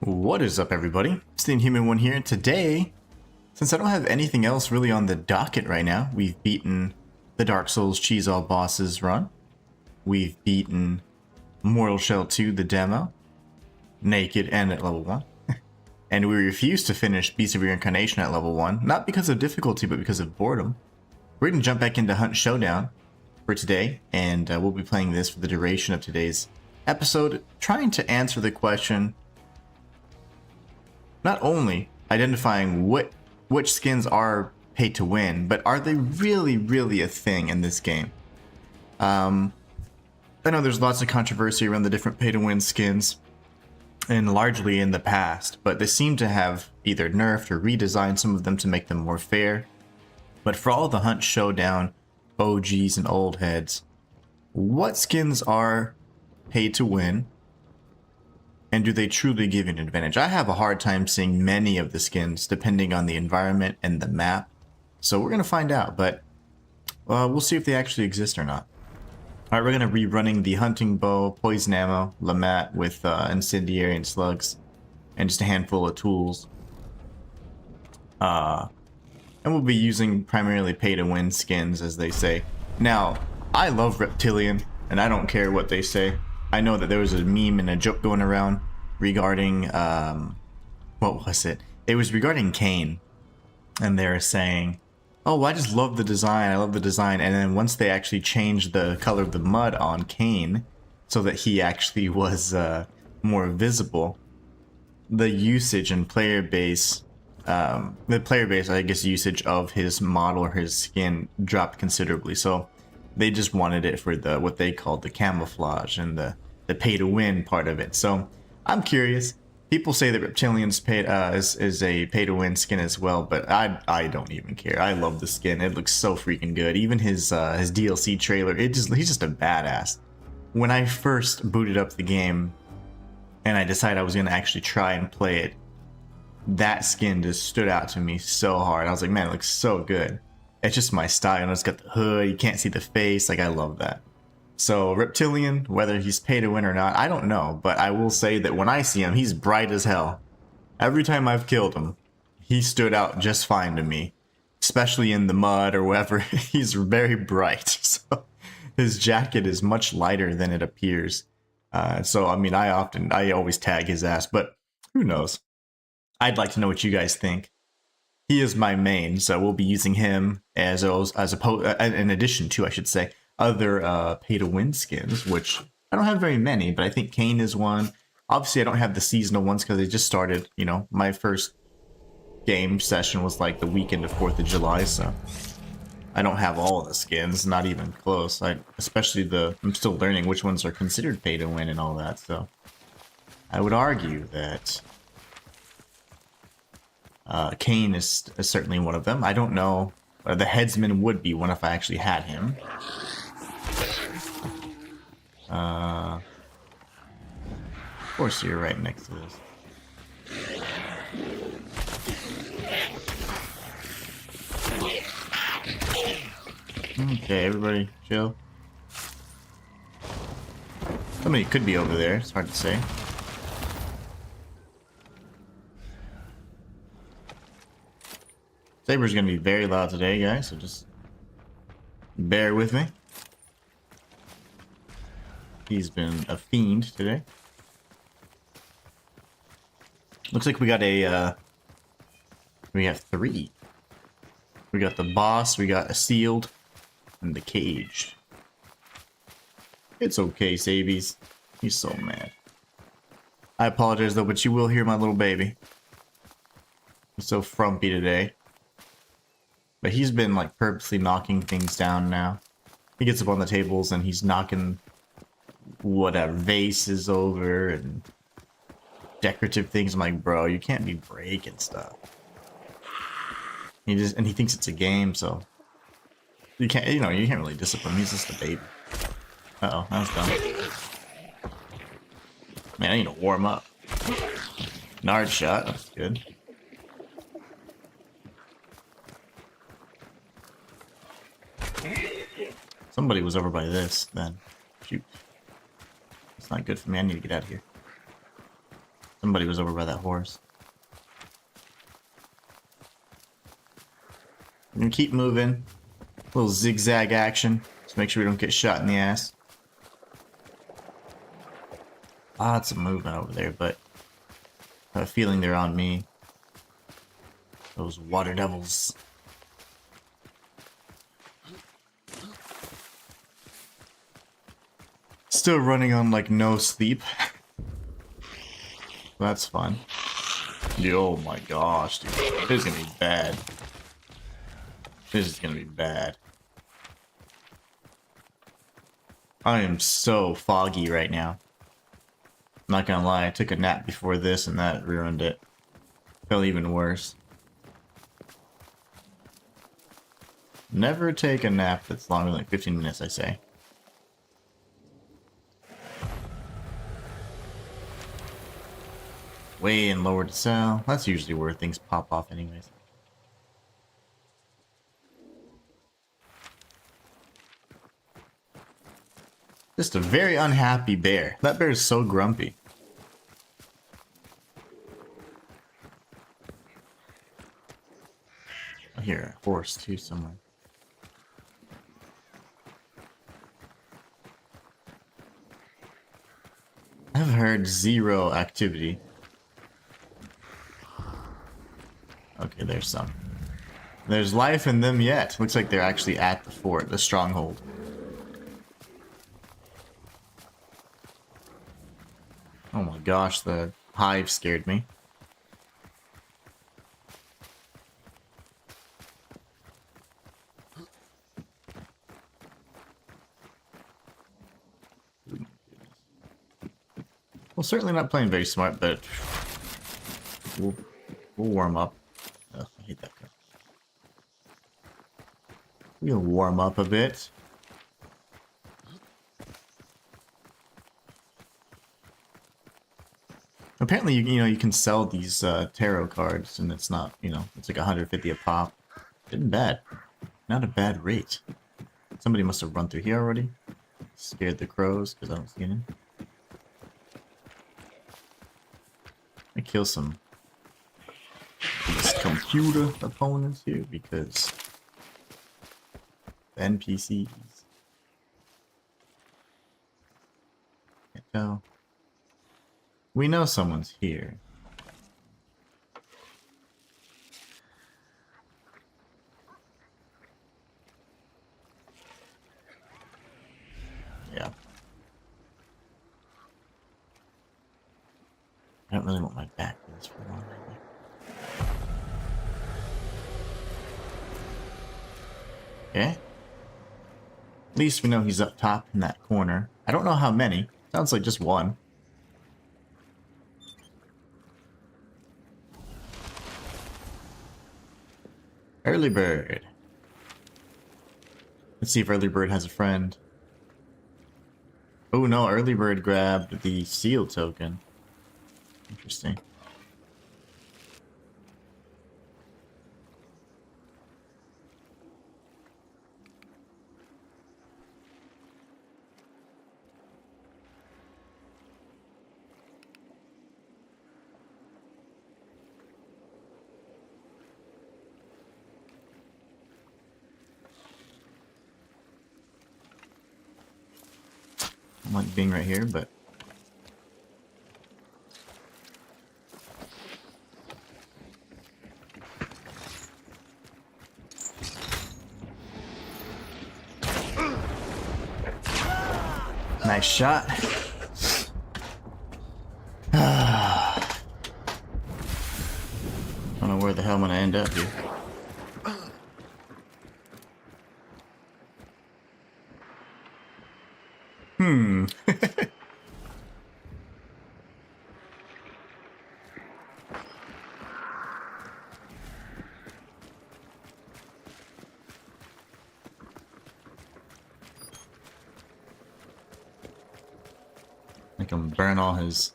What is up, everybody? It's the Inhuman one here. Today, since I don't have anything else really on the docket right now, we've beaten the Dark Souls Cheese All Bosses run. We've beaten Mortal Shell 2, the demo, naked and at level 1. And we refused to finish Beast of Reincarnation at level 1, not because of difficulty, but because of boredom. We're going to jump back into Hunt Showdown for today, and we'll be playing this for the duration of today's episode, trying to answer the question, not only identifying which skins are pay to win, but are they really a thing in this game? I know there's lots of controversy around the different pay to win skins, and largely in the past, but they seem to have either nerfed or redesigned some of them to make them more fair. But for all the Hunt Showdown OGs and old heads, what skins are pay to win? And do they truly give you an advantage? I have a hard time seeing many of the skins depending on the environment and the map. So we're going to find out, but we'll see if they actually exist or not. Alright, we're going to be running the Hunting Bow, Poison Ammo, Lamat with Incendiary and Slugs, and just a handful of tools. And we'll be using primarily pay-to-win skins, as they say. Now, I love Reptilian, and I don't care what they say. I know that there was a meme and a joke going around regarding, what was it? It was regarding Kane. And they were saying, oh, I just love the design, I love the design. And then once they actually changed the color of the mud on Kane, so that he actually was more visible, the usage and player base, I guess, usage of his model or his skin dropped considerably. So they just wanted it for the what they called the camouflage and the pay to win part of it. So I'm curious. People say that Reptilian's is a pay to win skin as well, but I don't even care. I love the skin. It looks so freaking good. Even his DLC trailer, he's just a badass. When I first booted up the game and I decided I was gonna actually try and play it, that skin just stood out to me so hard. I was like, man, it looks so good. It's just my style, and it's got the hood, you can't see the face, like I love that. So Reptilian, whether he's pay to win or not, I don't know, but I will say that when I see him, he's bright as hell. Every time I've killed him, he stood out just fine to me, especially in the mud or wherever. He's very bright, so his jacket is much lighter than it appears. So I mean, I always tag his ass, but who knows? I'd like to know what you guys think. He is my main, so we'll be using him in addition to, I should say, other pay-to-win skins, which I don't have very many, but I think Kane is one. Obviously, I don't have the seasonal ones because they just started. You know, my first game session was like the weekend of 4th of July, so I don't have all of the skins, not even close. I'm still learning which ones are considered pay-to-win and all that, so I would argue that Kane is certainly one of them. I don't know. The Headsman would be one if I actually had him. Of course, you're right next to this. Okay, everybody, chill. Somebody could be over there. It's hard to say. Saber's gonna be very loud today, guys, so just bear with me. He's been a fiend today. Looks like we got we have 3. We got the boss, we got a sealed, and the caged. It's okay, Sabies. He's so mad. I apologize though, but you will hear my little baby. He's so frumpy today. But he's been like purposely knocking things down now. He gets up on the tables and he's knocking whatever vases over and decorative things. I'm like, bro, you can't be breaking stuff. He thinks it's a game, so you can't really discipline him. He's just a baby. Uh-oh, that was dumb. Man, I need to warm up. Nard shot, that's good. Somebody was over by this, then. Shoot. It's not good for me. I need to get out of here. Somebody was over by that horse. We're gonna keep moving. A little zigzag action. Just make sure we don't get shot in the ass. Lots of movement over there, but I have a feeling they're on me. Those water devils. Still running on like no sleep. That's fun. Oh my gosh, dude. This is gonna be bad. This is gonna be bad. I am so foggy right now. I'm not gonna lie, I took a nap before this and that ruined it. Felt even worse. Never take a nap that's longer than like 15 minutes, I say. Way and lower to sell. That's usually where things pop off anyways. Just a very unhappy bear. That bear is so grumpy. I hear a horse too somewhere. I've heard zero activity. Okay, there's some. There's life in them yet. Looks like they're actually at the fort, the stronghold. Oh my gosh, the hive scared me. Well, certainly not playing very smart, but we'll warm up. Ugh, I hate that guy. We'll warm up a bit. Apparently, you know, you can sell these tarot cards, and it's not, you know, it's like 150 a pop. Isn't bad. Not a bad rate. Somebody must have run through here already. Scared the crows because I don't see any. I kill some computer opponents here because the NPCs. Can't tell. We know someone's here. Yeah. I don't really want my back to this for long. Okay. At least we know he's up top in that corner. I don't know how many. Sounds like just one. Early bird. Let's see if early bird has a friend. Oh no, early bird grabbed the seal token. Interesting. I like being right here, but nice shot. Don't know where the hell I'm gonna end up here. Make him burn all his...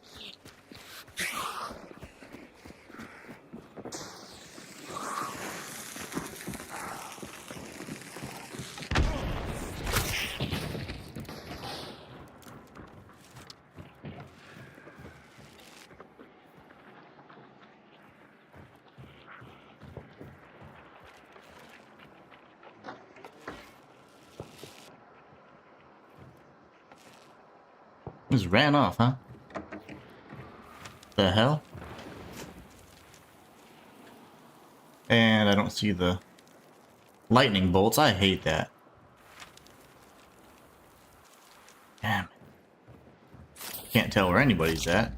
Just ran off, huh? The hell? And I don't see the lightning bolts. I hate that. Damn it. Can't tell where anybody's at.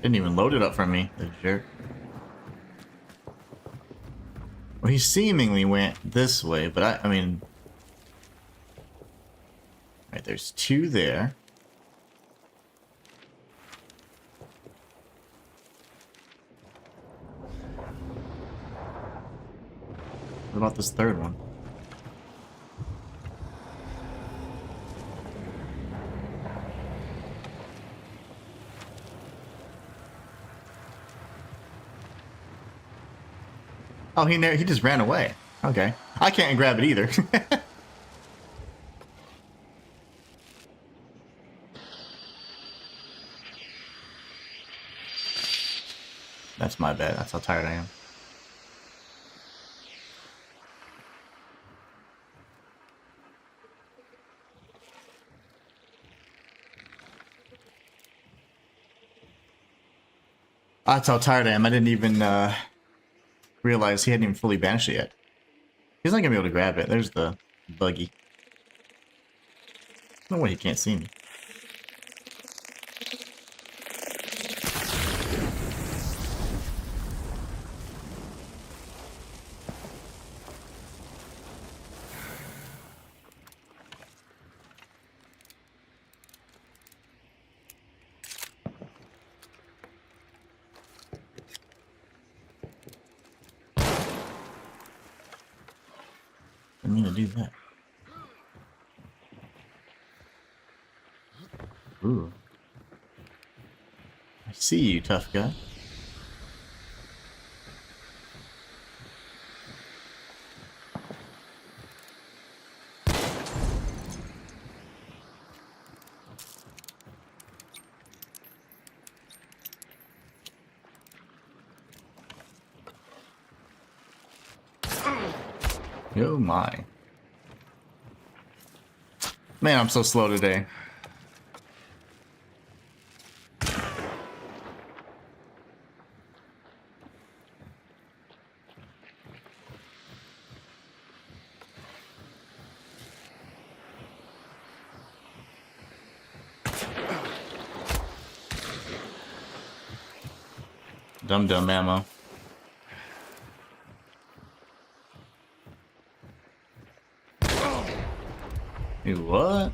Didn't even load it up for me, the jerk. Well, he seemingly went this way, but I mean... Right, there's two there. What about this third one? Oh, he just ran away. Okay. I can't grab it either. That's my bad. That's how tired I am. That's how tired I am. I didn't even realize he hadn't even fully banished it yet. He's not gonna be able to grab it. There's the buggy. No way he can't see me. I mean to do that. Ooh. I see you, tough guy. Oh my. Man, I'm so slow today. Dum-dum ammo. Dude, what?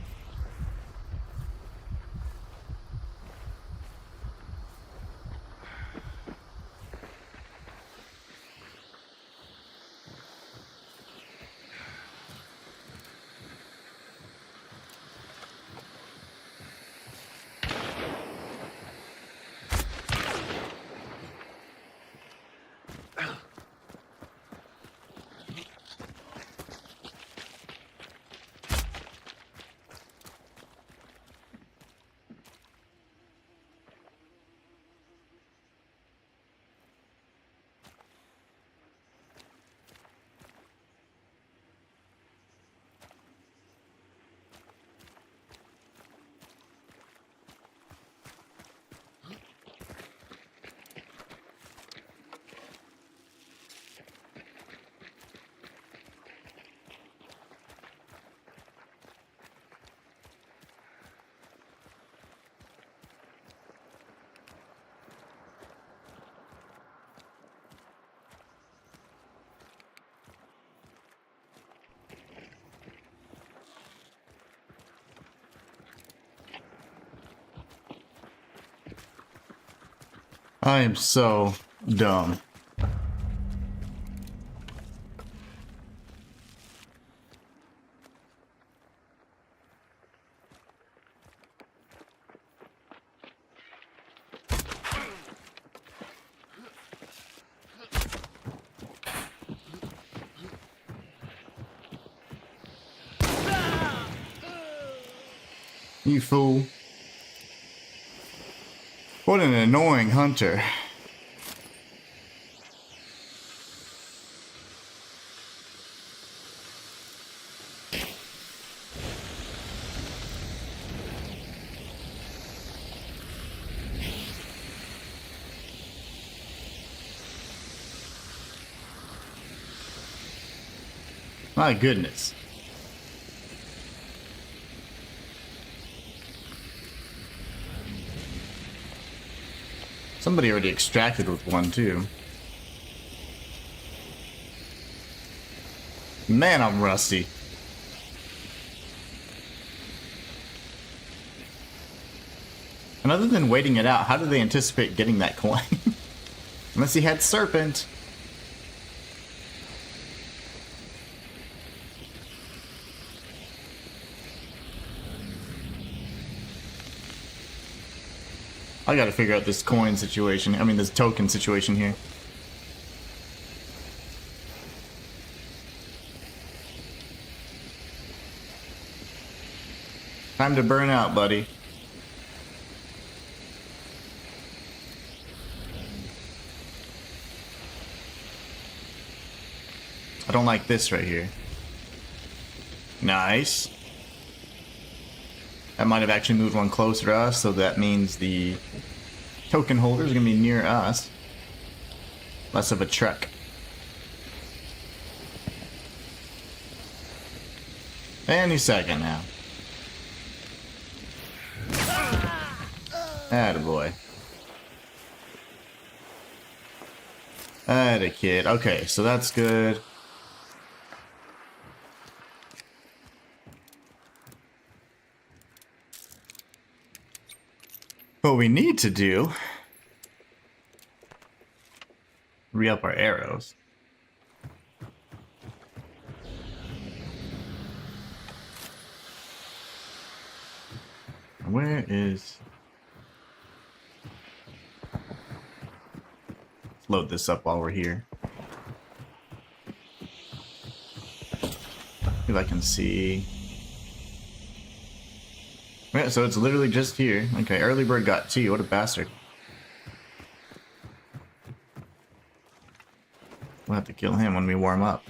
I am so dumb. You fool. What an annoying hunter. My goodness. Somebody already extracted with one too. Man, I'm rusty. And other than waiting it out, how do they anticipate getting that coin? Unless he had serpent. I gotta figure out this coin situation. I mean, this token situation here. Time to burn out, buddy. I don't like this right here. Nice. That might have actually moved one closer to us, so that means the token holder is going to be near us. Less of a trek. Any second now. Attaboy. Atta kid. Okay, so that's good. What we need to do, re-up our arrows. Where is... Let's load this up while we're here. If I can see... Yeah, so it's literally just here. Okay, early bird got 2. What a bastard. We'll have to kill him when we warm up.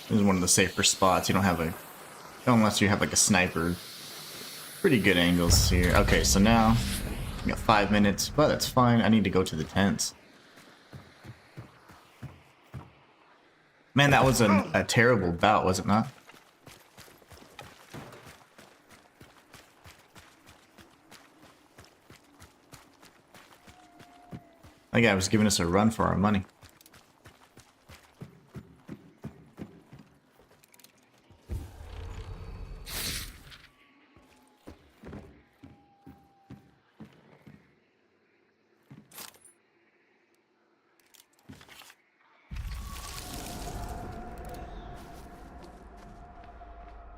This is one of the safer spots. You don't have a... Unless you have like a sniper. Pretty good angles here. Okay, so now... We got 5 minutes, but that's fine. I need to go to the tents. Man, that was a terrible bout, was it not? That guy was giving us a run for our money.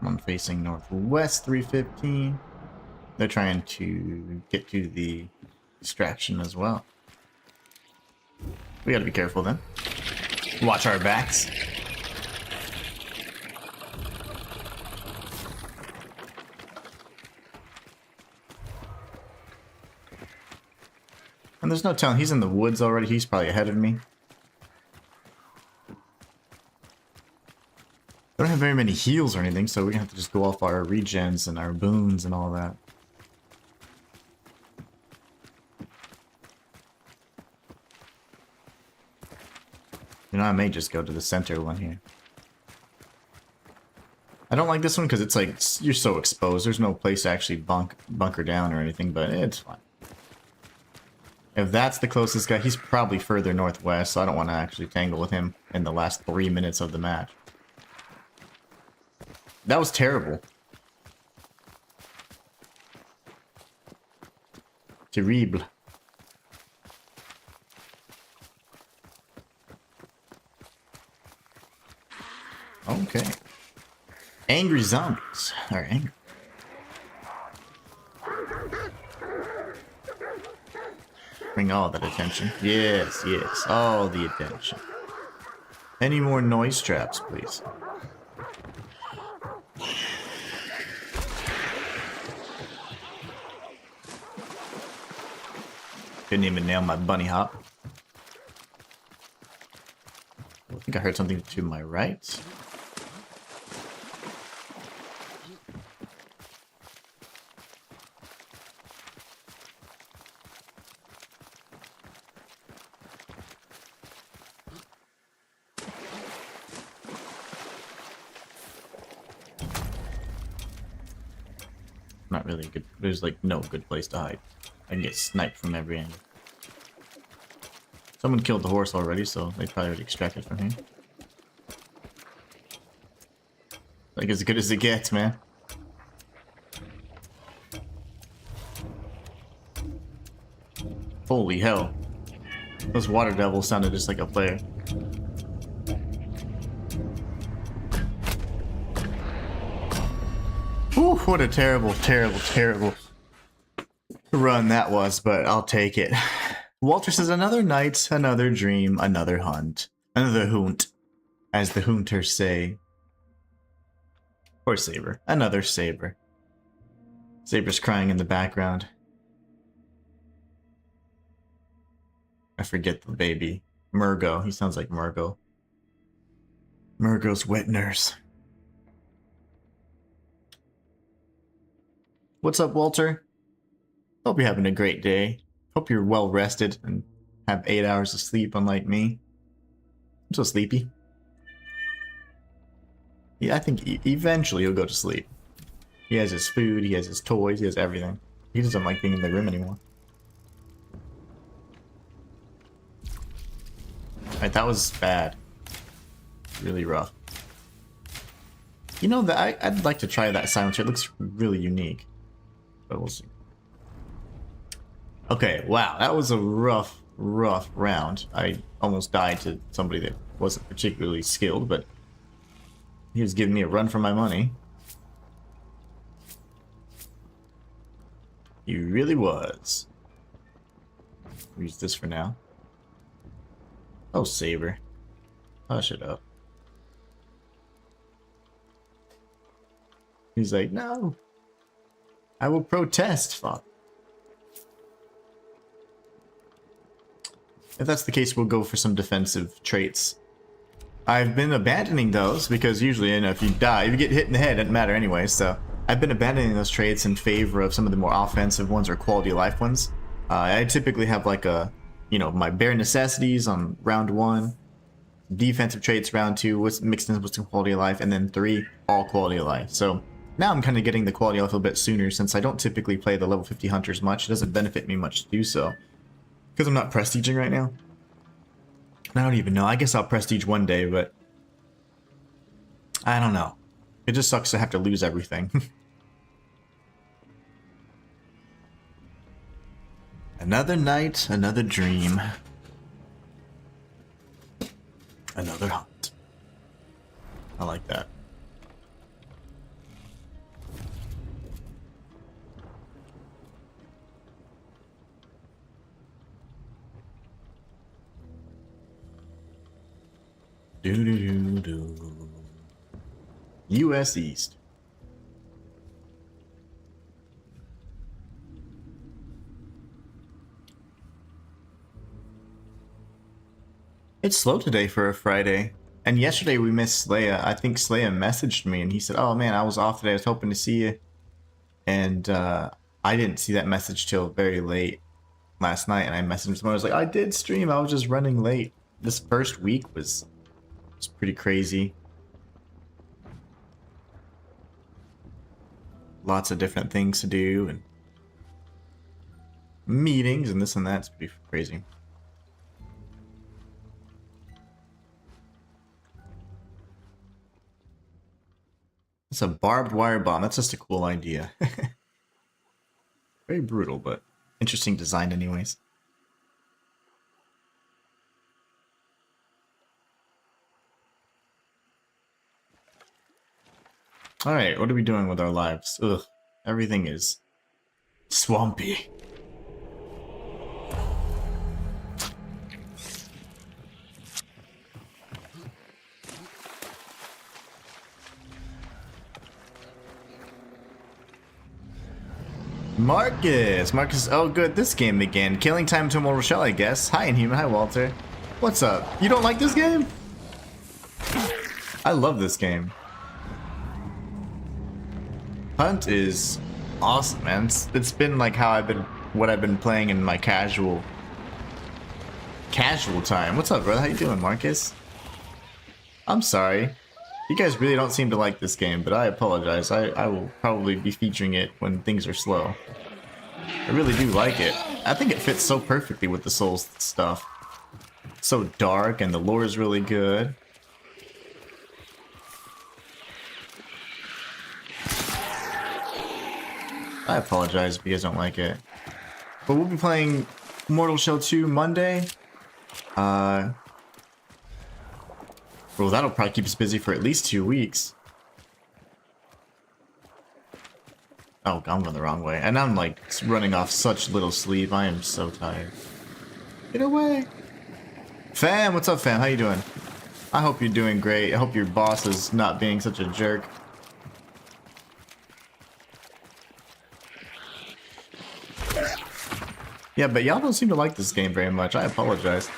One facing northwest, 315. They're trying to get to the extraction as well. We gotta be careful then. Watch our backs. And there's no telling, he's in the woods already, he's probably ahead of me. I don't have very many heals or anything, so we're gonna have to just go off our regens and our boons and all that. You know, I may just go to the center one here. I don't like this one because it's like, you're so exposed. There's no place to actually bunker down or anything, but it's fine. If that's the closest guy, he's probably further northwest, so I don't want to actually tangle with him in the last 3 minutes of the match. That was terrible. Terrible. Okay. Angry zombies. Or angry. Bring all that attention. Yes, yes. All the attention. Any more noise traps, please? Couldn't even nail my bunny hop. I think I heard something to my right. Not really good. There's like no good place to hide. I can get sniped from every angle. Someone killed the horse already, so they probably already extracted from here. Like as good as it gets, man. Holy hell. Those water devils sounded just like a player. Whew, what a terrible, terrible, terrible run that was, but I'll take it. Walter says, another night, another dream, another hunt. Another hoont, as the hoonters say. Or Saber. Another Saber. Saber's crying in the background. I forget the baby. Murgo. He sounds like Murgo. Murgo's wet nurse. What's up, Walter? Hope you're having a great day. Hope you're well rested and have 8 hours of sleep, unlike me. I'm so sleepy. Yeah, I think eventually he'll go to sleep. He has his food, he has his toys, he has everything. He doesn't like being in the room anymore. Alright, that was bad. Really rough. You know, I'd like to try that silencer. It looks really unique. But we'll see. Okay, wow, that was a rough round. I almost died to somebody that wasn't particularly skilled, but he was giving me a run for my money. He really was. Use this for now. Oh, Saber. Hush it up. He's like, no. I will protest, Father. If that's the case, we'll go for some defensive traits. I've been abandoning those because usually, you know, if you die, if you get hit in the head, it doesn't matter anyway. So I've been abandoning those traits in favor of some of the more offensive ones or quality of life ones. I typically have like a, you know, my bare necessities on round 1, defensive traits round 2, what's mixed in with some quality of life, and then 3, all quality of life. So now I'm kind of getting the quality of life a bit sooner since I don't typically play the level 50 hunters much. It doesn't benefit me much to do so because I'm not prestiging right now. I don't even know. I guess I'll prestige one day, but I don't know. It just sucks to have to lose everything. Another night, another dream. Another hunt. I like that. Do-do-do-do. US East. It's slow today for a Friday. And yesterday we missed Slaya. I think Slaya messaged me and he said, oh man, I was off today. I was hoping to see you. And I didn't see that message till very late last night. And I messaged him. I was like, I did stream. I was just running late. This first week was pretty crazy. Lots of different things to do and meetings and this and that. It's pretty crazy. It's a barbed wire bomb. That's just a cool idea. Very brutal, but interesting design anyways. Alright, what are we doing with our lives? Ugh, everything is swampy. Marcus, oh good, this game again. Killing time to Mortal Shell, I guess. Hi Inhuman, hi Walter. What's up? You don't like this game? I love this game. Hunt is awesome, man. It's been like what I've been playing in my casual time. What's up, brother? How you doing, Marcus? I'm sorry. You guys really don't seem to like this game, but I apologize. I will probably be featuring it when things are slow. I really do like it. I think it fits so perfectly with the Souls stuff. It's so dark and the lore is really good. I apologize if you guys don't like it. But we'll be playing Mortal Shell 2 Monday. Well, that'll probably keep us busy for at least 2 weeks. Oh, I'm going the wrong way. And I'm like running off such little sleep. I am so tired. Get away. Fam, what's up, fam? How you doing? I hope you're doing great. I hope your boss is not being such a jerk. Yeah, but y'all don't seem to like this game very much. I apologize.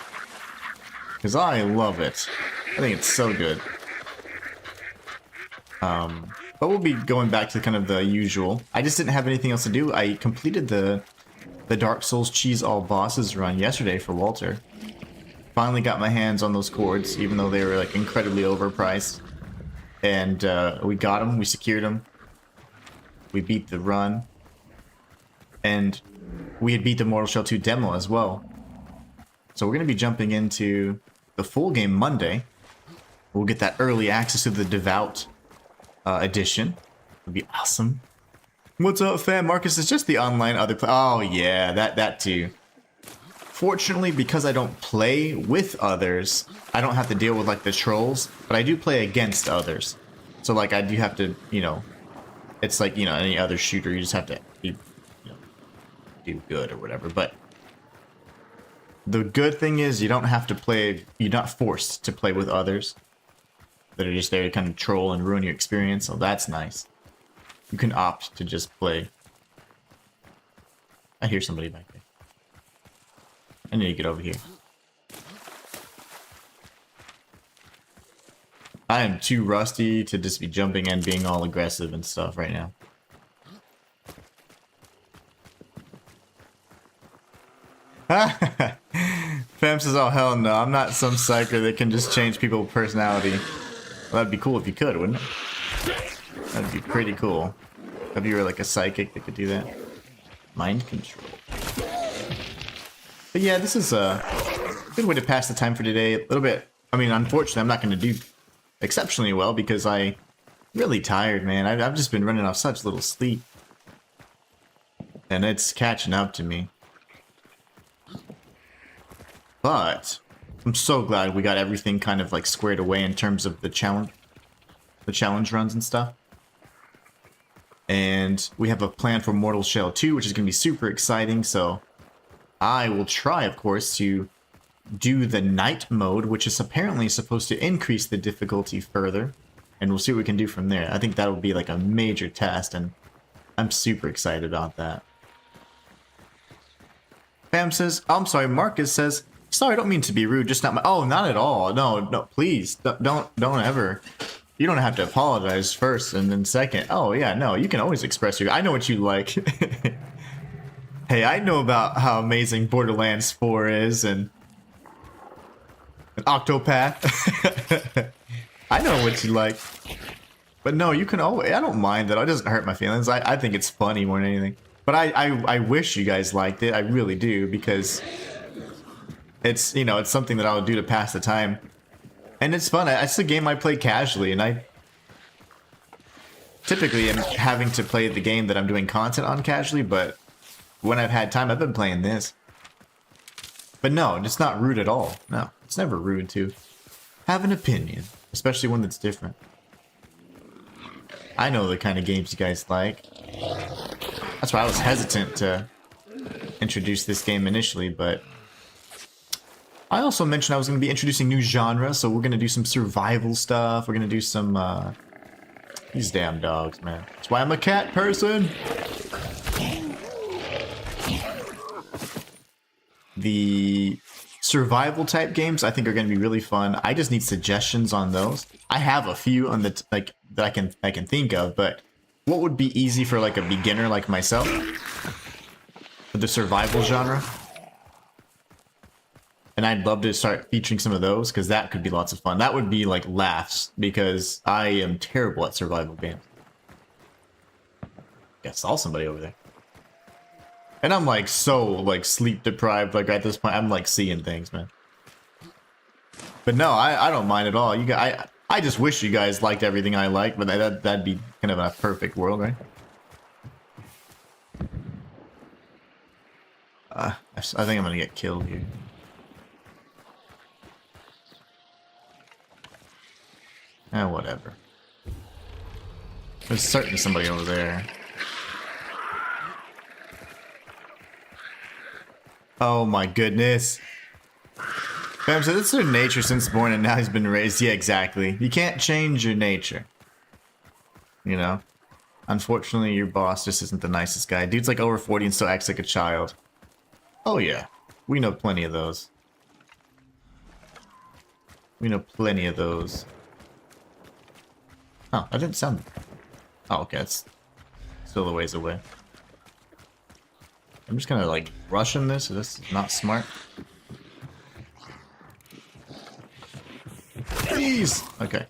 Because I love it. I think it's so good. But we'll be going back to kind of the usual. I just didn't have anything else to do. I completed the Dark Souls Cheese All Bosses run yesterday for Walter. Finally got my hands on those cords, even though they were like incredibly overpriced. And we got them, we secured them. We beat the run. And we had beat the Mortal Shell 2 demo as well. So we're going to be jumping into the full game Monday. We'll get that early access to the Devout edition. It'll be awesome. What's up, fam? Marcus, it's just the online other play. Oh yeah, that too. Fortunately, because I don't play with others, I don't have to deal with like the trolls, but I do play against others. So like I do have to, you know, it's like, you know, any other shooter, you just have to be, you know, do good or whatever. But the good thing is you don't have to play, you're not forced to play with others that are just there to kind of troll and ruin your experience, so that's nice. You can opt to just play. I hear somebody back there. I need to get over here. I am too rusty to just be jumping and being all aggressive and stuff right now. Fam says, oh hell no, I'm not some psyker that can just change people's personality. Well, that'd be cool if you could, wouldn't it? That'd be pretty cool. If you were like a psychic that could do that. Mind control. But yeah, this is a good way to pass the time for today. A little bit, I mean, unfortunately, I'm not going to do exceptionally well because I'm really tired, man. I've just been running off such little sleep. And it's catching up to me. But I'm so glad we got everything kind of like squared away in terms of the challenge runs and stuff. And we have a plan for Mortal Shell 2, which is going to be super exciting. So I will try, of course, to do the night mode, which is apparently supposed to increase the difficulty further. And we'll see what we can do from there. I think that will be like a major test, and I'm super excited about that. Pam says, oh, I'm sorry, Marcus says, sorry, I don't mean to be rude, just not my... Oh, not at all. No, please. Don't ever. You don't have to apologize first and then second. Oh, yeah, no, you can always express your... I know what you like. Hey, I know about how amazing Borderlands 4 is and... Octopath. I know what you like. But no, you can always... I don't mind that. It doesn't hurt my feelings. I think it's funny more than anything. But I wish you guys liked it. I really do, because... It's, you know, it's something that I would do to pass the time. And it's fun. It's a game I play casually, and I typically am having to play the game that I'm doing content on casually, but when I've had time, I've been playing this. But no, it's not rude at all. No, it's never rude to have an opinion, especially one that's different. I know the kind of games you guys like. That's why I was hesitant to introduce this game initially, but I also mentioned I was going to be introducing new genres, so we're going to do some survival stuff. We're going to do some, these damn dogs, man. That's why I'm a cat person. The survival type games I think are going to be really fun. I just need suggestions on those. I have a few on the like that I can think of, but what would be easy for like a beginner like myself for the survival genre? And I'd love to start featuring some of those because that could be lots of fun. That would be like laughs because I am terrible at survival games. I saw somebody over there. And I'm like so like sleep deprived, like at this point I'm like seeing things, man. But no, I don't mind at all. You guys, I just wish you guys liked everything I like, but that'd be kind of a perfect world, right? I think I'm gonna get killed here. Whatever. There's certainly somebody over there. Oh my goodness. Bam said it's their nature since born and now he's been raised. Yeah, exactly. You can't change your nature. You know? Unfortunately, your boss just isn't the nicest guy. Dude's like over 40 and still acts like a child. Oh yeah. We know plenty of those. We know plenty of those. Oh, that didn't sound... Oh, okay, it's still a ways away. I'm just kind of like rushing this. This is not smart. Please! Okay.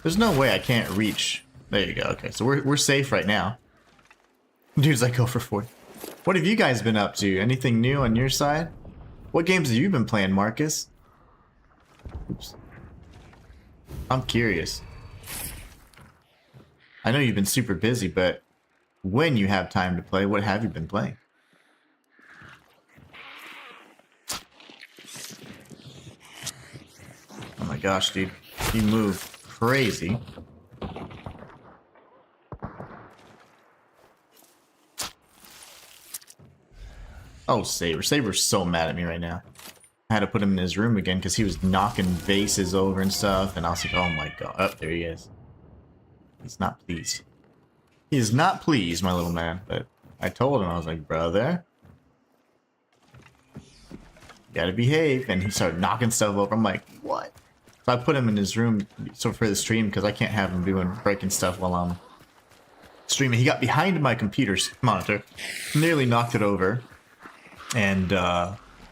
There's no way I can't reach. There you go. Okay, so we're safe right now. Dude's like go for 40. What have you guys been up to? Anything new on your side? What games have you been playing, Marcus? Oops. I'm curious. I know you've been super busy, but when you have time to play, what have you been playing? Oh my gosh, dude. You move crazy. Oh, Saber. Saber's so mad at me right now. I had to put him in his room again because he was knocking vases over and stuff, and I was like, oh my god. Oh, there he is. He's not pleased. He is not pleased, my little man, but I told him, I was like, brother, you gotta behave, and he started knocking stuff over. I'm like, what? So I put him in his room so for the stream because I can't have him breaking stuff while I'm streaming. He got behind my computer's monitor, nearly knocked it over, and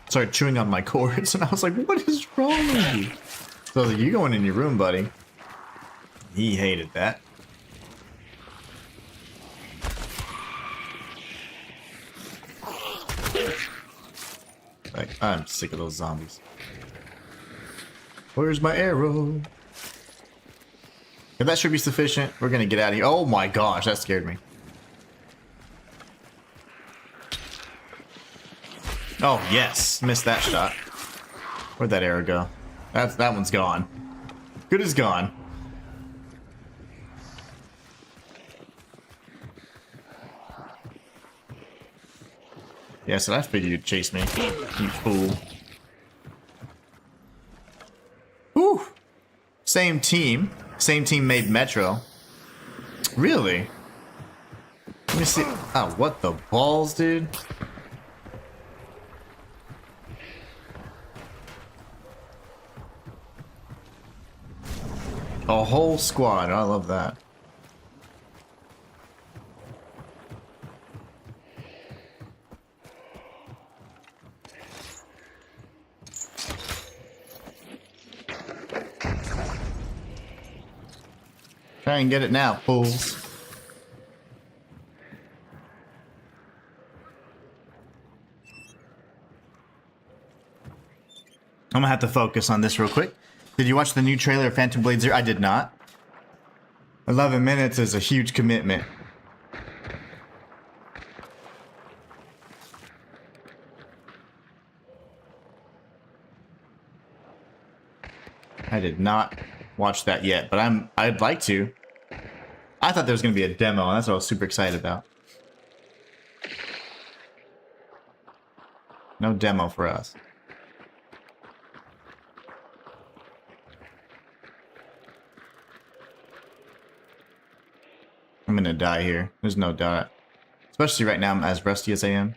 started chewing on my cords, and I was like, what is wrong with you? So I was like, you going in your room, buddy. He hated that. Like, I'm sick of those zombies. Where's my arrow? If that should be sufficient, we're gonna get out of here. Oh my gosh, that scared me. Oh yes, missed that shot. Where'd that arrow go? That one's gone. Good as gone. Yeah, so I figured you'd chase me, you fool. Whew. Same team made Metro. Really? Let me see. Oh, what the balls, dude? A whole squad. I love that. Try and get it now, fools. I'm gonna have to focus on this real quick. Did you watch the new trailer of Phantom Blade Zero? I did not. 11 minutes is a huge commitment. I did not watched that yet, but I'd like to. I thought there was gonna be a demo, and that's what I was super excited about. No demo for us. I'm gonna die here. There's no doubt. Especially right now, I'm as rusty as I am.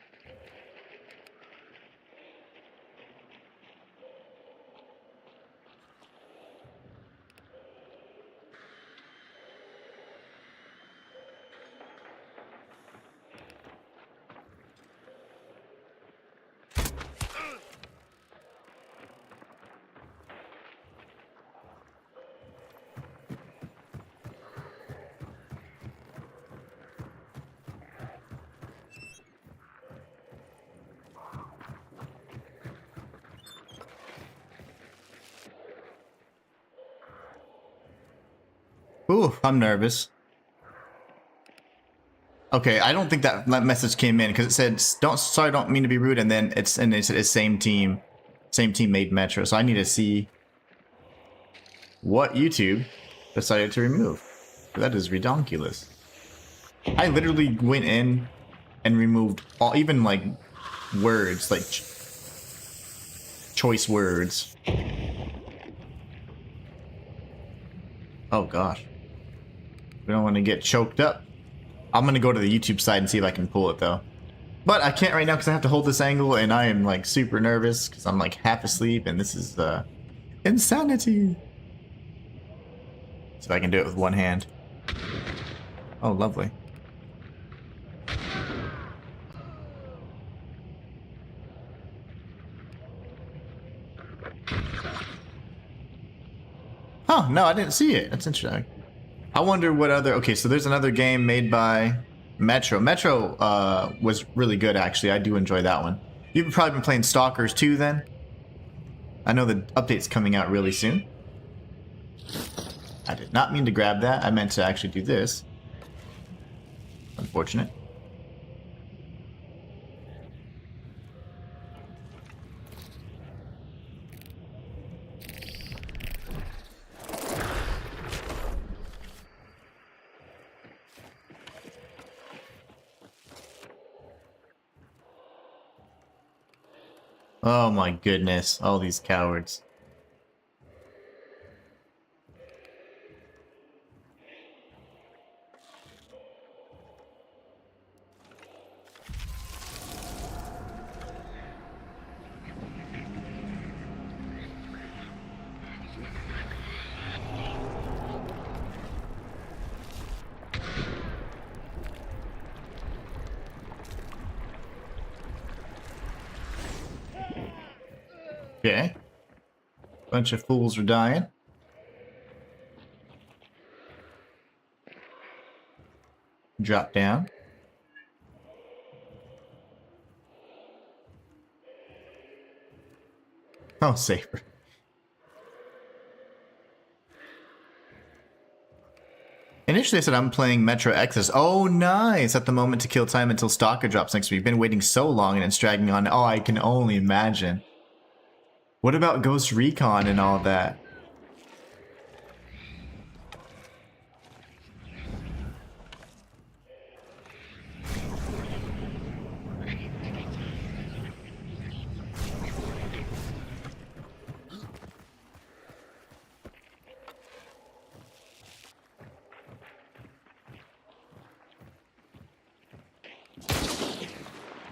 Ooh, I'm nervous. Okay, I don't think that message came in because it said don't mean to be rude, and then it said it's same team made Metro. So I need to see what YouTube decided to remove. That is redonkulous. I literally went in and removed all, even like words, like choice words. Oh gosh. We don't want to get choked up. I'm going to go to the YouTube side and see if I can pull it though. But I can't right now because I have to hold this angle and I am like super nervous because I'm like half asleep and this is insanity. See if I can do it with one hand. Oh, lovely. Huh, no, I didn't see it. That's interesting. I wonder what other... Okay, so there's another game made by Metro. Metro was really good, actually. I do enjoy that one. You've probably been playing Stalkers 2, then? I know the update's coming out really soon. I did not mean to grab that. I meant to actually do this. Unfortunate. Oh my goodness, all these cowards. Okay. Bunch of fools are dying. Drop down. Oh, safer. Initially I said I'm playing Metro Exodus. Oh, nice! At the moment to kill time until Stalker drops next week. Been waiting so long and it's dragging on. Oh, I can only imagine. What about Ghost Recon and all that?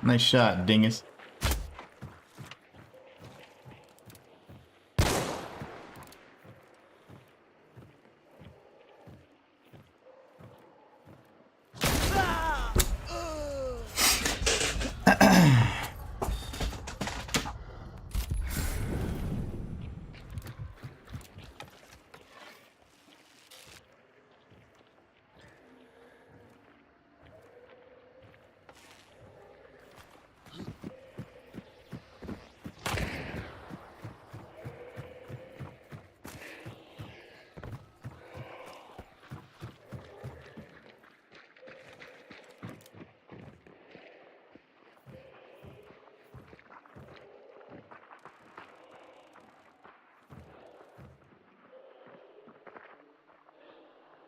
Nice shot, dingus.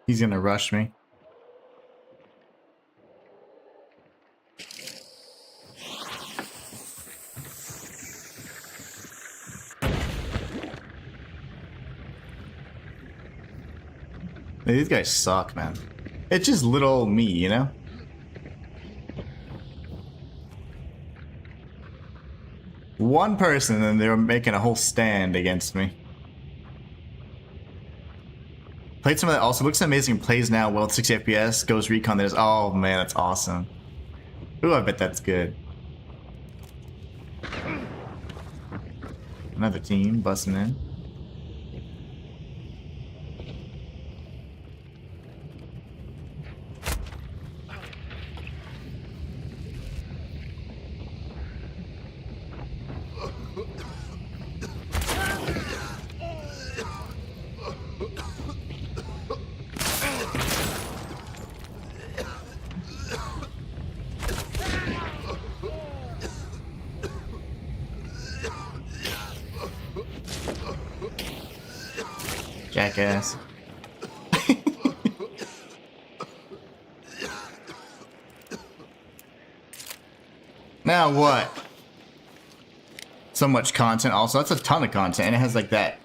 He's gonna rush me. These guys suck, man. It's just little old me, you know? One person and they were making a whole stand against me. Played some of that also. Looks amazing. Plays now well at 60 FPS. Goes recon. There's. Oh man, that's awesome. Ooh, I bet that's good. Another team busting in. Jackass. Now what? So much content also. That's a ton of content. And it has like that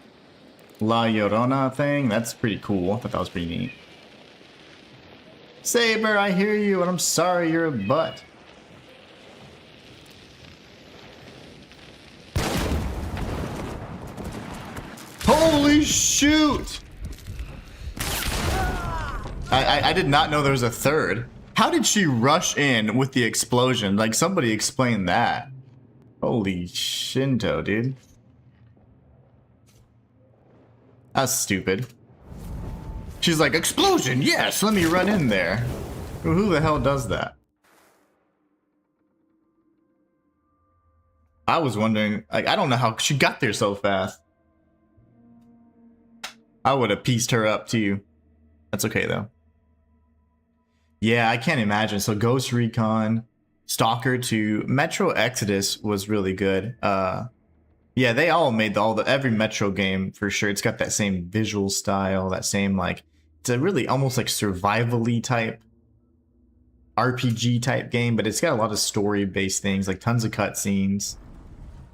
La Llorona thing. That's pretty cool. I thought that was pretty neat. Saber, I hear you, and I'm sorry you're a butt. Holy shoot! I did not know there was a third. How did she rush in with the explosion? Like, somebody explain that. Holy Shinto, dude. That's stupid. She's like, explosion, yes, let me run in there. Who the hell does that? I was wondering, like, I don't know how she got there so fast. I would have pieced her up too. That's okay though. Yeah, I can't imagine. So Ghost Recon, Stalker 2, Metro Exodus was really good. Yeah, they all made every Metro game for sure. It's got that same visual style, that same like, it's a really almost like survival-y type RPG type game, but it's got a lot of story-based things, like tons of cutscenes.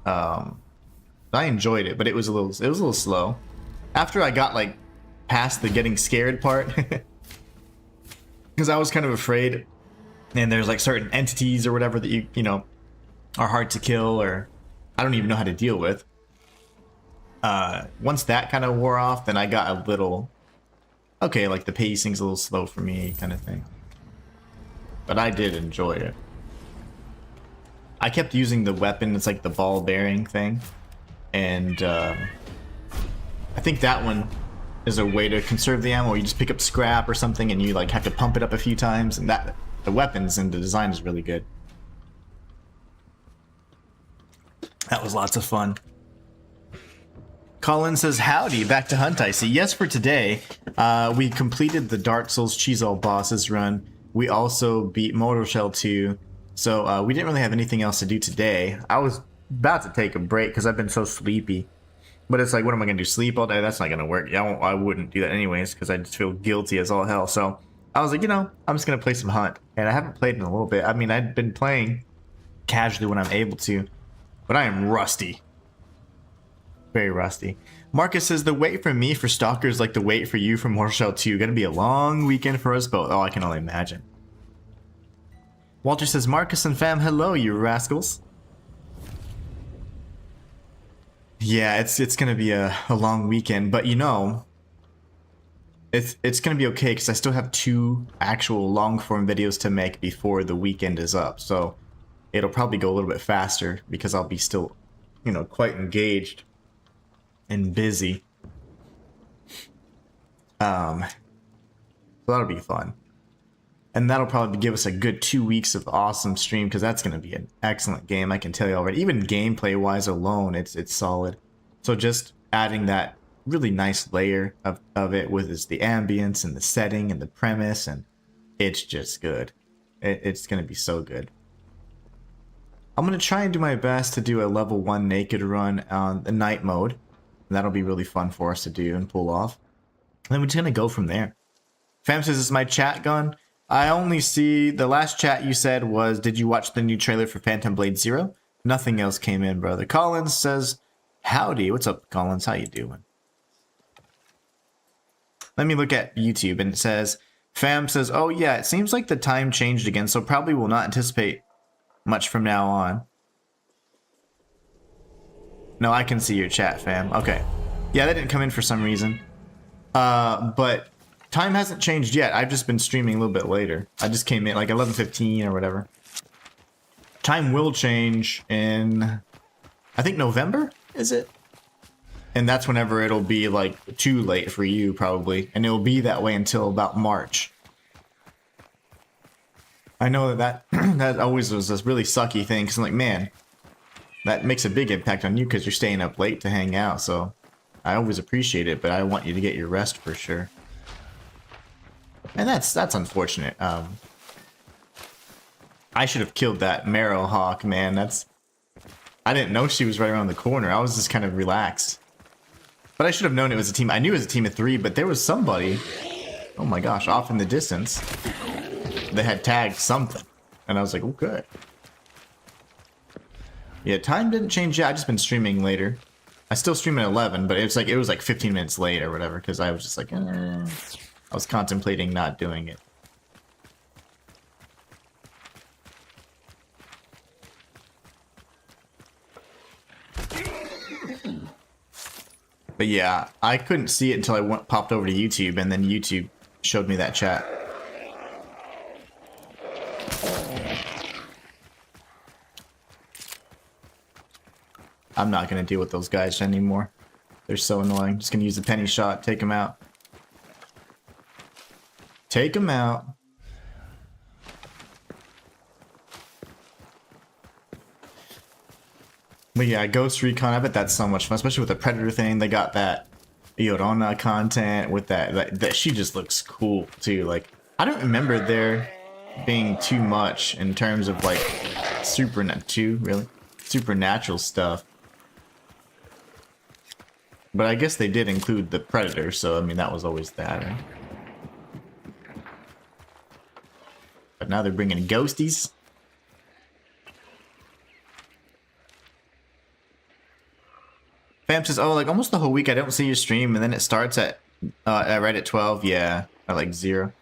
I enjoyed it, but it was a little slow. After I got like past the getting scared part, because I was kind of afraid, and there's like certain entities or whatever that you know are hard to kill, or I don't even know how to deal with. Once that kind of wore off, then I got a little okay, like the pacing's a little slow for me, kind of thing. But I did enjoy it. I kept using the weapon. It's like the ball bearing thing, and I think that one is a way to conserve the ammo. You just pick up scrap or something and you like have to pump it up a few times, and that the weapons and the design is really good. That was lots of fun. Colin says, howdy, back to Hunt I see. Yes, for today, we completed the Dark Souls Cheese All Bosses run. We also beat Mortal Shell 2, so we didn't really have anything else to do today. I was about to take a break because I've been so sleepy. But it's like, what am I going to do? Sleep all day? That's not going to work. I wouldn't do that anyways because I just feel guilty as all hell. So I was like, you know, I'm just going to play some Hunt. And I haven't played in a little bit. I mean, I've been playing casually when I'm able to. But I am rusty. Very rusty. Marcus says, the wait for me for Stalker is like the wait for you for Mortal Shell 2. Going to be a long weekend for us both. Oh, I can only imagine. Walter says, Marcus and fam, hello, you rascals. Yeah, it's gonna be a long weekend, but you know, it's gonna be okay because I still have 2 actual long form videos to make before the weekend is up, so it'll probably go a little bit faster because I'll be still, you know, quite engaged and busy. So that'll be fun, and that'll probably give us a good 2 weeks of awesome stream because that's gonna be an excellent game. I can tell you already. Even gameplay wise alone, it's solid. So just adding that really nice layer of it with the ambience and the setting and the premise, and it's just good. It's gonna be so good. I'm gonna try and do my best to do a level 1 naked run on the night mode. And that'll be really fun for us to do and pull off. And then we're just gonna go from there. Fam says, "Is my chat gone?" I only see the last chat you said was, "Did you watch the new trailer for Phantom Blade Zero?" Nothing else came in, brother. Collins says, "Howdy, what's up, Collins? How you doing?" Let me look at YouTube, and it says, Fam says, "Oh yeah, it seems like the time changed again, so probably will not anticipate much from now on." No, I can see your chat, Fam. Okay. Yeah, that didn't come in for some reason. But time hasn't changed yet. I've just been streaming a little bit later. I just came in like 11:15 or whatever. Time will change in, I think, November, is it? And that's whenever it'll be like too late for you, probably. And it'll be that way until about March. I know that that always was this really sucky thing, because I'm like, man, that makes a big impact on you because you're staying up late to hang out. So I always appreciate it, but I want you to get your rest for sure. And that's unfortunate. I should have killed that Marrow Hawk, man. I didn't know she was right around the corner. I was just kind of relaxed. But I should have known it was a team. I knew it was a team of 3, but there was somebody, oh my gosh, off in the distance that had tagged something. And I was like, okay. Yeah, time didn't change yet. I've just been streaming later. I still stream at 11, but it was like 15 minutes late or whatever, because I was just like, I was contemplating not doing it. But yeah, I couldn't see it until I popped over to YouTube, and then YouTube showed me that chat. I'm not going to deal with those guys anymore. They're so annoying. Just going to use the penny shot, take them out. Take them out. But yeah, Ghost Recon, I bet that's so much fun, especially with the Predator thing. They got that Yorona content with that she just looks cool too. Like, I don't remember there being too much in terms of like supernatural stuff. But I guess they did include the Predator, so I mean that was always that. Right? But now they're bringing ghosties. Fam says, "Oh, like almost the whole week I don't see your stream, and then it starts at right at 12. Yeah, at like 0.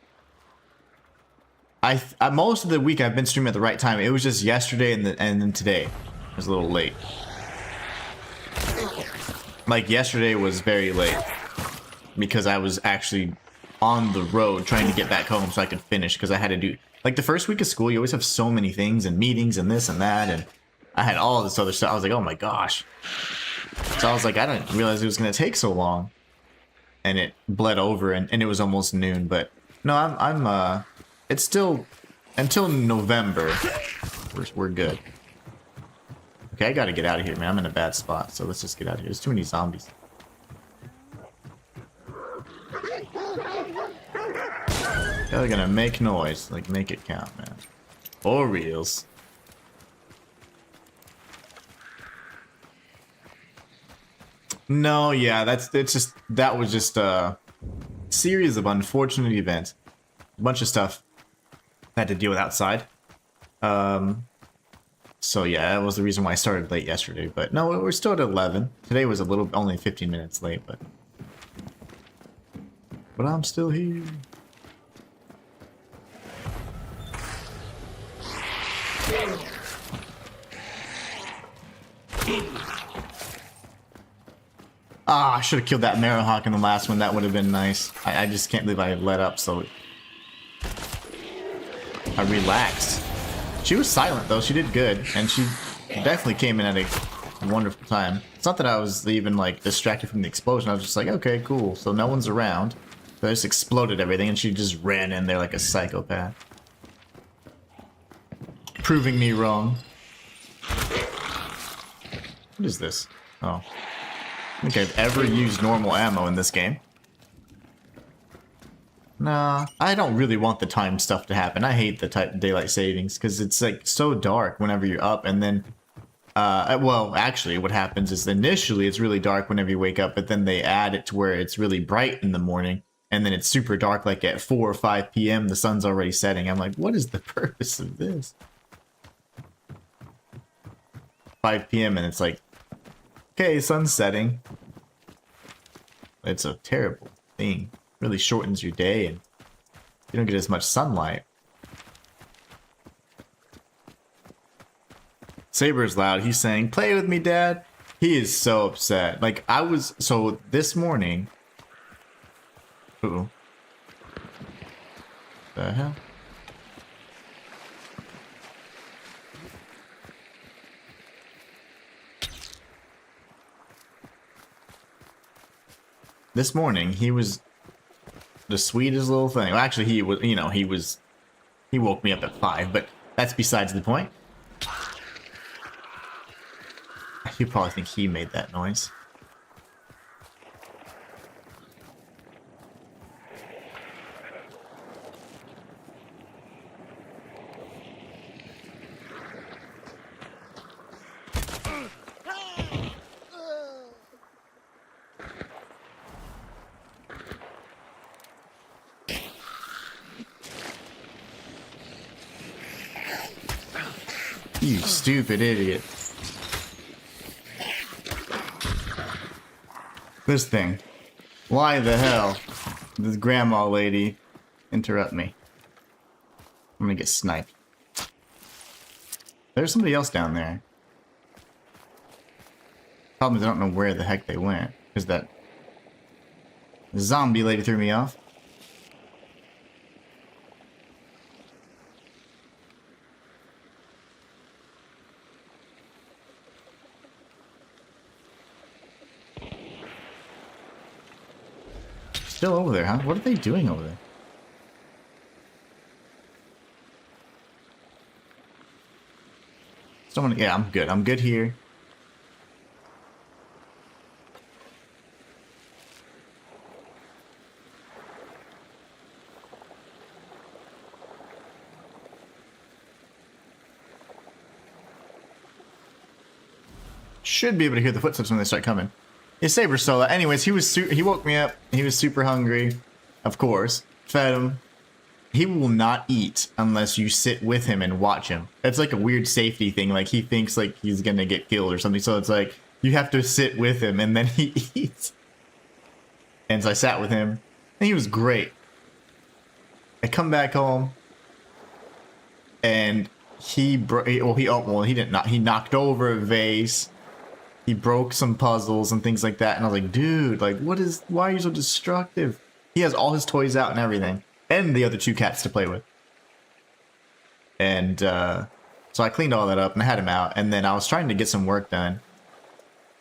I most of the week I've been streaming at the right time. It was just yesterday and then today. It was a little late. Like yesterday was very late because I was actually on the road trying to get back home so I could finish, because I had to do like the first week of school. You always have so many things and meetings and this and that, and I had all this other stuff. I was like, oh my gosh." So I was like, I didn't realize it was going to take so long. And it bled over, and it was almost noon. But no, it's still until November. We're good. Okay, I got to get out of here, man. I'm in a bad spot. So let's just get out of here. There's too many zombies. They're going to make noise. Like, make it count, man. For reals. No, yeah, that was just a series of unfortunate events. A bunch of stuff I had to deal with outside. So yeah, that was the reason why I started late yesterday. But no, we're still at 11. Today was only 15 minutes late, but I'm still here. Ah, I should have killed that Marrowhawk in the last one. That would have been nice. I just can't believe I let up, so I relaxed. She was silent, though. She did good, and she definitely came in at a wonderful time. It's not that I was even, like, distracted from the explosion. I was just like, okay, cool. So no one's around. So I just exploded everything, and she just ran in there like a psychopath. Proving me wrong. What is this? Oh. I don't think I've ever used normal ammo in this game. Nah, I don't really want the time stuff to happen. I hate the daylight savings because it's like so dark whenever you're up, and then well, actually what happens is initially it's really dark whenever you wake up, but then they add it to where it's really bright in the morning, and then it's super dark like at 4 or 5 p.m. the sun's already setting. I'm like, what is the purpose of this? 5 p.m. and it's like, okay, sun's setting. It's a terrible thing. Really shortens your day and you don't get as much sunlight. Saber's loud. He's saying, play with me, Dad. He is so upset. Like, so this morning. Uh-oh. The hell? This morning, he was the sweetest little thing. Well, actually, he was, he woke me up at 5, but that's besides the point. You probably think he made that noise. You stupid idiot. This thing. Why the hell did this grandma lady interrupt me? I'm gonna get sniped. There's somebody else down there. Problem is I don't know where the heck they went. Because that zombie lady threw me off. Still over there, huh? What are they doing over there? Someone, yeah, I'm good. I'm good here. Should be able to hear the footsteps when they start coming. Yeah, Saber Solo. Anyways, he woke me up. He was super hungry, of course. Fed him. He will not eat unless you sit with him and watch him. It's like a weird safety thing. Like he thinks like he's gonna get killed or something. So it's like you have to sit with him and then he eats. And so I sat with him, and he was great. I come back home, and he knocked over a vase. He broke some puzzles and things like that, and I was like, dude, like, why are you so destructive? He has all his toys out and everything, and the other 2 cats to play with. And so I cleaned all that up, and I had him out, and then I was trying to get some work done,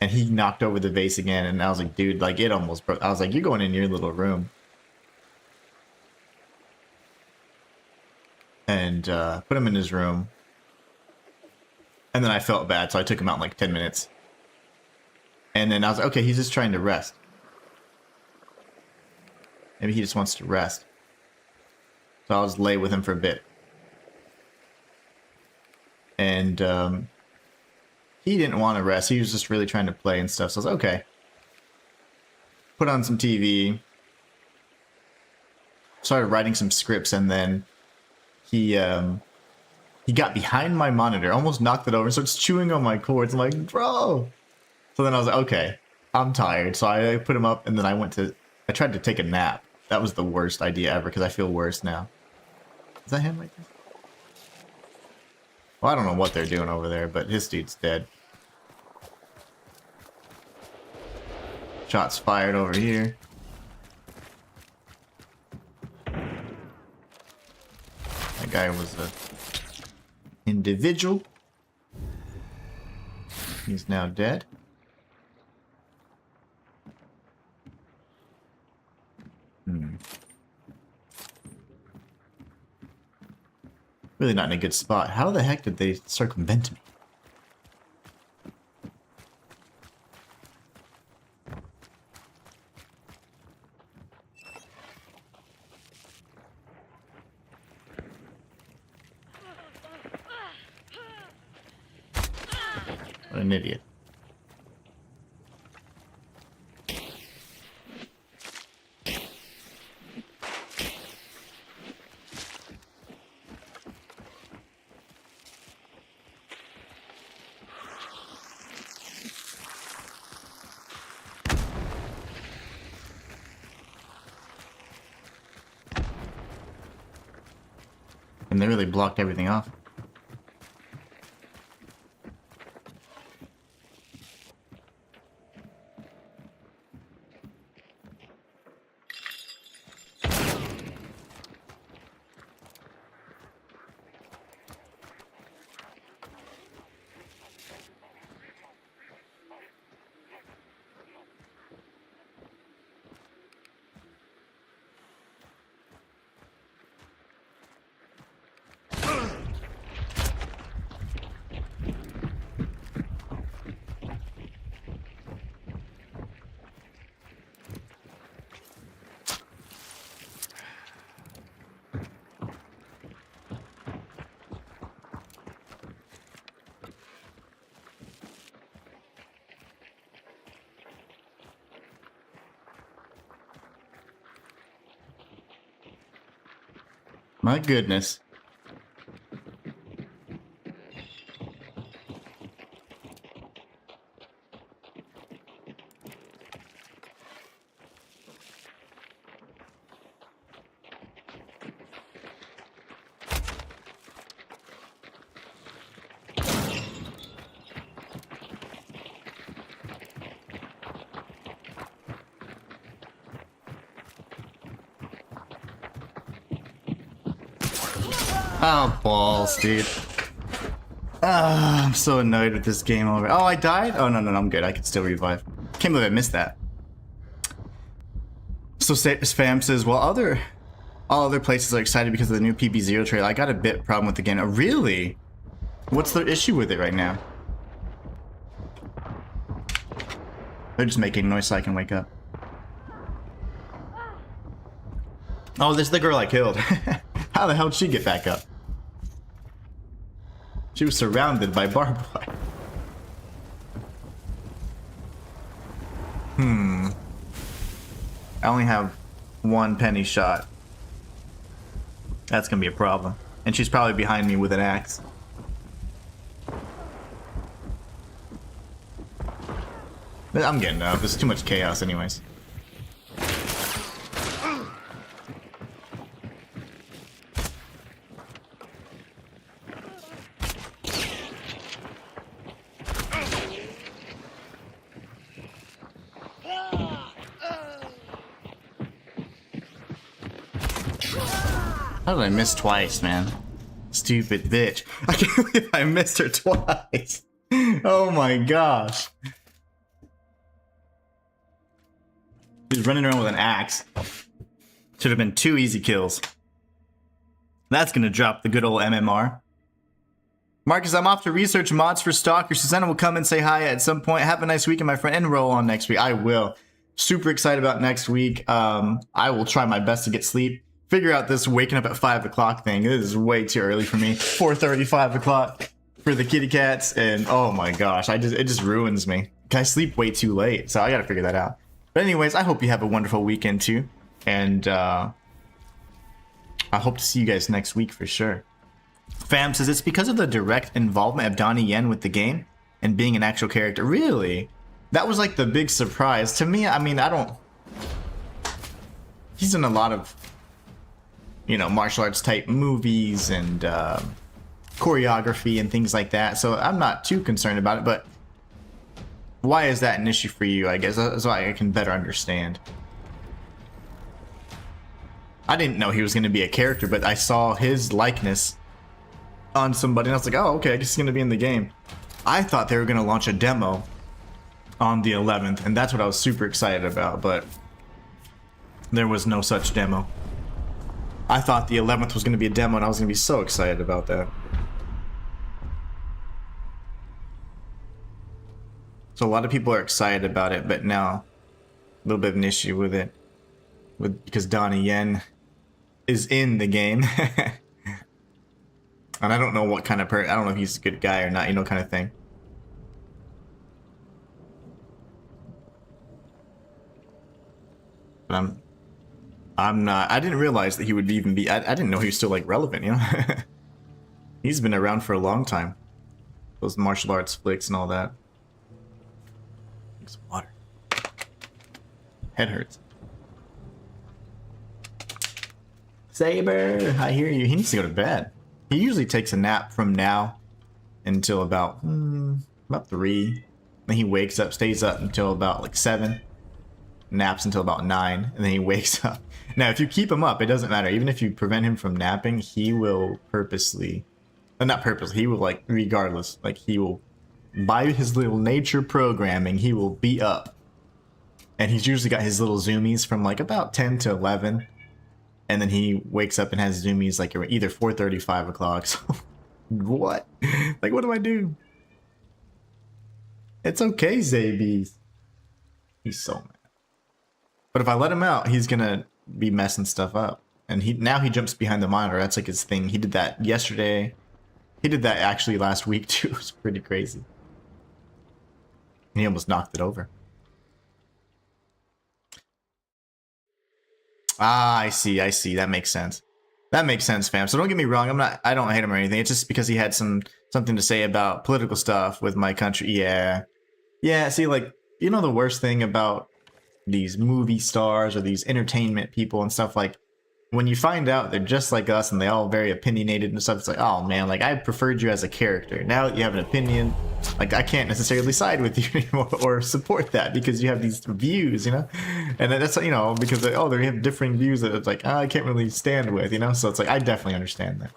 and he knocked over the vase again, and I was like, dude, like, it almost broke. I was like, you're going in your little room. And put him in his room, and then I felt bad, so I took him out in like 10 minutes. And then I was like, okay, he's just trying to rest. Maybe he just wants to rest. So I'll just lay with him for a bit. And he didn't want to rest. He was just really trying to play and stuff. So I was like, okay. Put on some TV. Started writing some scripts, and then he got behind my monitor, almost knocked it over, and starts chewing on my cords. I'm like, bro. So then I was like, okay, I'm tired. So I put him up, and then I tried to take a nap. That was the worst idea ever, because I feel worse now. Is that him right there? Well, I don't know what they're doing over there, but his dude's dead. Shots fired over here. That guy was a individual. He's now dead. Really not in a good spot. How the heck did they circumvent me? What an idiot. And they really blocked everything off. My goodness. Oh, balls, dude. I'm so annoyed with this game over. Oh, I died? Oh, no, I'm good. I can still revive. Can't believe I missed that. So Spam says, well, all other places are excited because of the new PP0 trailer. I got a bit problem with the game. Oh, really? What's their issue with it right now? They're just making noise so I can wake up. Oh, this is the girl I killed. How the hell did she get back up? She was surrounded by barbed wire. I only have one penny shot. That's gonna be a problem. And she's probably behind me with an axe. But I'm getting up. There's too much chaos anyways. How did I miss twice, man? Stupid bitch. I can't believe I missed her twice. Oh my gosh. She's running around with an axe. Should have been 2 easy kills. That's gonna drop the good old MMR. Marcus, I'm off to research mods for Stalker. Susanna will come and say hi at some point. Have a nice weekend, my friend, and roll on next week. I will. Super excited about next week. I will try my best to get sleep. Figure out this waking up at 5 o'clock thing. This is way too early for me. 4:30, 5 o'clock for the kitty cats, and oh my gosh, it just ruins me. I sleep way too late, so I gotta figure that out. But anyways, I hope you have a wonderful weekend too, and I hope to see you guys next week for sure. Fam says it's because of the direct involvement of Donnie Yen with the game and being an actual character. Really? That was like the big surprise to me. I mean, he's in a lot of, you know, martial arts type movies and choreography and things like that, so I'm not too concerned about it. But why is that an issue for you? I guess that's why I can better understand. I didn't know he was going to be a character, but I saw his likeness on somebody and I was like, oh, okay, I guess he's going to be in the game. I thought they were going to launch a demo on the 11th, and that's what I was super excited about, but there was no such demo. I thought the 11th was going to be a demo, and I was going to be so excited about that. So a lot of people are excited about it, but now a little bit of an issue with it, because Donnie Yen is in the game. And I don't know what kind of I don't know if he's a good guy or not, you know, kind of thing. But I'm not. I didn't realize that he would even be. I didn't know he was still like relevant. You know, he's been around for a long time. Those martial arts flicks and all that. Drink some water. Head hurts. Saber, I hear you. He needs to go to bed. He usually takes a nap from now until about 3. Then he wakes up, stays up until about like 7. Naps until about 9, and then he wakes up. Now, if you keep him up, it doesn't matter. Even if you prevent him from napping, he will purposely, not purposely, he will like, regardless, like he will, by his little nature programming, he will be up. And he's usually got his little zoomies from like about 10 to 11. And then he wakes up and has zoomies like either 4:30, 5 o'clock. So, what? Like, what do I do? It's okay, Zabies. He's so mad. But if I let him out, he's gonna be messing stuff up. And now he jumps behind the monitor. That's like his thing. He did that yesterday. He did that actually last week too. It was pretty crazy. And he almost knocked it over. Ah, I see. That makes sense. That makes sense, fam. So don't get me wrong. I don't hate him or anything. It's just because he had something to say about political stuff with my country. Yeah. Yeah, see, like, you know the worst thing about these movie stars or these entertainment people and stuff, like, when you find out they're just like us and they all very opinionated and stuff, it's like, oh man, like, I preferred you as a character. Now that you have an opinion, like, I can't necessarily side with you anymore or support that because you have these views, you know? And that's, you know, because, they have differing views that it's like, I can't really stand with, you know? So it's like, I definitely understand that.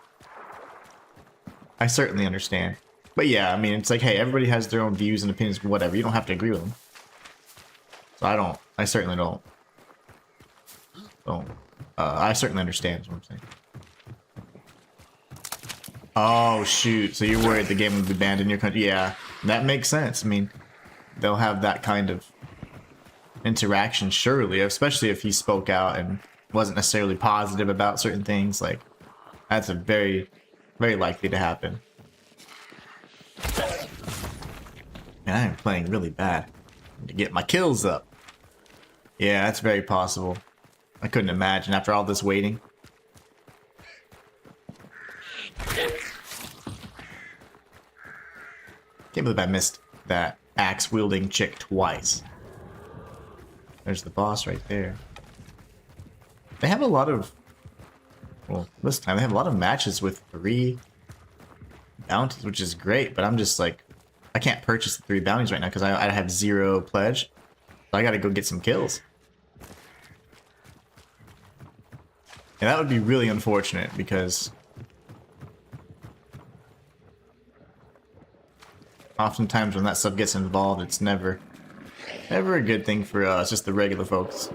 I certainly understand. But yeah, I mean, it's like, hey, everybody has their own views and opinions, whatever. You don't have to agree with them. So I certainly don't. I certainly understand is what I'm saying. Oh, shoot. So you're worried the game will be banned in your country? Yeah, that makes sense. I mean, they'll have that kind of interaction, surely, especially if he spoke out and wasn't necessarily positive about certain things. Like, that's a very, very likely to happen. Man, I am playing really bad. To get my kills up. Yeah, that's very possible. I couldn't imagine after all this waiting. Can't believe I missed that axe-wielding chick twice. There's the boss right there. They have a lot of... Well, this time they have a lot of matches with 3 bounties, which is great, but I'm just like... I can't purchase the 3 bounties right now because I have 0 pledge. So I gotta go get some kills. And that would be really unfortunate because... oftentimes when that stuff gets involved, it's never a good thing for us, just the regular folks.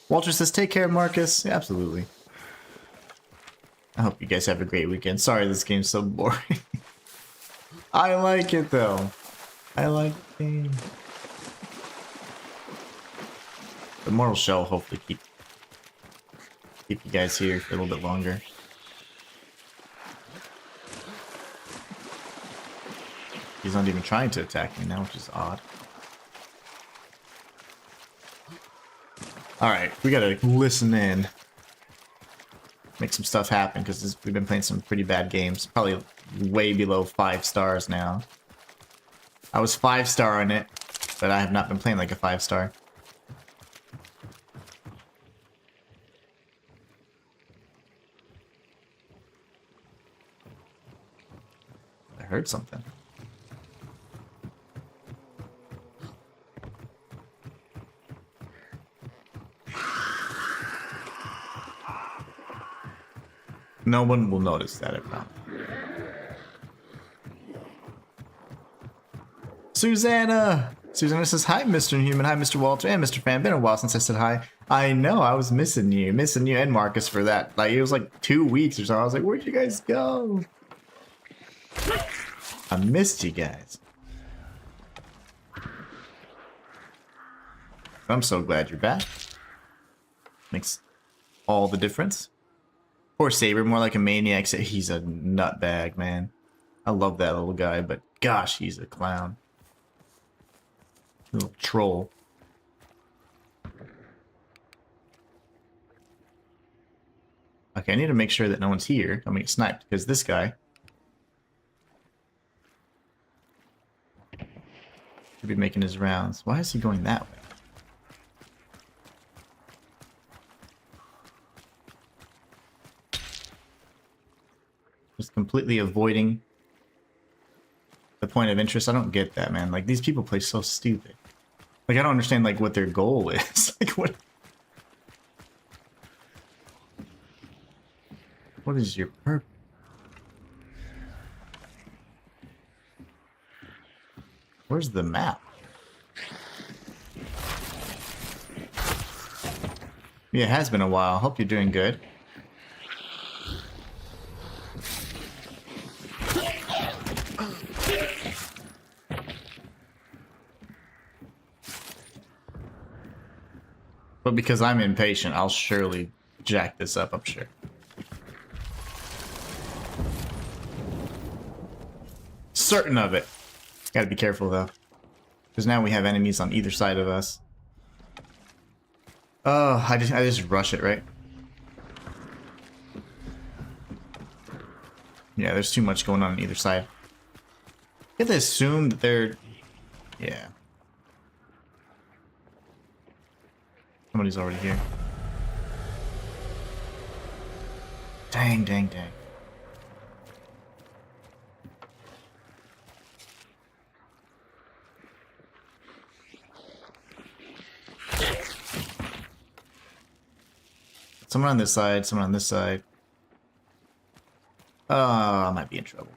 Walter says, take care, Marcus. Yeah, absolutely. I hope you guys have a great weekend. Sorry this game's so boring. I like it, though. I like the game. The Mortal Shell will hopefully keep you guys here for a little bit longer. He's not even trying to attack me now, which is odd. Alright, we gotta listen in. Make some stuff happen, because we've been playing some pretty bad games. Probably way below 5 stars now. I was 5-star on it, but I have not been playing like a 5-star. I heard something. No one will notice that, I promise. Susanna! Susanna says, hi, Mr. Inhuman, hi, Mr. Walter, and Mr. Fan. Been a while since I said hi. I know, I was missing you and Marcus for that. Like, it was like 2 weeks or so. I was like, where'd you guys go? I missed you guys. I'm so glad you're back. Makes all the difference. Poor Saber, more like a maniac. He's a nutbag, man. I love that little guy, but gosh, he's a clown. Little troll. Okay, I need to make sure that no one's here. I'm gonna get sniped, because this guy... Should be making his rounds. Why is he going that way? Just completely avoiding the point of interest. I don't get that, man. Like, these people play so stupid. Like, I don't understand, like, what their goal is. Like, what... What is your purpose? Where's the map? Yeah, it has been a while. Hope you're doing good. But because I'm impatient, I'll surely jack this up, I'm sure. Certain of it. Gotta be careful, though. Because now we have enemies on either side of us. Oh, I just rush it, right? Yeah, there's too much going on either side. You have to assume that they're... Yeah. Somebody's already here. Dang, dang, dang. Someone on this side, someone on this side. Oh, I might be in trouble.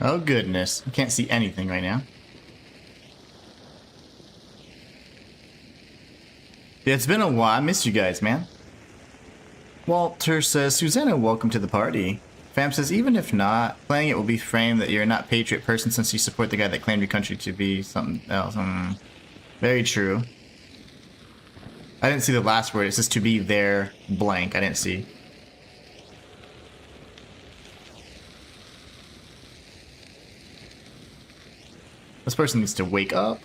Oh goodness, I can't see anything right now. Yeah, it's been a while. I miss you guys, man. Walter says, Susanna, welcome to the party. Fam says, even if not, playing it will be framed that you're not a patriot person since you support the guy that claimed your country to be something else. Very true. I didn't see the last word. It says to be there blank. I didn't see. This person needs to wake up.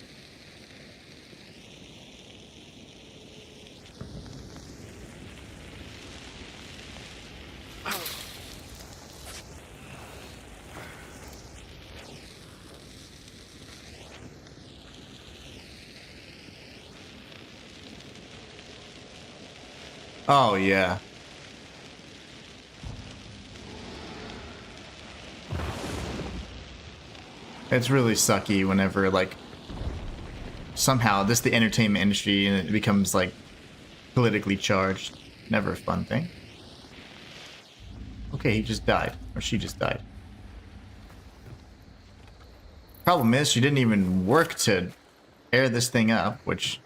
Oh, yeah. It's really sucky whenever, like, somehow this is the entertainment industry and it becomes, like, politically charged. Never a fun thing. Okay, he just died. Or she just died. Problem is, she didn't even work to air this thing up, which...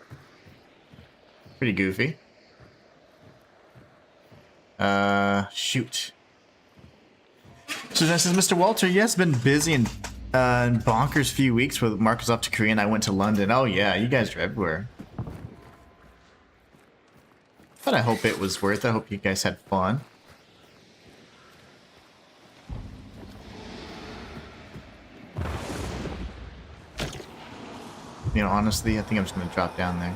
pretty goofy. Shoot. So this is Mr. Walter. Yes, been busy and bonkers few weeks where Mark was off to Korea and I went to London. Oh yeah, you guys are everywhere. But I hope it was worth it. I hope you guys had fun. You know, honestly, I think I'm just gonna drop down there.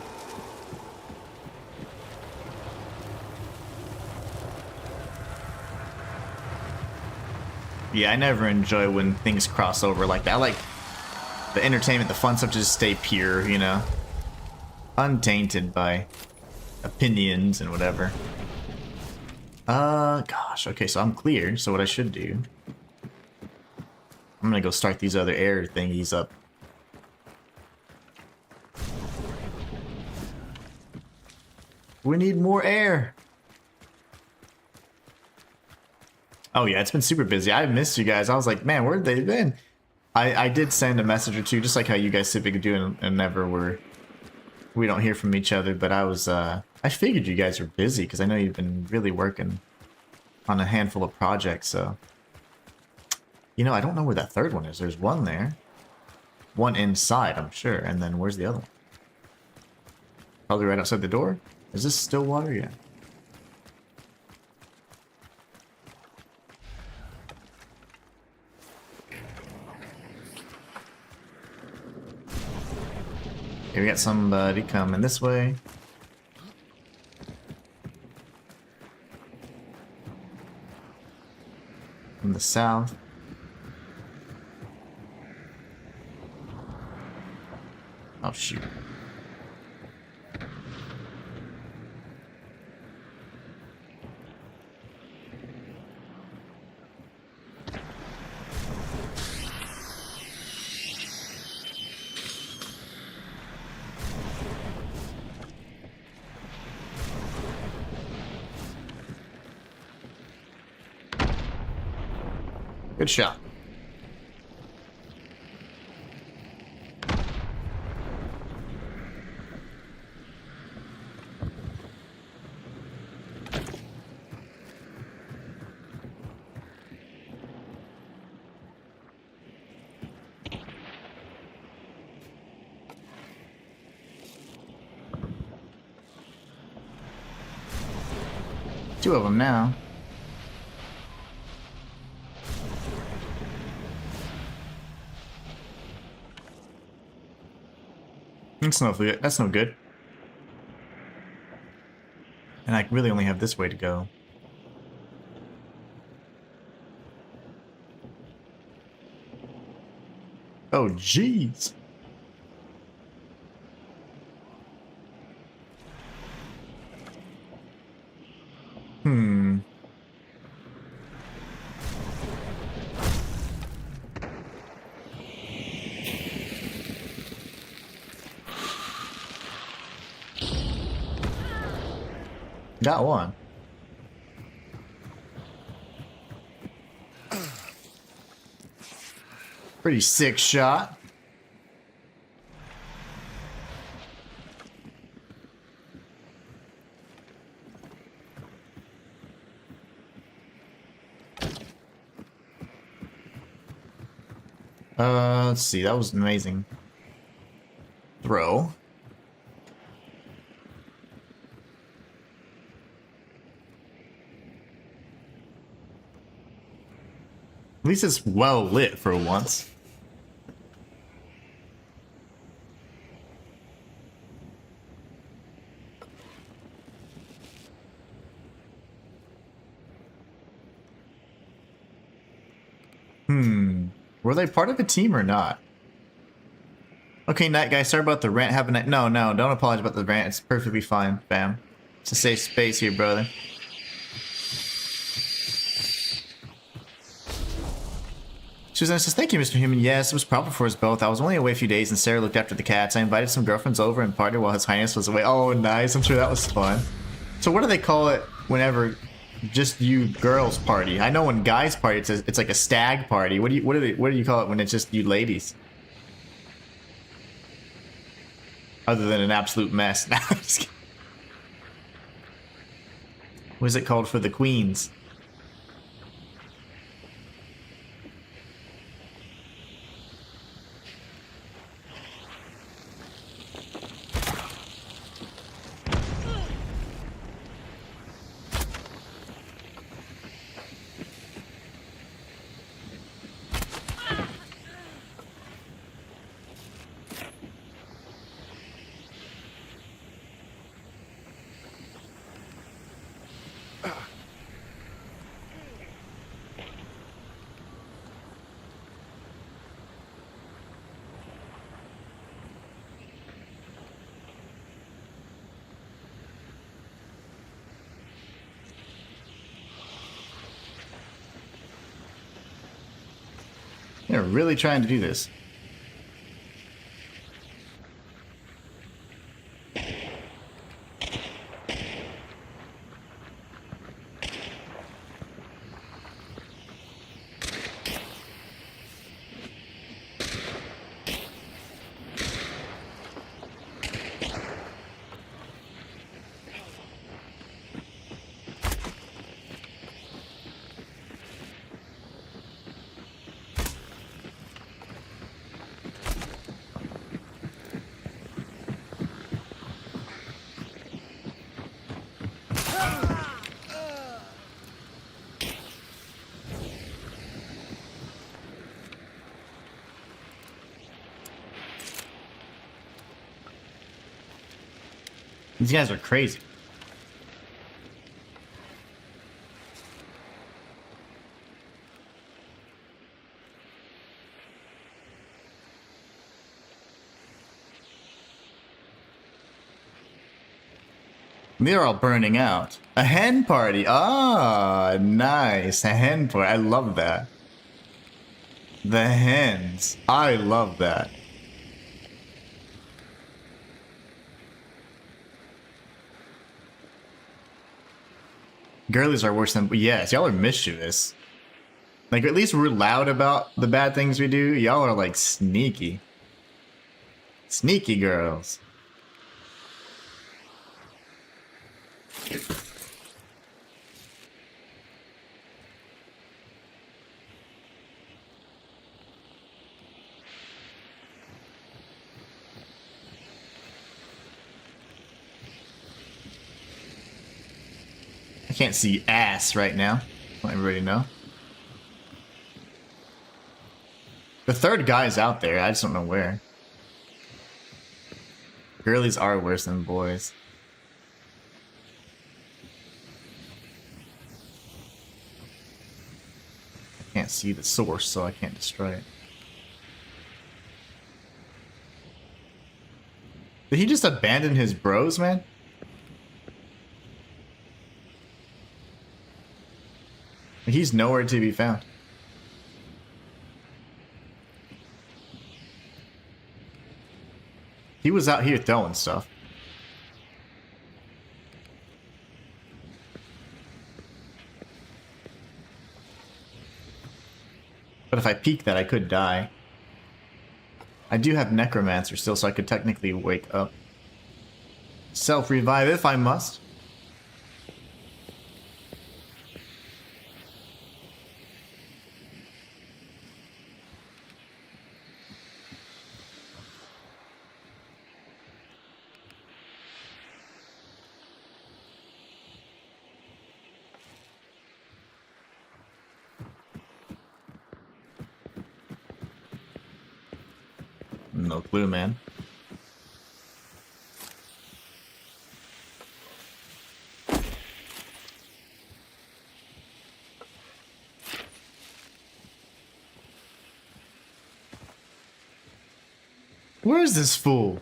Yeah, I never enjoy when things cross over like that. I like the entertainment, the fun stuff to just stay pure, you know? Untainted by opinions and whatever. Gosh, okay, so I'm clear, so what I should do... I'm gonna go start these other air thingies up. We need more air! Oh yeah, it's been super busy. I missed you guys. I was like, man, where'd they been? I did send a message or two, just like how you guys typically do, and never we don't hear from each other. But I figured you guys were busy because I know you've been really working on a handful of projects. So, you know, I don't know where that third one is. There's one there, one inside, I'm sure, and then where's the other one? Probably right outside the door. Is this still water? Yeah. Okay, we got somebody coming this way. From the south. Oh, shoot. Good shot. Two of them now. That's no good. And I really only have this way to go. Oh, jeez. Hmm. Got one. Pretty sick shot. Let's see. That was an amazing throw. At least it's well lit for once. Were they part of a team or not? Okay, Night Guy, sorry about the rant. Have a night. No, don't apologize about the rant. It's perfectly fine, fam. It's a safe space here, brother. Susan says, thank you, Mr. Human. Yes, it was proper for us both. I was only away a few days and Sarah looked after the cats. I invited some girlfriends over and partied while His Highness was away. Oh, nice. I'm sure that was fun. So what do they call it whenever just you girls party? I know when guys party, it's like a stag party. What do you call it when it's just you ladies? Other than an absolute mess. Nah, I'm just kidding. What is it called for the queens? They're really trying to do this. These guys are crazy. They're all burning out. A hen party. Ah, nice. A hen party. I love that. The hens. I love that. Girlies are worse than... Yes, y'all are mischievous. Like, at least we're loud about the bad things we do. Y'all are, like, sneaky. Sneaky girls. I can't see ass right now. Let everybody know. The third guy's out there. I just don't know where. Girlies are worse than boys. I can't see the source, so I can't destroy it. Did he just abandon his bros, man? He's nowhere to be found. He was out here throwing stuff. But if I peek that, I could die. I do have Necromancer still, so I could technically wake up. Self-revive if I must. No clue, man. Where is this fool?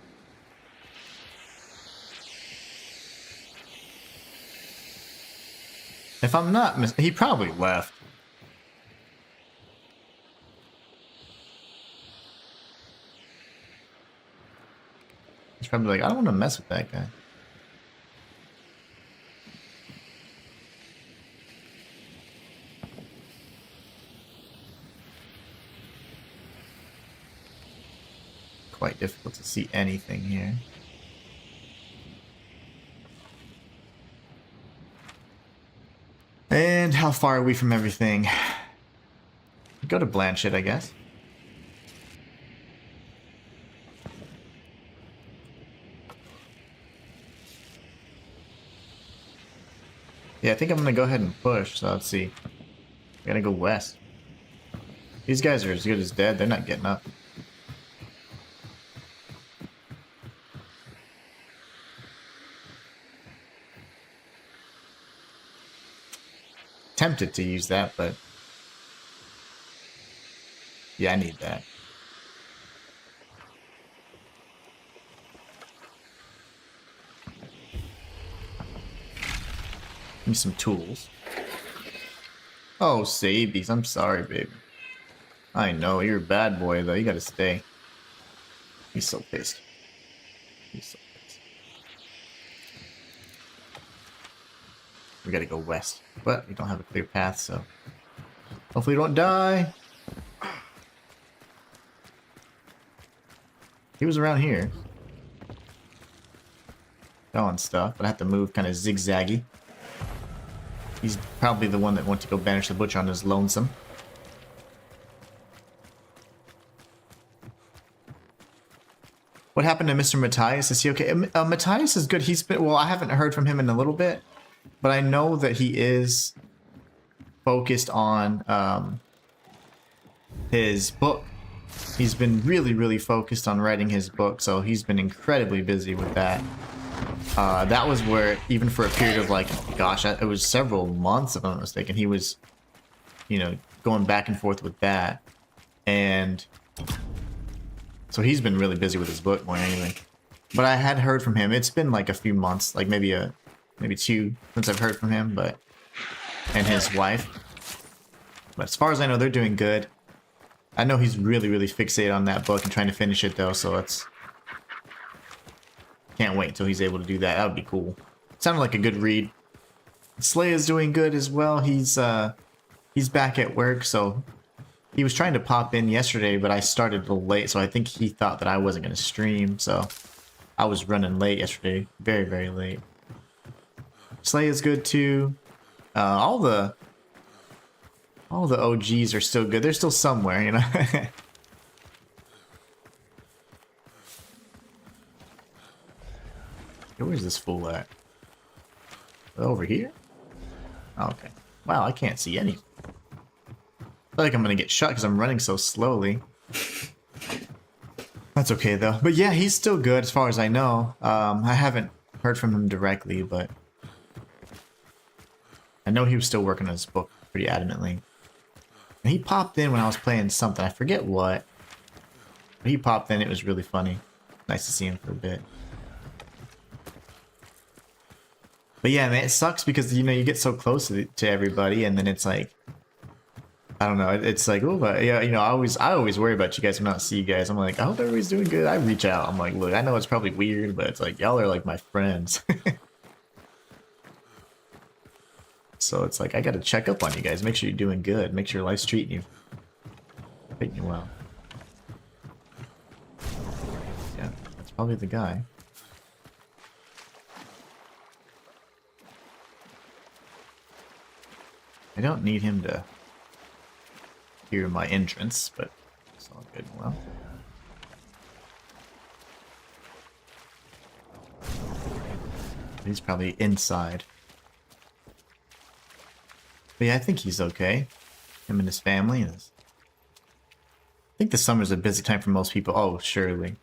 If I'm not he probably left. He's probably like, I don't want to mess with that guy. Quite difficult to see anything here. And how far are we from everything? Go to Blanchett, I guess. Yeah, I think I'm gonna go ahead and push, so let's see. I gotta go west. These guys are as good as dead, they're not getting up. Tempted to use that, but yeah, I need that. Give me some tools. Oh, Sabies, I'm sorry, baby. I know, you're a bad boy, though. You gotta stay. He's so pissed. He's so pissed. We gotta go west. But we don't have a clear path, so hopefully we don't die. He was around here. Selling stuff, but I have to move kind of zigzaggy. He's probably the one that went to go banish the butcher on his lonesome. What happened to Mr. Matthias? Is he okay? Matthias is good. He's been, well, I haven't heard from him in a little bit, but I know that he is focused on his book. He's been really, really focused on writing his book, so he's been incredibly busy with that. That was where, even for a period of like, gosh, it was several months if I'm not mistaken, he was, you know, going back and forth with that. And so he's been really busy with his book more than anything. But I had heard from him. It's been like a few months, like maybe two since I've heard from him, but and his wife. But as far as I know, they're doing good. I know he's really, really fixated on that book and trying to finish it though, so it's can't wait until he's able to do that. That would be cool. Sounded like a good read. Slay is doing good as well. He's back at work, so he was trying to pop in yesterday, but I started a little late, so I think he thought that I wasn't going to stream, so I was running late yesterday. Very, very late. Slay is good too. All the OGs are still good. They're still somewhere, you know? Where's this fool at? Over here? Okay. Wow, I can't see any. I feel like I'm gonna get shot because I'm running so slowly. That's okay though. But yeah, he's still good as far as I know. I haven't heard from him directly, but I know he was still working on his book pretty adamantly. And he popped in when I was playing something. I forget what. But he popped in. It was really funny. Nice to see him for a bit. But yeah, man, it sucks because, you know, you get so close to everybody, and then it's like, I don't know, it's like, oh, but yeah, you know, I always worry about you guys when I don't see you guys. I'm like, I hope everybody's doing good. I reach out. I'm like, look, I know it's probably weird, but it's like, y'all are like my friends. So it's like, I gotta check up on you guys. Make sure you're doing good. Make sure life's treating you well. Yeah, that's probably the guy. I don't need him to hear my entrance, but it's all good and well. He's probably inside. But yeah, I think he's okay. Him and his family. I think the summer's a busy time for most people. Oh, surely.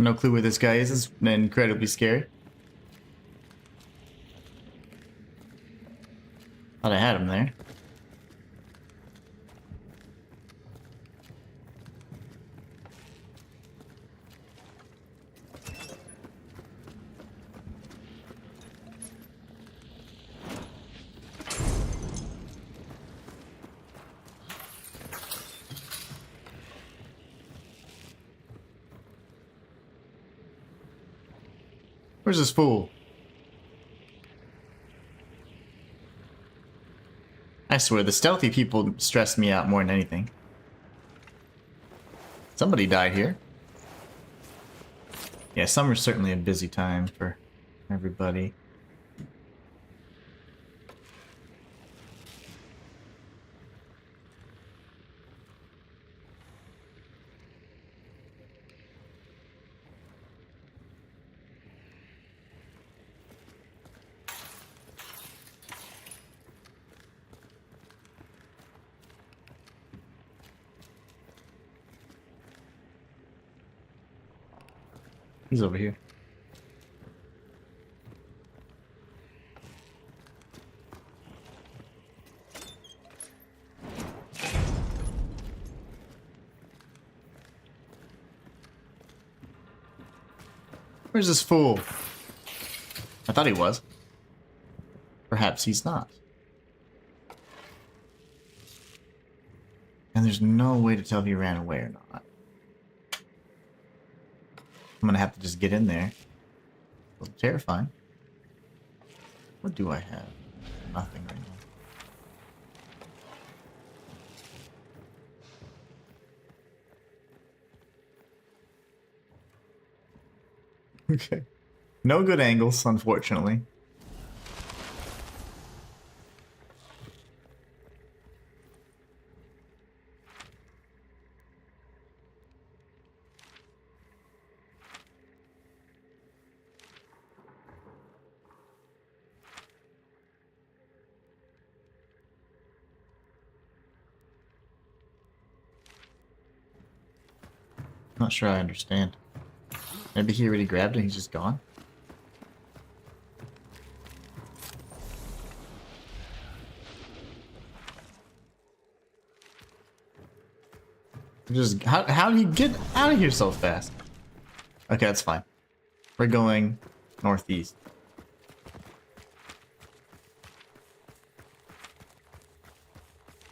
No clue where this guy is. It's incredibly scary. Thought I had him there. Where's this fool? I swear, the stealthy people stress me out more than anything. Somebody died here. Yeah, summer's certainly a busy time for everybody. He's over here. Where's this fool? I thought he was. Perhaps he's not. And there's no way to tell if he ran away or not. I'm gonna have to just get in there. A little terrifying. What do I have? Nothing right now. Okay. No good angles, unfortunately. Not sure I understand. Maybe he already grabbed it and he's just gone? Just how do you get out of here so fast? Okay, that's fine. We're going northeast.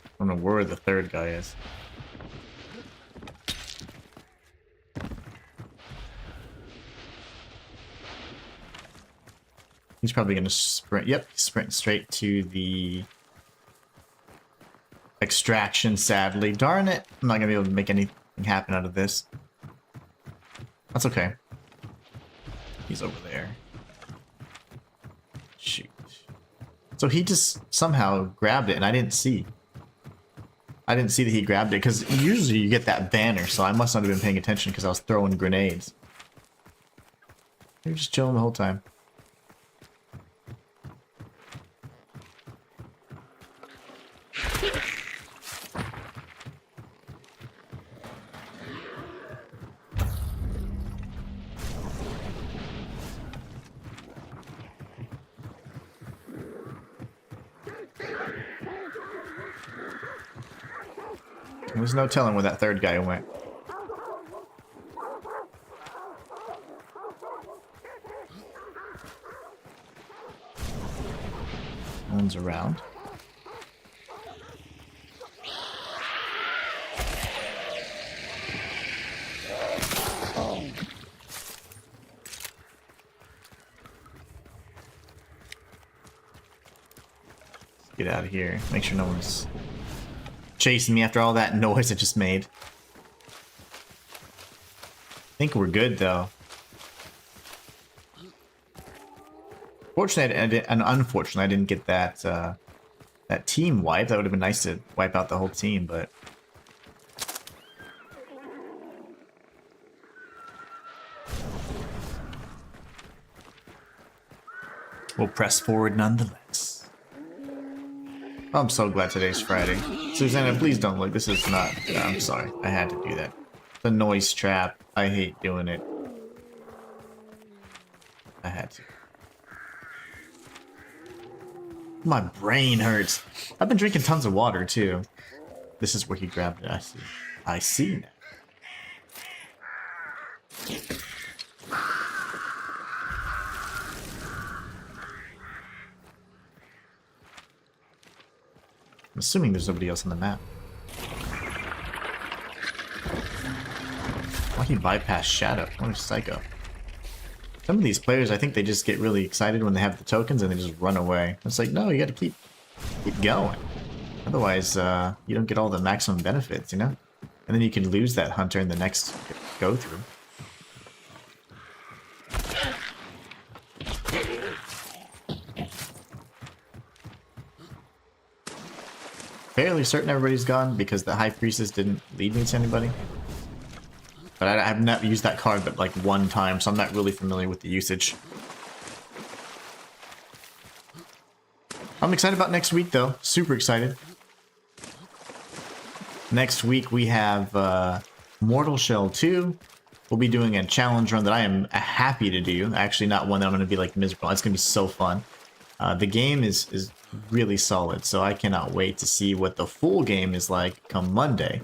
I don't know where the third guy is. He's probably gonna sprint. Yep, sprint straight to the extraction, sadly. Darn it. I'm not gonna be able to make anything happen out of this. That's okay. He's over there. Shoot. So he just somehow grabbed it and I didn't see. I didn't see that he grabbed it because usually you get that banner, so I must not have been paying attention because I was throwing grenades. You're just chilling the whole time. There's no telling where that third guy went. No one's around. Let's get out of here. Make sure no one's chasing me after all that noise I just made. I think we're good though. Fortunately, and unfortunately, I didn't get that that team wipe. That would have been nice to wipe out the whole team, but we'll press forward nonetheless. I'm so glad today's Friday. Susanna, please don't look. This is not... I'm sorry. I had to do that. The noise trap. I hate doing it. I had to. My brain hurts. I've been drinking tons of water, too. This is where he grabbed it. I see. I see now. I'm assuming there's nobody else on the map. Why he bypass Shadow? What a psycho. Some of these players, I think they just get really excited when they have the tokens and they just run away. It's like, no, you gotta keep going. Otherwise, you don't get all the maximum benefits, you know? And then you can lose that hunter in the next go through. Fairly certain everybody's gone because the High Priestess didn't lead me to anybody. But I have not used that card but like one time, so I'm not really familiar with the usage. I'm excited about next week though. Super excited. Next week we have Mortal Shell 2. We'll be doing a challenge run that I am happy to do. Actually not one that I'm going to be like miserable. It's going to be so fun. The game is really solid, so I cannot wait to see what the full game is like come Monday.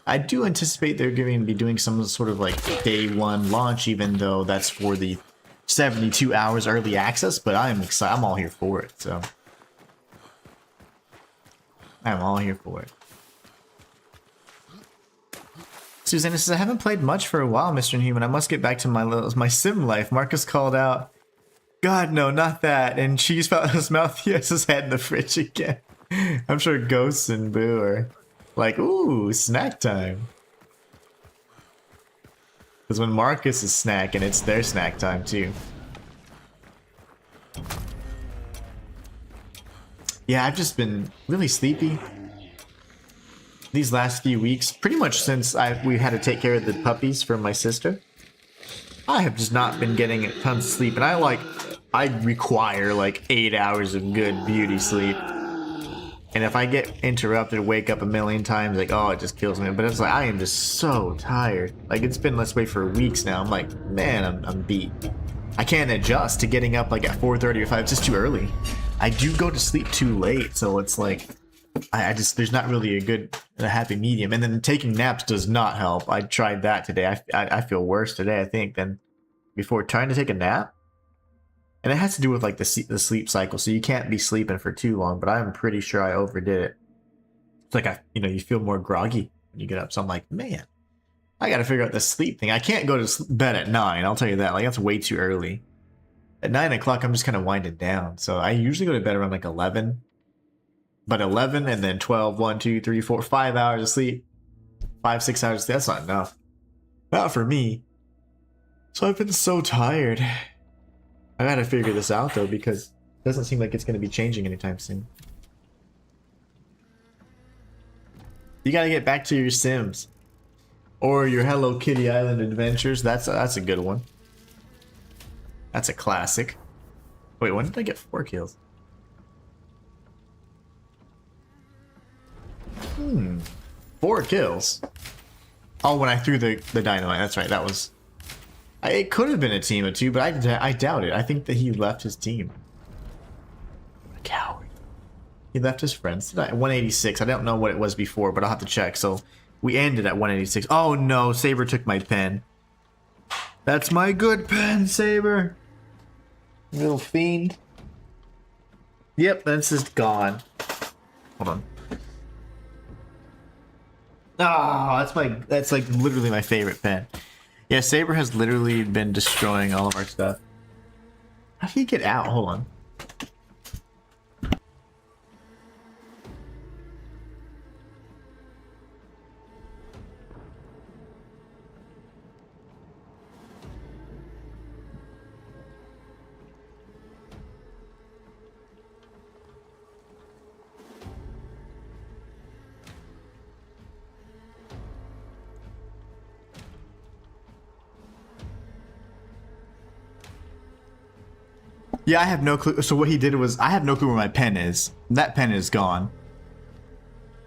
I do anticipate they're going to be doing some sort of like day one launch, even though that's for the 72 hours early access, but I'm excited. I'm all here for it, so I'm all here for it. Susanna says, I haven't played much for a while, Mr. Inhuman. I must get back to my sim life. Marcus called out, God, no, not that. And Cheese fell out of his mouth. He has his head in the fridge again. I'm sure Ghosts and Boo are like, ooh, snack time. Because when Marcus is snacking, it's their snack time too. Yeah, I've just been really sleepy these last few weeks, pretty much since we had to take care of the puppies for my sister. I have just not been getting tons of sleep, and I require like 8 hours of good beauty sleep. And if I get interrupted, wake up a million times, like, oh, it just kills me. But it's like, I am just so tired. Like, it's been this way for weeks now. I'm like, man, I'm beat. I can't adjust to getting up like at 4:30 or 5. It's just too early. I do go to sleep too late, so it's like, I just, there's not really a happy medium. And then taking naps does not help. I tried that today. I feel worse today, I think, than before trying to take a nap. And it has to do with like the sleep cycle. So you can't be sleeping for too long, but I'm pretty sure I overdid it. It's like, you feel more groggy when you get up. So I'm like, man, I got to figure out the sleep thing. I can't go to bed at 9. I'll tell you that. Like, that's way too early. At 9 o'clock, I'm just kind of winding down. So I usually go to bed around like 11. But 11 and then 12, 1, 2, 3, 4, 5 hours of sleep. 5, 6 hours of sleep. That's not enough. Not for me. So I've been so tired. I gotta figure this out though, because it doesn't seem like it's gonna be changing anytime soon. You gotta get back to your Sims. Or your Hello Kitty Island adventures. That's a good one. That's a classic. Wait, when did I get 4 kills? 4 kills. Oh, when I threw the dynamite. That's right. That was. It could have been a team of 2, but I doubt it. I think that he left his team. A coward. He left his friends. 186. I don't know what it was before, but I'll have to check. So we ended at 186. Oh no, Saber took my pen. That's my good pen, Saber. Little fiend. Yep, that's just gone. Hold on. Oh, that's like literally my favorite pen. Yeah, Saber has literally been destroying all of our stuff. How did he get out? Hold on. Yeah, I have no clue. So what he did was, I have no clue where my pen is. That pen is gone.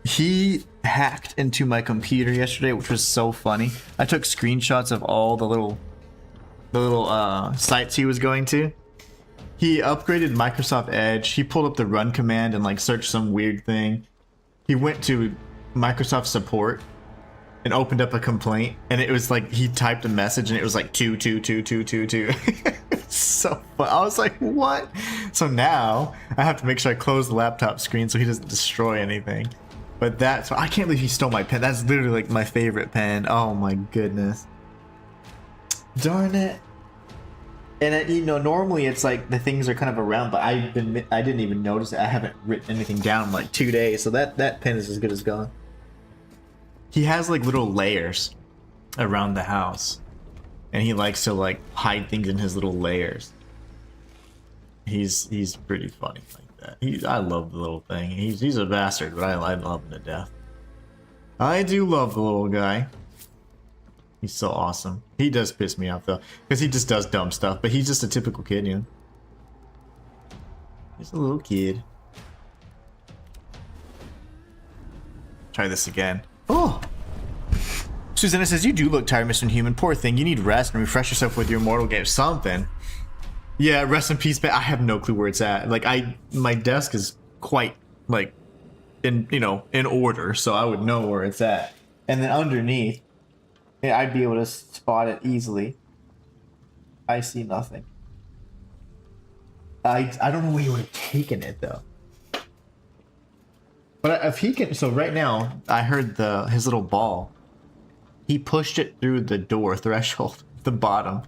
He hacked into my computer yesterday, which was so funny. I took screenshots of all the little sites he was going to. He upgraded Microsoft Edge. He pulled up the run command and like searched some weird thing. He went to Microsoft support and opened up a complaint, and it was like he typed a message and it was like 2222222. So fun. I was like, what? So now I have to make sure I close the laptop screen so he doesn't destroy anything. But that's, I can't believe he stole my pen. That's literally like my favorite pen. Oh my goodness. Darn it. And you know, normally it's like the things are kind of around, but I didn't even notice it. I haven't written anything down in like 2 days, so that pen is as good as gone. He has like little layers around the house, and he likes to like hide things in his little layers. He's pretty funny like that. I love the little thing. He's a bastard, but I love him to death. I do love the little guy. He's so awesome. He does piss me off though, because he just does dumb stuff, but he's just a typical kid, you know. He's a little kid. Try this again. Oh! Susanna says, you do look tired, Mr. Inhuman. Poor thing, you need rest and refresh yourself with your Immortal game. Something. Yeah, rest in peace, but I have no clue where it's at. Like, my desk is quite, like, in order, so I would know where it's at. And then underneath, yeah, I'd be able to spot it easily. I see nothing. I don't know where he would have taken it, though. But if he can, so right now, I heard his little ball. He pushed it through the door threshold, the bottom,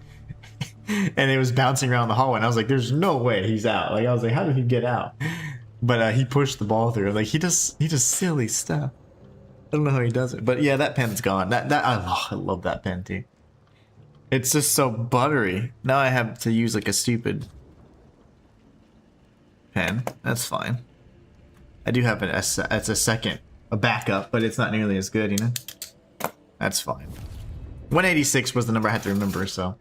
and it was bouncing around the hallway. And I was like, "There's no way he's out." Like I was like, "How did he get out?" But he pushed the ball through. Like he does silly stuff. I don't know how he does it, but yeah, that pen's gone. I love that pen too. It's just so buttery. Now I have to use like a stupid pen. That's fine. I do have it's a backup, but it's not nearly as good, you know? That's fine. 186 was the number I had to remember, so.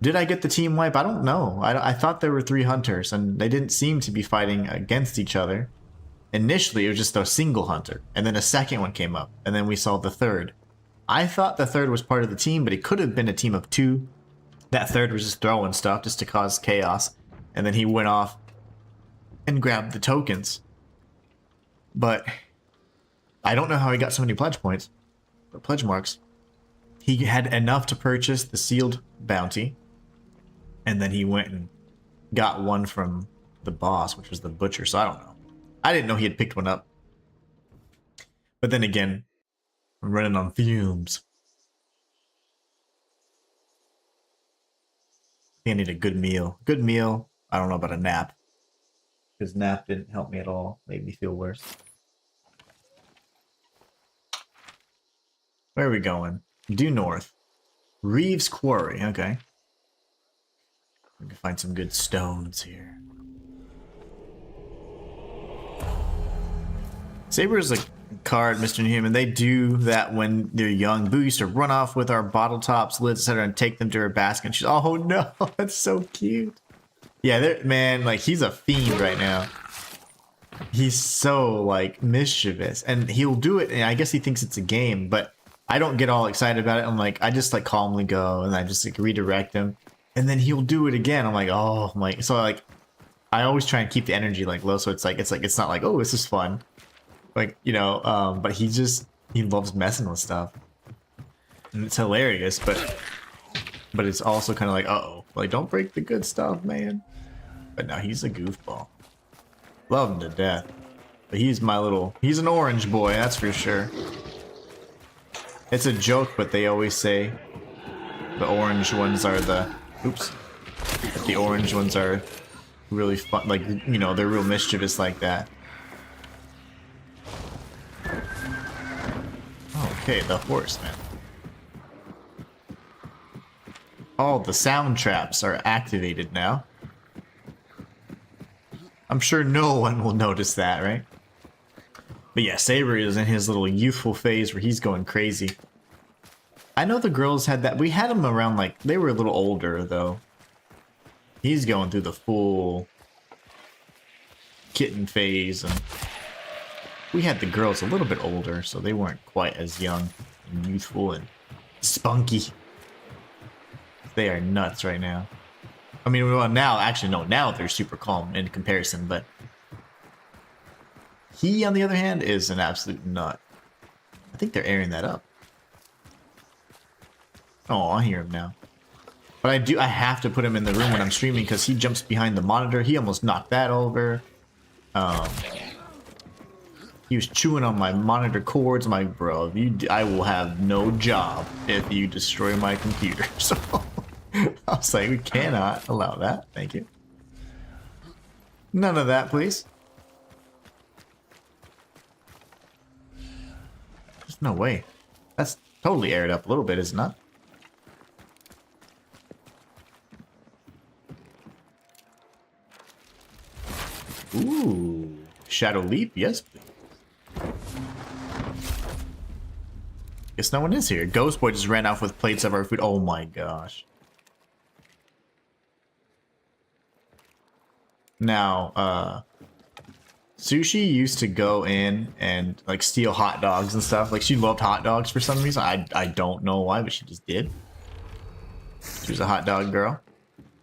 Did I get the team wipe? I don't know. I thought there were 3 hunters, and they didn't seem to be fighting against each other. Initially, it was just a single hunter, and then a second one came up, and then we saw the third. I thought the third was part of the team, but it could have been a team of 2. That third was just throwing stuff just to cause chaos, and then he went off and grabbed the tokens. But I don't know how he got so many pledge points, or pledge marks. He had enough to purchase the sealed bounty, and then he went and got one from the boss, which was the butcher, so I don't know. I didn't know he had picked one up. But then again, I'm running on fumes. I think I need a good meal. Good meal. I don't know about a nap. Because nap didn't help me at all. Made me feel worse. Where are we going? Due north. Reeves Quarry. Okay. We can find some good stones here. Saber is a card, Mr. Inhuman. They do that when they're young. Boo used to run off with our bottle tops, lids, etc., and take them to her basket. And she's, oh no, that's so cute. Yeah, man, like he's a fiend right now. He's so like mischievous, and he'll do it. And I guess he thinks it's a game, but I don't get all excited about it. I'm like, I just like calmly go, and I just like redirect him, and then he'll do it again. I'm like, oh my. So like, I always try and keep the energy like low, so it's not like, oh, this is fun. Like, you know, but he loves messing with stuff. And it's hilarious, but it's also kind of like, uh-oh. Like, don't break the good stuff, man. But now he's a goofball. Love him to death. But he's an orange boy, that's for sure. It's a joke, but they always say the orange ones are the orange ones are really fun. Like, you know, they're real mischievous like that. Okay, the horse, man. All the sound traps are activated now. I'm sure no one will notice that, right? But yeah, Saber is in his little youthful phase where he's going crazy. I know the girls had that. We had them around, like, they were a little older, though. He's going through the full kitten phase, and we had the girls a little bit older, so they weren't quite as young and youthful and spunky. They are nuts right now. I mean, well, now they're super calm in comparison, but he, on the other hand, is an absolute nut. I think they're airing that up. Oh, I hear him now. But I have to put him in the room when I'm streaming because he jumps behind the monitor. He almost knocked that over. He was chewing on my monitor cords. I'm like, bro, I will have no job if you destroy my computer. So I was like, we cannot allow that. Thank you. None of that, please. There's no way. That's totally aired up a little bit, is it not? Ooh. Shadow Leap? Yes, please. Guess no one is here. Ghost Boy just ran off with plates of our food. Oh my gosh. Now, Sushi used to go in and like steal hot dogs and stuff. Like she loved hot dogs for some reason. I don't know why, but she just did. She was a hot dog girl.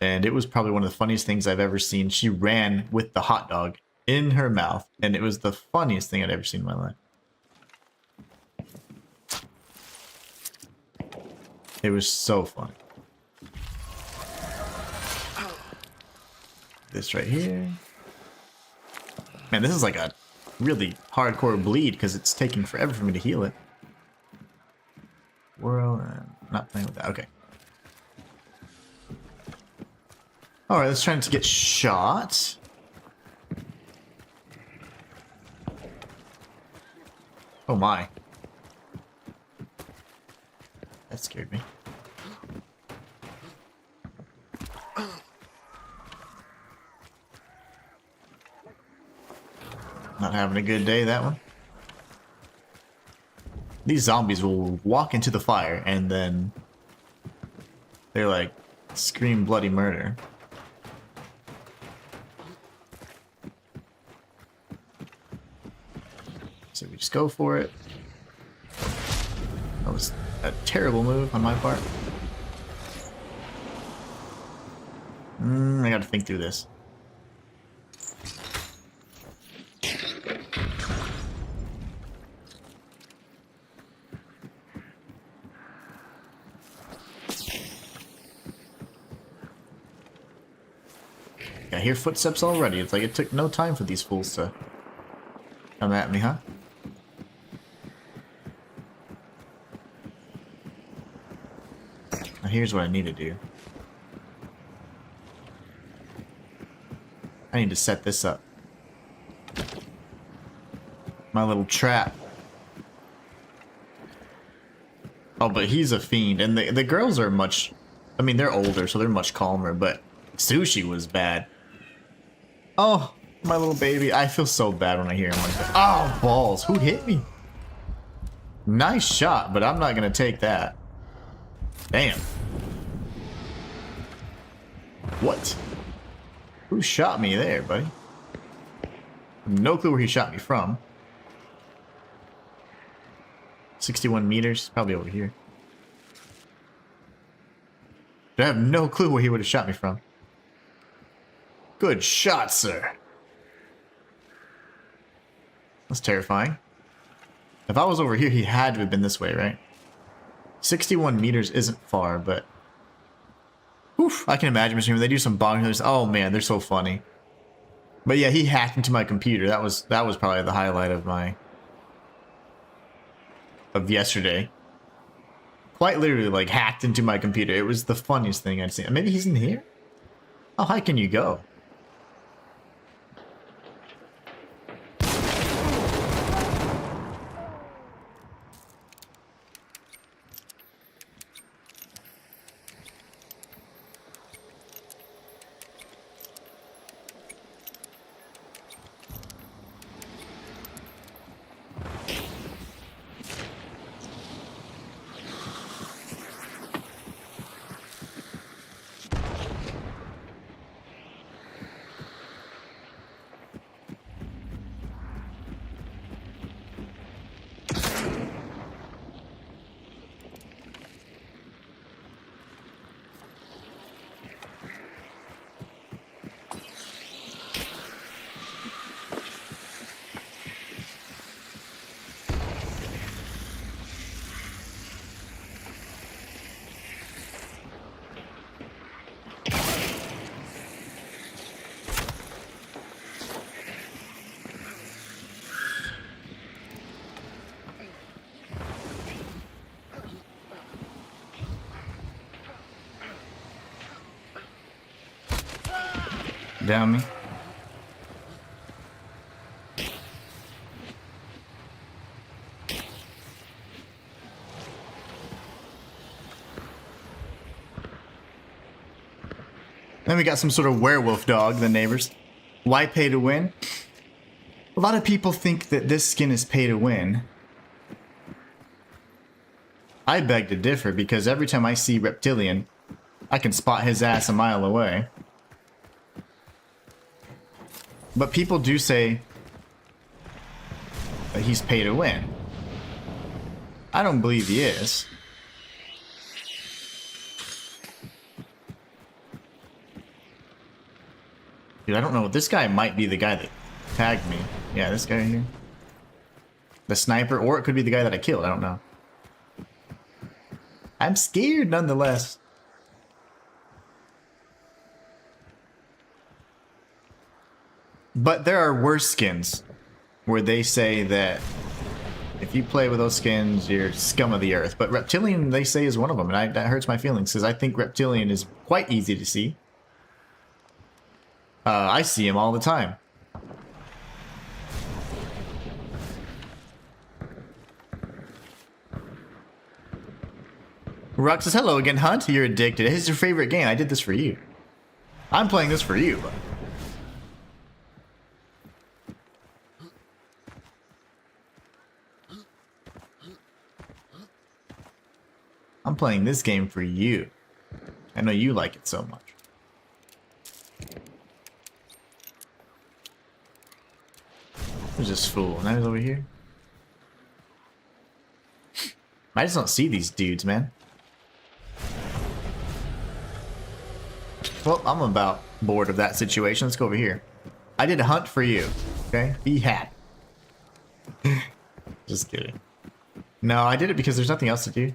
And it was probably one of the funniest things I've ever seen. She ran with the hot dog in her mouth, and it was the funniest thing I'd ever seen in my life. It was so funny. This right here. Man, this is like a really hardcore bleed because it's taking forever for me to heal it. World and not playing with that. Okay. Alright, let's try to get shot. Oh my. That scared me. Not having a good day, that one. These zombies will walk into the fire and then they're like, scream bloody murder. So we just go for it. That was a terrible move on my part. I gotta think through this. I hear footsteps already. It's like it took no time for these fools to come at me, huh? Now here's what I need to do. I need to set this up. My little trap. Oh, but he's a fiend. And the girls are much... I mean, they're older, so they're much calmer, but Sushi was bad. Oh, my little baby. I feel so bad when I hear him like that. Oh, balls. Who hit me? Nice shot, but I'm not going to take that. Damn. What? Who shot me there, buddy? No clue where he shot me from. 61 meters. Probably over here. I have no clue where he would have shot me from. Good shot, sir. That's terrifying. If I was over here, he had to have been this way, right? 61 meters isn't far, but... Oof, I can imagine when they do some bonkers. Oh man, they're so funny. But yeah, he hacked into my computer. That was probably the highlight of yesterday. Quite literally, like, hacked into my computer. It was the funniest thing I'd seen. Maybe he's in here? How high can you go? Down me. Then we got some sort of werewolf dog, the neighbors. Why pay to win? A lot of people think that this skin is pay to win. I beg to differ because every time I see Reptilian, I can spot his ass a mile away. But people do say that he's pay to win. I don't believe he is. Dude, I don't know. This guy might be the guy that tagged me. Yeah, this guy here. The sniper, or it could be the guy that I killed. I don't know. I'm scared nonetheless. But there are worse skins where they say that If you play with those skins, you're scum of the earth. But Reptilian, they say, is one of them, and that hurts my feelings because I think Reptilian is quite easy to see. I see him all the time. Rock says, hello again, Hunt. You're addicted. It's your favorite game. I did this for you. I'm playing this for you. I'm playing this game for you. I know you like it so much. Who's this fool? Now he's over here. I just don't see these dudes, man. Well, I'm about bored of that situation. Let's go over here. I did a hunt for you. Okay? Be happy. Just kidding. No, I did it because there's nothing else to do.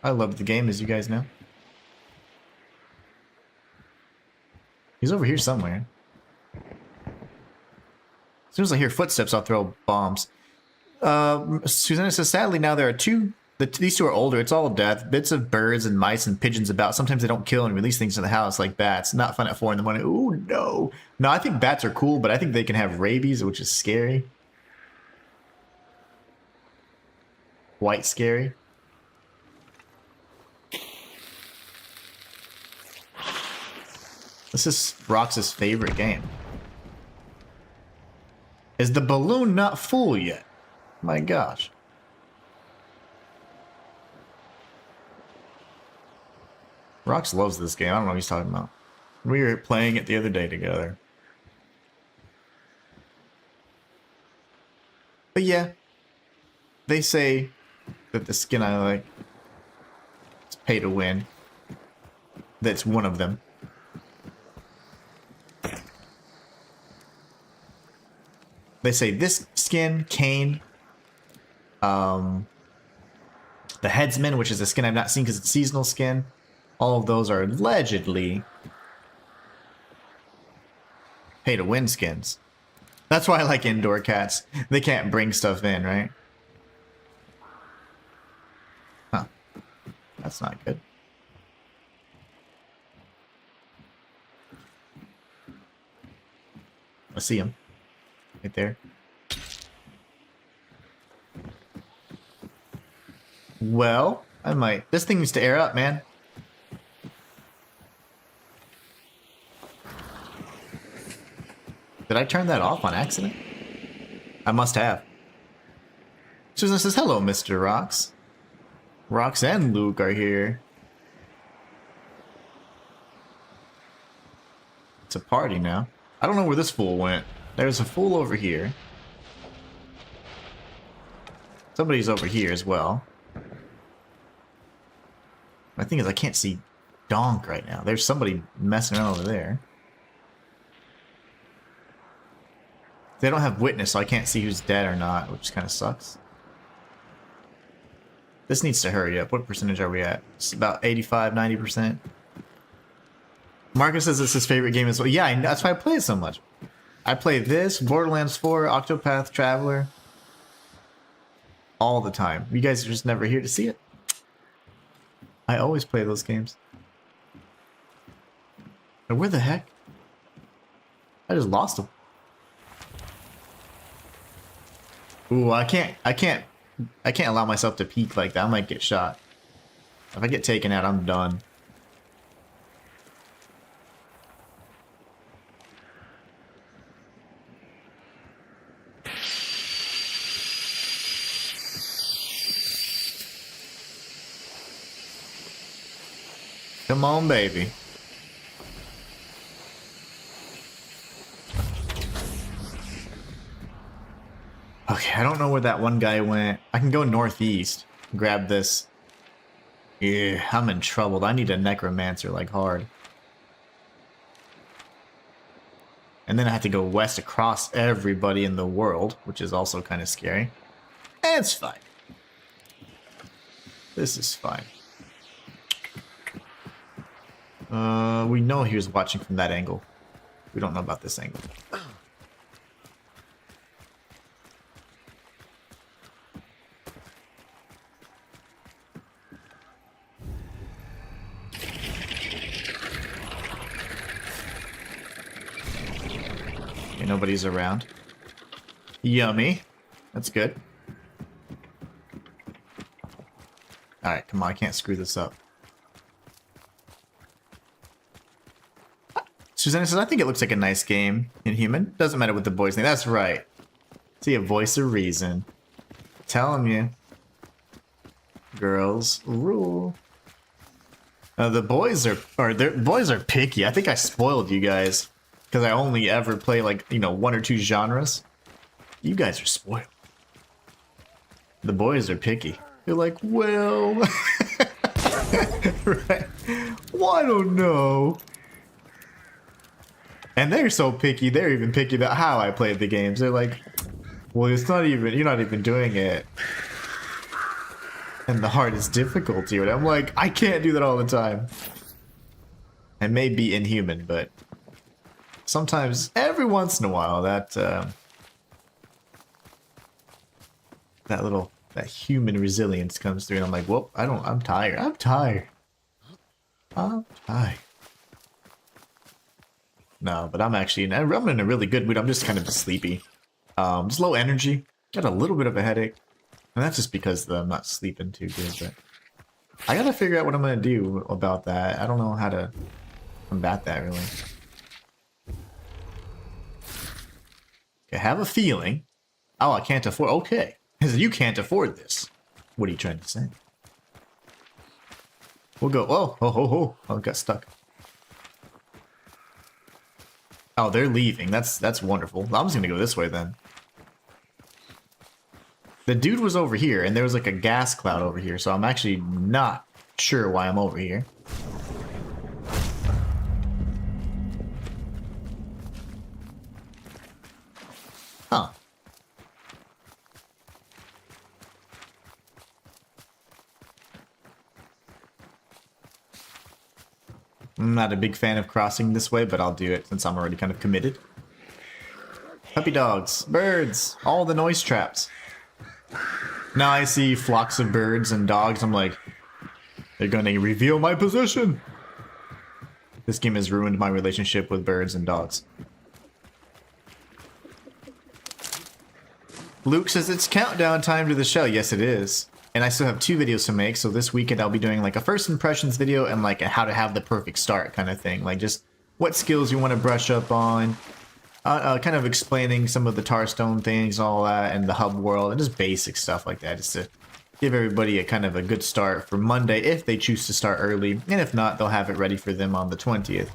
I love the game, as you guys know. He's over here somewhere. As soon as I hear footsteps, I'll throw bombs. Susanna says, sadly, now there are these two are older. It's all death. Bits of birds and mice and pigeons about. Sometimes they don't kill and release things to the house like bats. Not fun at 4 in the morning. Ooh, no. No, I think bats are cool, but I think they can have rabies, which is scary. Quite scary. This is Rox's favorite game. Is the balloon not full yet? My gosh. Rox loves this game. I don't know what he's talking about. We were playing it the other day together. But yeah, they say that the skin I like is pay to win. That's one of them. They say this skin, Kane, the Headsman, which is a skin I've not seen because it's seasonal skin. All of those are allegedly pay to win skins. That's why I like indoor cats. They can't bring stuff in, right? Huh. That's not good. I see him. Right there. Well, I might. This thing needs to air up, man. Did I turn that off on accident? I must have. Susan says, hello, Mr. Rox. Rox and Luke are here. It's a party now. I don't know where this fool went. There's a fool over here. Somebody's over here as well. My thing is I can't see Donk right now. There's somebody messing around over there. They don't have witness, so I can't see who's dead or not, which kind of sucks. This needs to hurry up. What percentage are we at? It's about 85, 90%. Marcus says it's his favorite game as well. Yeah, that's why I play it so much. I play this, Borderlands 4, Octopath Traveler, all the time. You guys are just never here to see it. I always play those games. And where the heck? I just lost them. Ooh, I can't allow myself to peek like that. I might get shot. If I get taken out, I'm done. Come on, baby. Okay, I don't know where that one guy went. I can go northeast, grab this. Yeah, I'm in trouble. I need a necromancer like hard. And then I have to go west across everybody in the world, which is also kind of scary. And it's fine. This is fine. We know he was watching from that angle. We don't know about this angle. nobody's around. Yummy. That's good. Alright, come on, I can't screw this up. Susanna says, I think it looks like a nice game. Inhuman. Doesn't matter what the boys think. That's right. See, a voice of reason. Telling you. Girls rule. The boys are picky. I think I spoiled you guys. Because I only ever play like, you know, 1 or 2 genres. You guys are spoiled. The boys are picky. They're like, well... right. Well, I don't know. And they're so picky, they're even picky about how I played the games. They're like, well, it's not even, you're not even doing it. And the hardest difficulty. And I'm like, I can't do that all the time. I may be inhuman, but sometimes, every once in a while, that human resilience comes through, and I'm like, whoop, I'm tired. I'm tired. No, but I'm in a really good mood. I'm just kind of sleepy. Just low energy. Got a little bit of a headache. And that's just because I'm not sleeping too good, but I gotta figure out what I'm gonna do about that. I don't know how to combat that, really. I have a feeling. Oh, I can't afford. Okay. You can't afford this. What are you trying to say? We'll go. Oh, I got stuck. Oh, they're leaving. That's wonderful. I'm just gonna go this way then. The dude was over here, and there was like a gas cloud over here, so I'm actually not sure why I'm over here. Huh. I'm not a big fan of crossing this way, but I'll do it since I'm already kind of committed. Puppy dogs, birds, all the noise traps. Now I see flocks of birds and dogs. I'm like, they're gonna reveal my position. This game has ruined my relationship with birds and dogs. Luke says it's countdown time to the show. Yes, it is. And I still have 2 videos to make, so this weekend I'll be doing like a first impressions video and like a how to have the perfect start kind of thing. Like just what skills you want to brush up on, kind of explaining some of the Tarstone things, all that, and the hub world, and just basic stuff like that, just to give everybody a kind of a good start for Monday if they choose to start early, and if not, they'll have it ready for them on the 20th.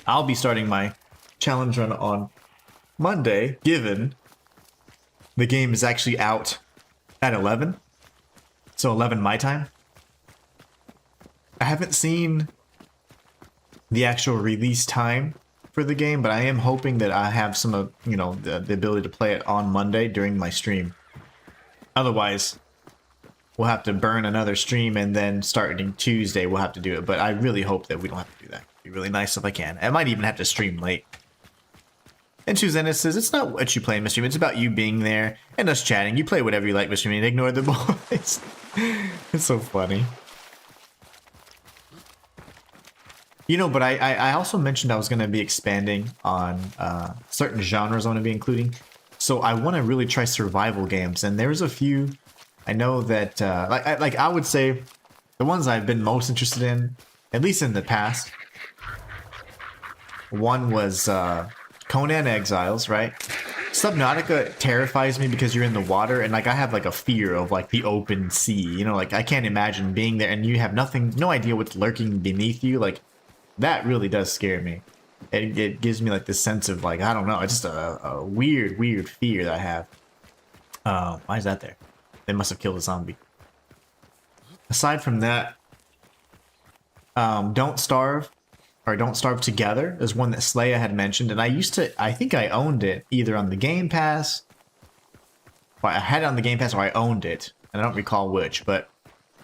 I'll be starting my challenge run on Monday, given the game is actually out at 11. So 11 my time. I haven't seen the actual release time for the game, but I am hoping that I have some of, you know, the ability to play it on Monday during my stream. Otherwise, we'll have to burn another stream, and then starting Tuesday we'll have to do it. But I really hope that we don't have to do that. It'd be really nice if I can. I might even have to stream late. And Susanna says, it's not what you play in my stream, it's about you being there and us chatting. You play whatever you like, Mr. Mean, ignore the boys. It's so funny. You know, but I also mentioned I was going to be expanding on certain genres I want to be including. So I want to really try survival games, and there's a few. I know that, like I would say, the ones I've been most interested in, at least in the past. One was Conan Exiles, right? Subnautica terrifies me because you're in the water, and like I have like a fear of like the open sea. You know, like I can't imagine being there and you have no idea what's lurking beneath you. Like that really does scare me. It gives me like this sense of like, I don't know, it's just a weird fear that I have. Why is that there? They must have killed a zombie. Aside from that, Don't Starve Together is one that Slaya had mentioned, and I think I owned it either on the Game Pass. Well, I had it on the Game Pass or I owned it, and I don't recall which, but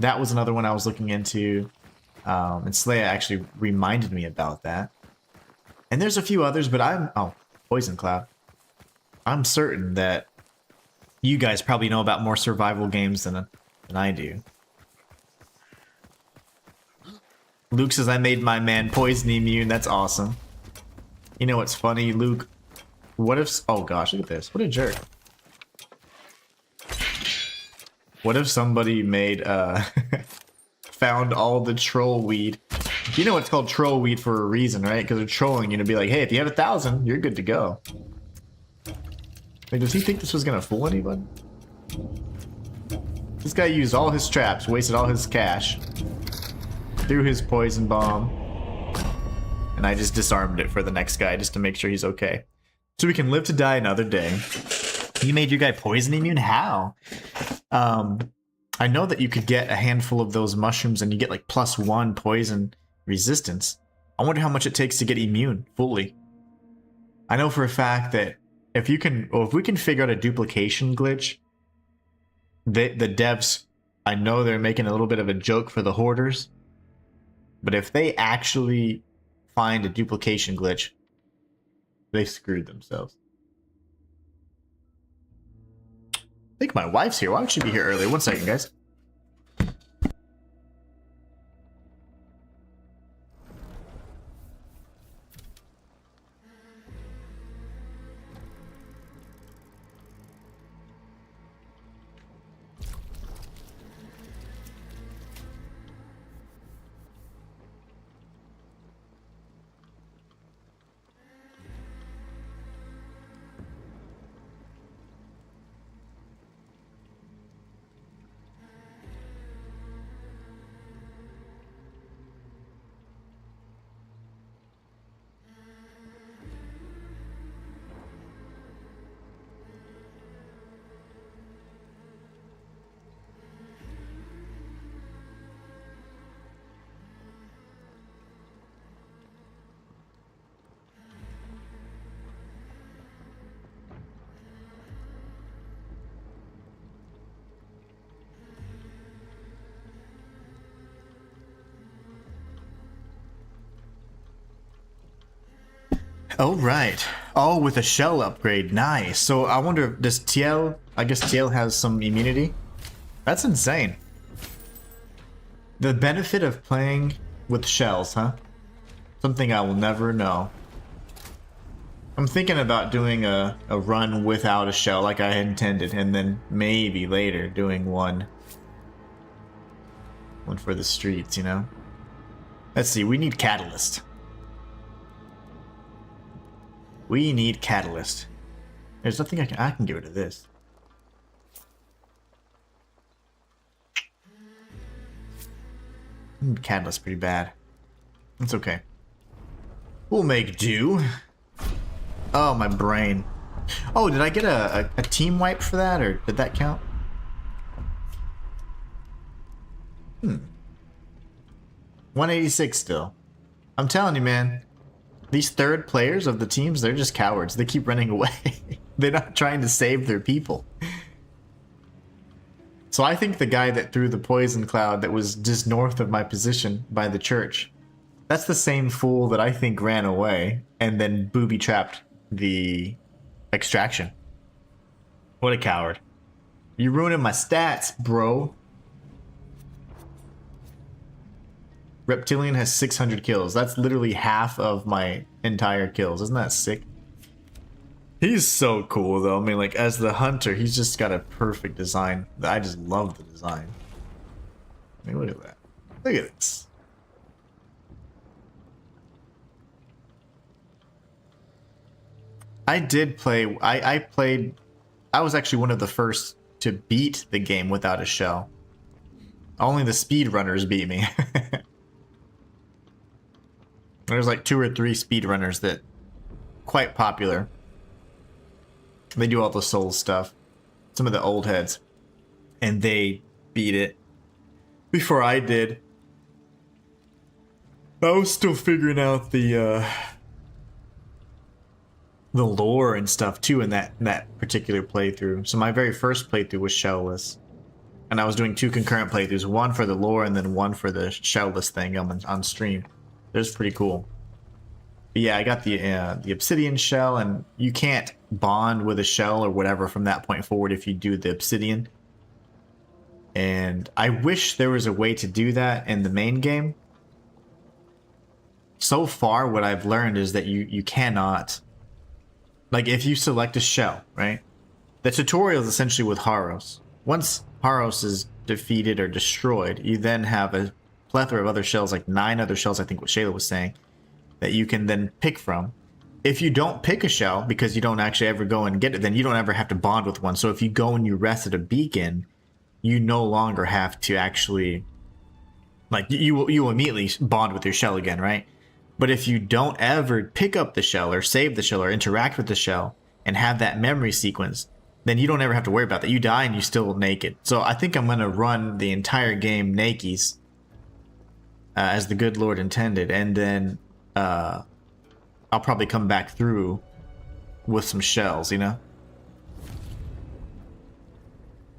that was another one I was looking into, and Slaya actually reminded me about that. And there's a few others, but Poison Cloud. I'm certain that you guys probably know about more survival games than I do. Luke says, I made my man poison immune. That's awesome. You know what's funny, Luke? What if... Oh gosh, look at this. What a jerk. What if somebody made, found all the troll weed? You know it's called troll weed for a reason, right? Because they're trolling you to be like, hey, if you have 1,000, you're good to go. Like, does he think this was gonna fool anybody? This guy used all his traps, wasted all his cash, threw his poison bomb, and I just disarmed it for the next guy just to make sure he's okay. So we can live to die another day. You made your guy poison immune? How? I know that you could get a handful of those mushrooms and you get like +1 poison resistance. I wonder how much it takes to get immune fully. I know for a fact that if we can figure out a duplication glitch, the devs, I know they're making a little bit of a joke for the hoarders, but if they actually find a duplication glitch, they screwed themselves. I think my wife's here. Why would she be here early? 1 second, guys. Oh, right. Oh, with a shell upgrade. Nice. So I wonder, does TL... I guess TL has some immunity? That's insane. The benefit of playing with shells, huh? Something I will never know. I'm thinking about doing a run without a shell like I had intended, and then maybe later doing one for the streets, you know? Let's see, we need catalyst. We need catalyst. There's nothing I can get rid of this. Catalyst pretty bad. It's okay. We'll make do. Oh, my brain. Oh, did I get a team wipe for that, or did that count? 186 still. I'm telling you, man. These third players of the teams, they're just cowards. They keep running away. They're not trying to save their people. So I think the guy that threw the poison cloud that was just north of my position by the church, that's the same fool that I think ran away and then booby-trapped the extraction. What a coward. You ruining my stats, bro. Reptilian has 600 kills. That's literally half of my entire kills. Isn't that sick? He's so cool, though. I mean, like, as the hunter, he's just got a perfect design. I just love the design. I mean, look at that. Look at this. I did play... I played... I was actually one of the first to beat the game without a shell. Only the speedrunners beat me. There's like 2 or 3 speedrunners that quite popular. They do all the soul stuff. Some of the old heads. And they beat it before I did. I was still figuring out the lore and stuff too in that particular playthrough. So my very first playthrough was shellless. And I was doing 2 concurrent playthroughs, one for the lore and then one for the shellless thing on stream. It was pretty cool. But yeah, I got the obsidian shell, and you can't bond with a shell or whatever from that point forward if you do the obsidian. And I wish there was a way to do that in the main game. So far, what I've learned is that you cannot like if you select a shell, right? The tutorial is essentially with Haros. Once Haros is defeated or destroyed, you then have a plethora of other shells, like 9 other shells, I think what Shayla was saying, that you can then pick from. If you don't pick a shell because you don't actually ever go and get it, then you don't ever have to bond with one. So if you go and you rest at a beacon, you no longer have to actually, like, you will immediately bond with your shell again, right? But if you don't ever pick up the shell or save the shell or interact with the shell and have that memory sequence, then you don't ever have to worry about that. You die and you still naked. So I think I'm going to run the entire game nakies as the good Lord intended. And then I'll probably come back through with some shells, you know?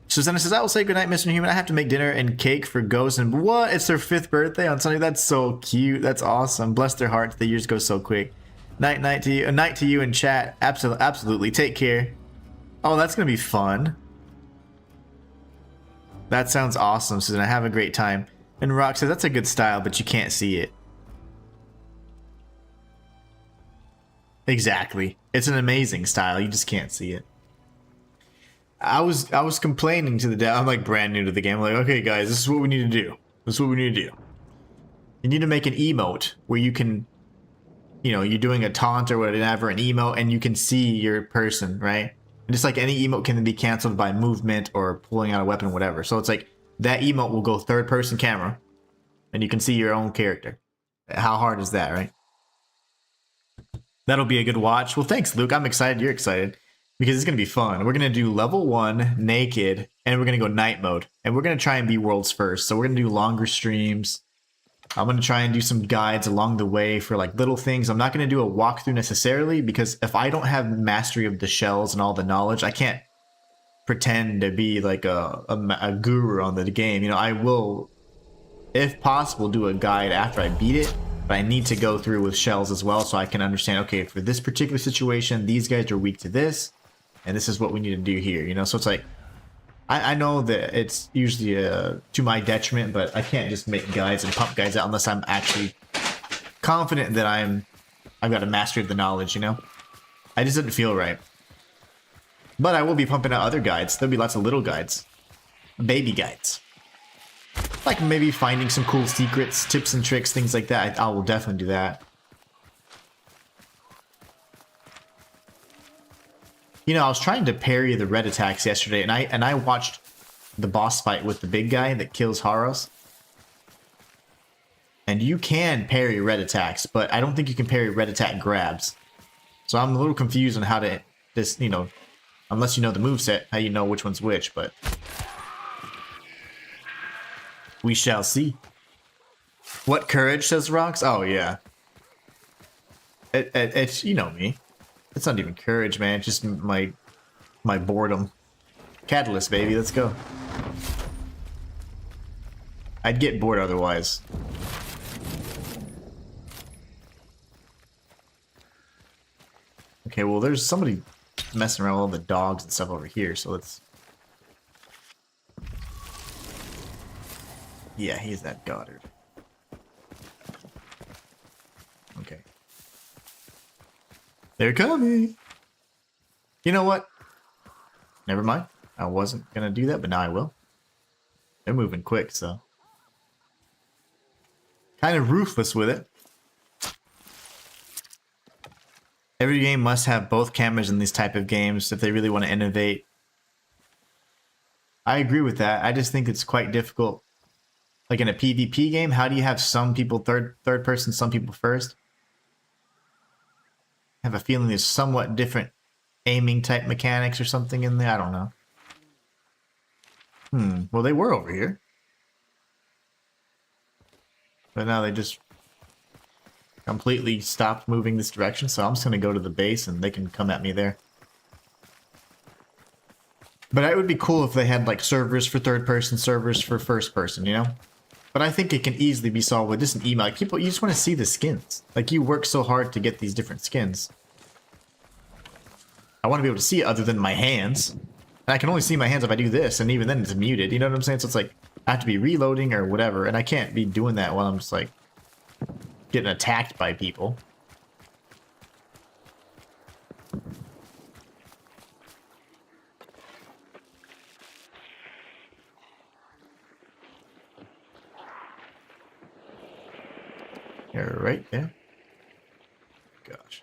Susanna says, I will say goodnight, Mr. Inhuman. I have to make dinner and cake for Ghost. And what? It's their 5th birthday on Sunday? That's so cute. That's awesome. Bless their hearts. The years go so quick. Night to you. A night to you in chat. Absolutely. Take care. Oh, that's going to be fun. That sounds awesome, Susanna. Have a great time. And Rock says, that's a good style, but you can't see it. Exactly. It's an amazing style. You just can't see it. I was complaining to the dev. I'm like brand new to the game. I'm like, okay, guys, this is what we need to do. This is what we need to do. You need to make an emote where you can, you know, you're doing a taunt or whatever, an emote, and you can see your person, right? And just like any emote can be canceled by movement or pulling out a weapon, whatever. So it's like that emote will go third-person camera, and you can see your own character. How hard is that, right? That'll be a good watch. Well, thanks, Luke. I'm excited. You're excited. Because it's going to be fun. We're going to do level 1, naked, and we're going to go night mode. And we're going to try and be worlds first. So we're going to do longer streams. I'm going to try and do some guides along the way for like little things. I'm not going to do a walkthrough necessarily, because if I don't have mastery of the shells and all the knowledge, I can't pretend to be like a guru on the game. You know, I will, if possible, do a guide after I beat it. But I need to go through with shells as well so I can understand, okay, for this particular situation, these guys are weak to this. And this is what we need to do here, you know? So it's like, I know that it's usually to my detriment, but I can't just make guides and pump guides out unless I'm actually confident that I've got a mastery of the knowledge, you know? I just didn't feel right. But I will be pumping out other guides. There'll be lots of little guides. Baby guides. Like maybe finding some cool secrets, tips and tricks, things like that. I will definitely do that. You know, I was trying to parry the red attacks yesterday, and I watched the boss fight with the big guy that kills Haros. And you can parry red attacks, but I don't think you can parry red attack grabs. So I'm a little confused on how to, this, you know, unless you know the moveset, how you know which one's which, but we shall see. What courage, says Rocks? Oh, yeah. It's, you know me. It's not even courage, man. It's just my boredom. Catalyst, baby. Let's go. I'd get bored otherwise. Okay, well, there's somebody messing around with all the dogs and stuff over here, so let's... Yeah, he's that Goddard. Okay. They're coming! You know what? Never mind. I wasn't gonna do that, but now I will. They're moving quick, so... Kind of ruthless with it. Every game must have both cameras in these type of games if they really want to innovate. I agree with that. I just think it's quite difficult. Like in a PvP game, how do you have some people third person, some people first? I have a feeling there's somewhat different aiming type mechanics or something in there. I don't know. Well, they were over here. But now they just completely stopped moving this direction, so I'm just going to go to the base and they can come at me there. But it would be cool if they had like servers for third person, servers for first person, you know? But I think it can easily be solved with just an email. Like people, you just want to see the skins. Like you work so hard to get these different skins. I want to be able to see it other than my hands. And I can only see my hands if I do this, and even then it's muted, you know what I'm saying? So it's like, I have to be reloading or whatever, and I can't be doing that while I'm just like, getting attacked by people. They're right there. Gosh.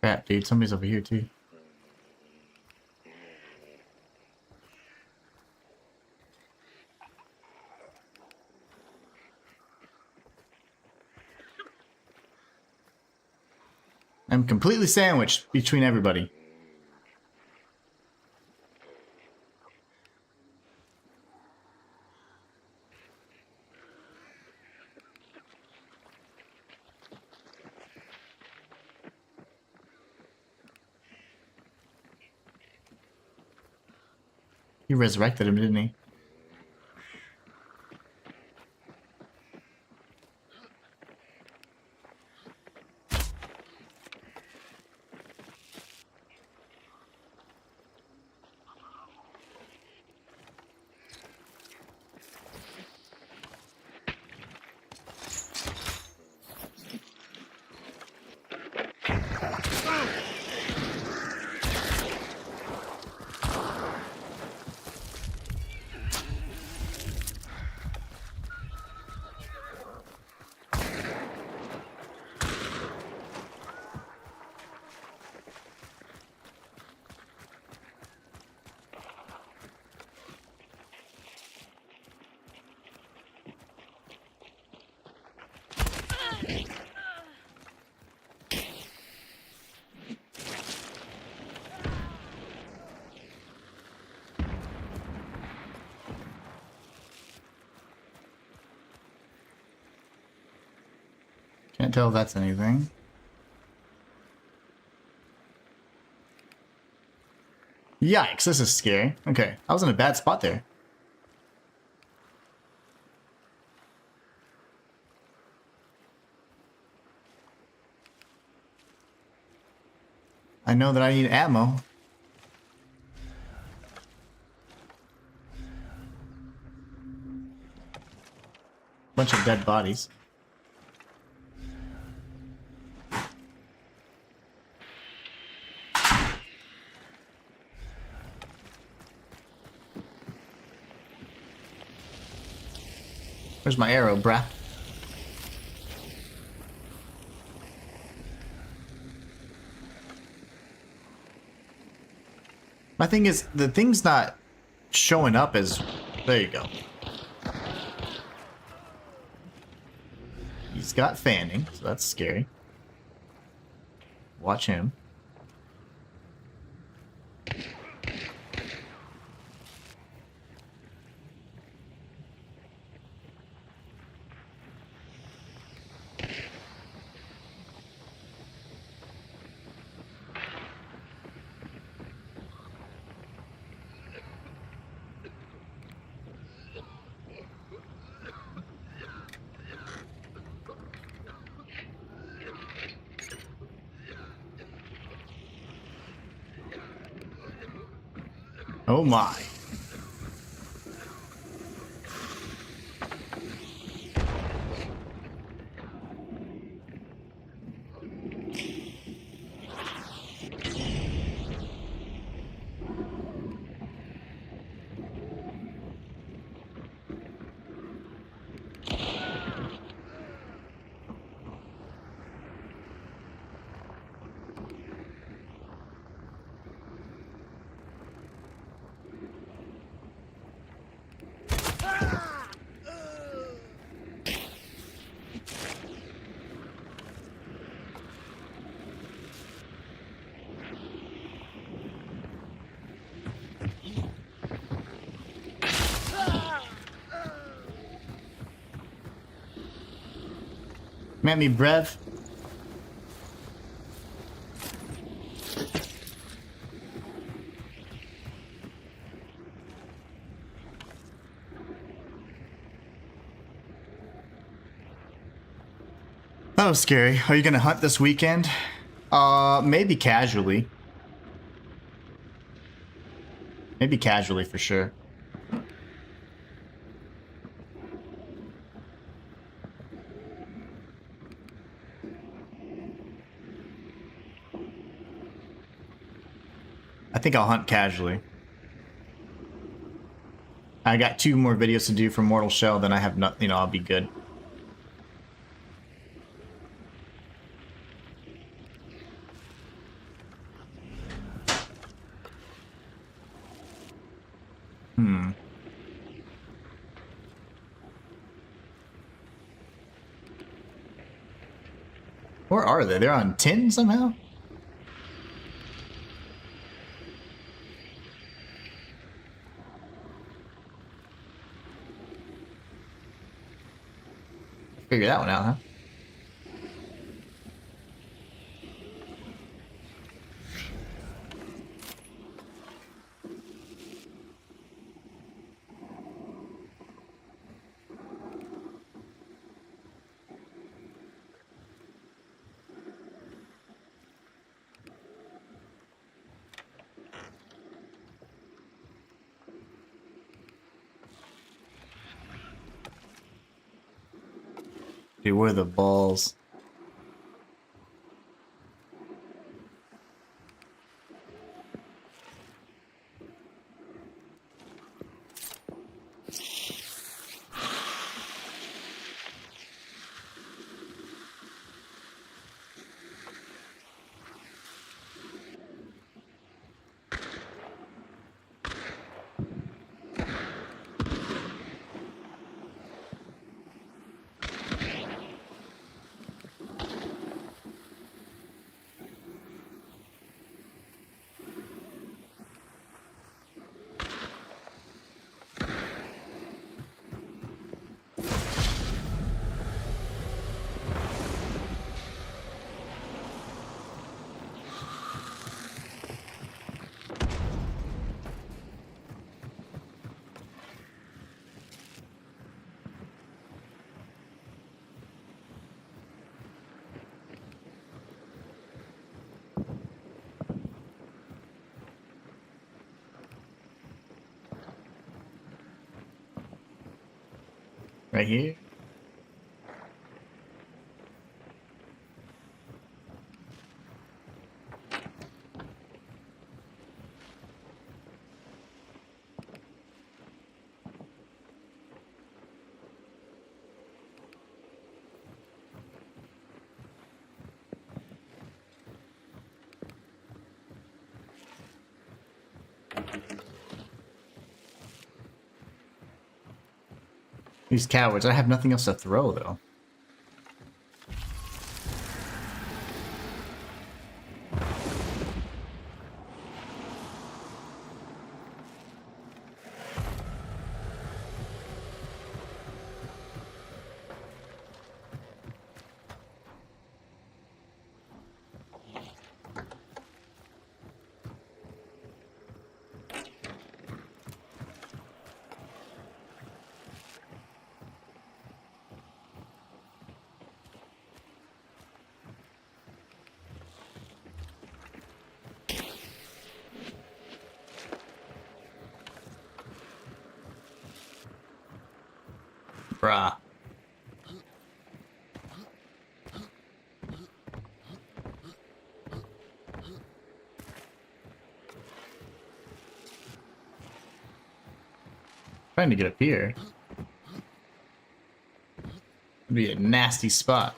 Crap, dude, somebody's over here too. I'm completely sandwiched between everybody. He resurrected him, didn't he? Can't tell if that's anything. Yikes, this is scary. Okay, I was in a bad spot there. I know that I need ammo. Bunch of dead bodies. Where's my arrow, bruh? My thing is, the thing's not showing up as... There you go. He's got fanning, so that's scary. Watch him. Oh my. Met me, Brev. That was scary. Are you gonna hunt this weekend? Maybe casually. Maybe casually for sure. I think I'll hunt casually. I got 2 more videos to do for Mortal Shell, then I have nothing, you know, I'll be good. Where are they? They're on 10 somehow? Figure that one out, huh? Dude, where are the balls? Right here? These cowards. I have nothing else to throw, though. Bruh. Trying to get up here. It'd be a nasty spot.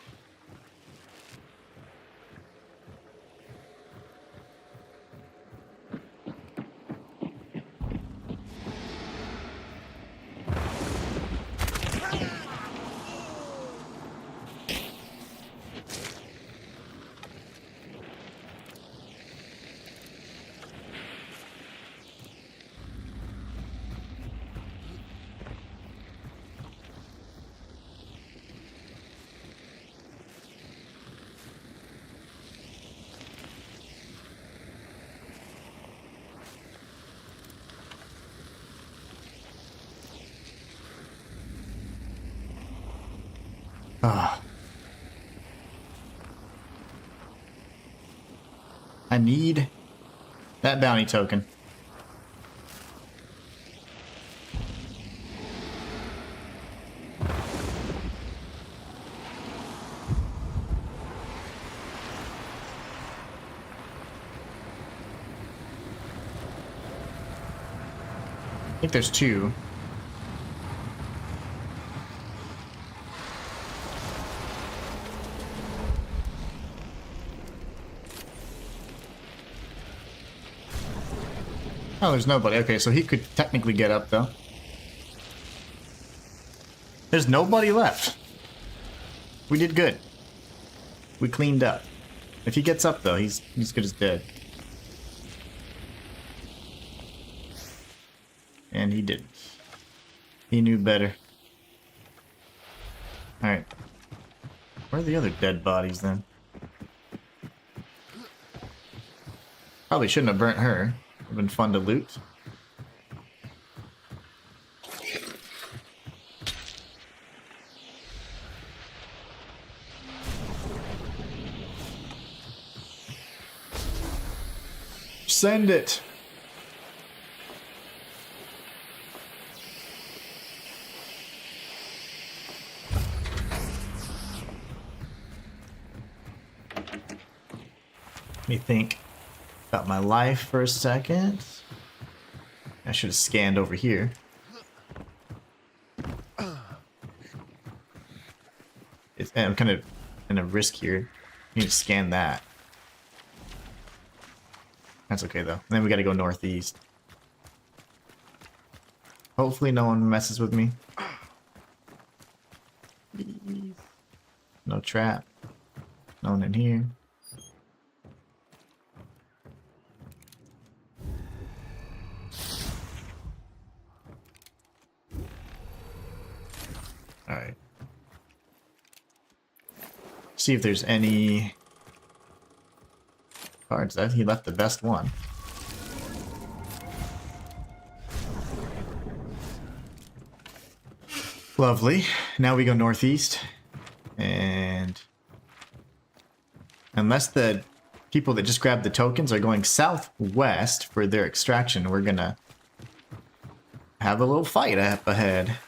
Ah. I need that bounty token. I think there's 2. Oh, there's nobody. Okay, so he could technically get up, though. There's nobody left. We did good. We cleaned up. If he gets up, though, he's good as dead. And he didn't. He knew better. Alright. Where are the other dead bodies, then? Probably shouldn't have burnt her. Would have been fun to loot. Send it! Let me think about my life for a second. I should have scanned over here. I'm kind of in a risk here. I need to scan that. That's okay though. And then we gotta go northeast. Hopefully no one messes with me. Please. No trap. No one in here. Alright. See if there's any cards. He left the best one. Lovely. Now we go northeast. And unless the people that just grabbed the tokens are going southwest for their extraction, we're gonna have a little fight up ahead.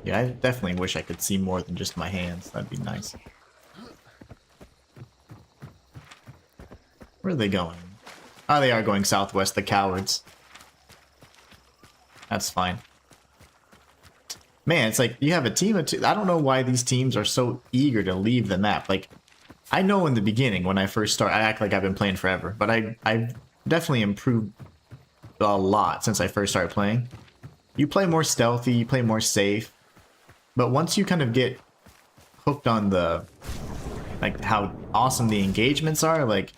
Yeah, I definitely wish I could see more than just my hands. That'd be nice. Where are they going? Oh, they are going southwest, the cowards. That's fine. Man, it's like you have a team of 2. I don't know why these teams are so eager to leave the map. Like, I know in the beginning when I first start, I act like I've been playing forever, but I've definitely improved a lot since I first started playing. You play more stealthy, you play more safe. But once you kind of get hooked on the, like, how awesome the engagements are, like,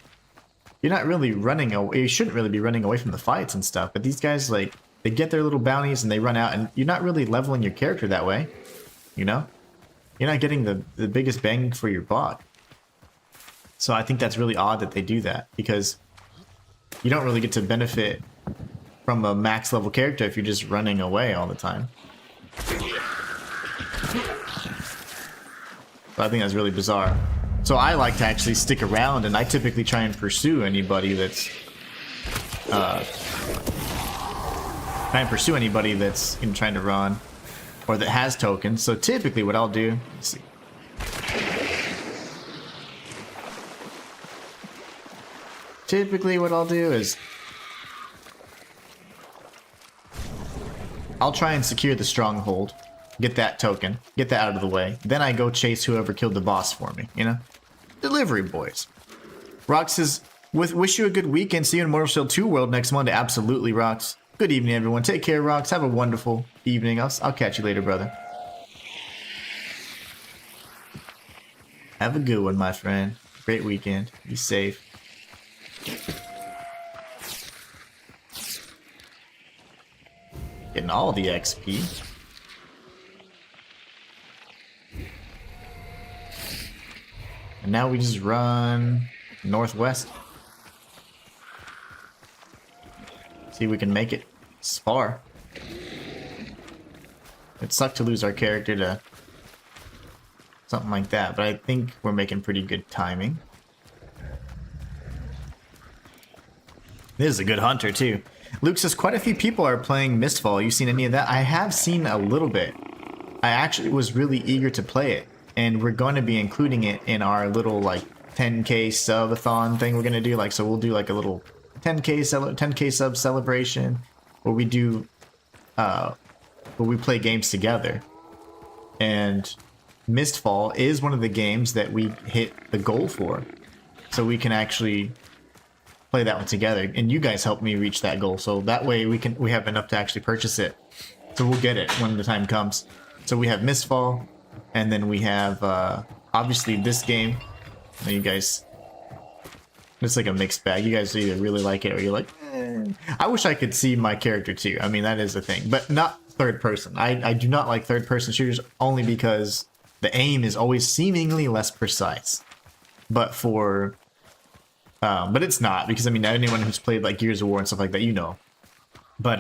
you're not really running away. You shouldn't really be running away from the fights and stuff. But these guys, like, they get their little bounties and they run out, and you're not really leveling your character that way. You know? You're not getting the biggest bang for your buck. So I think that's really odd that they do that, because you don't really get to benefit from a max level character if you're just running away all the time. So I think that's really bizarre. So I like to actually stick around, and I typically try and pursue anybody that's trying to run or that has tokens. So typically what I'll do, let's see. Typically what I'll do is I'll try and secure the stronghold. Get that token. Get that out of the way. Then I go chase whoever killed the boss for me, you know? Delivery boys. Rox says, wish you a good weekend. See you in Mortal Shell 2 World next Monday. Absolutely, Rox. Good evening, everyone. Take care, Rox. Have a wonderful evening. I'll catch you later, brother. Have a good one, my friend. Great weekend. Be safe. Getting getting all the XP. And now we just run northwest. See if we can make it this far. It sucked to lose our character to something like that, but I think we're making pretty good timing. This is a good hunter too. Luke says quite a few people are playing Mistfall. You seen any of that? I have seen a little bit. I actually was really eager to play it, and we're going to be including it in our little like 10k subathon thing we're going to do. Like, so we'll do like a little 10k sub celebration where we do where we play games together. And Mistfall is one of the games that we hit the goal for, so we can actually play that one together, and you guys helped me reach that goal, so that way we have enough to actually purchase it. So we'll get it when the time comes. So we have Mistfall, and then we have obviously this game. And you guys, it's like a mixed bag. You guys either really like it or you're like, eh. I wish I could see my character too. I mean, that is a thing, but not third person. I do not like third person shooters only because the aim is always seemingly less precise. But for but it's not, because I mean, anyone who's played like Gears of War and stuff like that, you know. But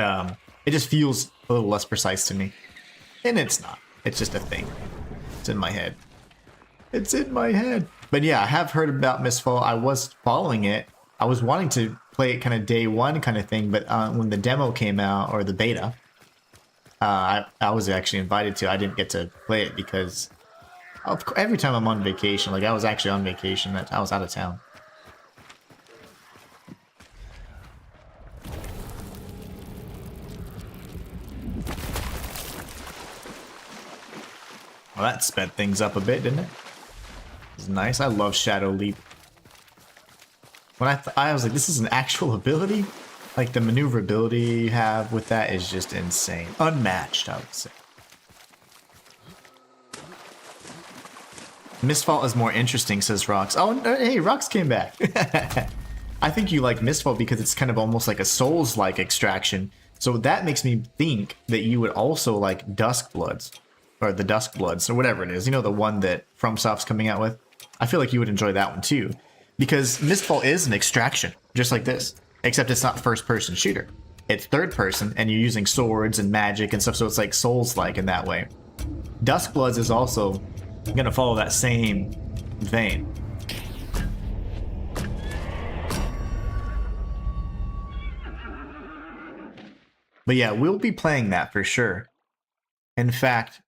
it just feels a little less precise to me. And it's not. It's just a thing. It's in my head. It's in my head. But yeah, I have heard about Mistfall. I was following it. I was wanting to play it kind of day one kind of thing, but when the demo came out, or the beta, I was actually invited to. I didn't get to play it because every time I'm on vacation, like I was actually on vacation, I was out of town. Well, that sped things up a bit, didn't it? It was nice. I love Shadow Leap. When I was like, this is an actual ability? Like, the maneuverability you have with that is just insane. Unmatched, I would say. Mistfall is more interesting, says Rox. Oh, hey, Rox came back. I think you like Mistfall because it's kind of almost like a Souls-like extraction. So that makes me think that you would also like Duskbloods. Or the Duskbloods, or whatever it is. You know, the one that FromSoft's coming out with? I feel like you would enjoy that one too. Because Mistfall is an extraction, just like this. Except it's not first-person shooter. It's third-person, and you're using swords and magic and stuff, so it's like Souls-like in that way. Duskbloods is also going to follow that same vein. But yeah, we'll be playing that for sure. In fact,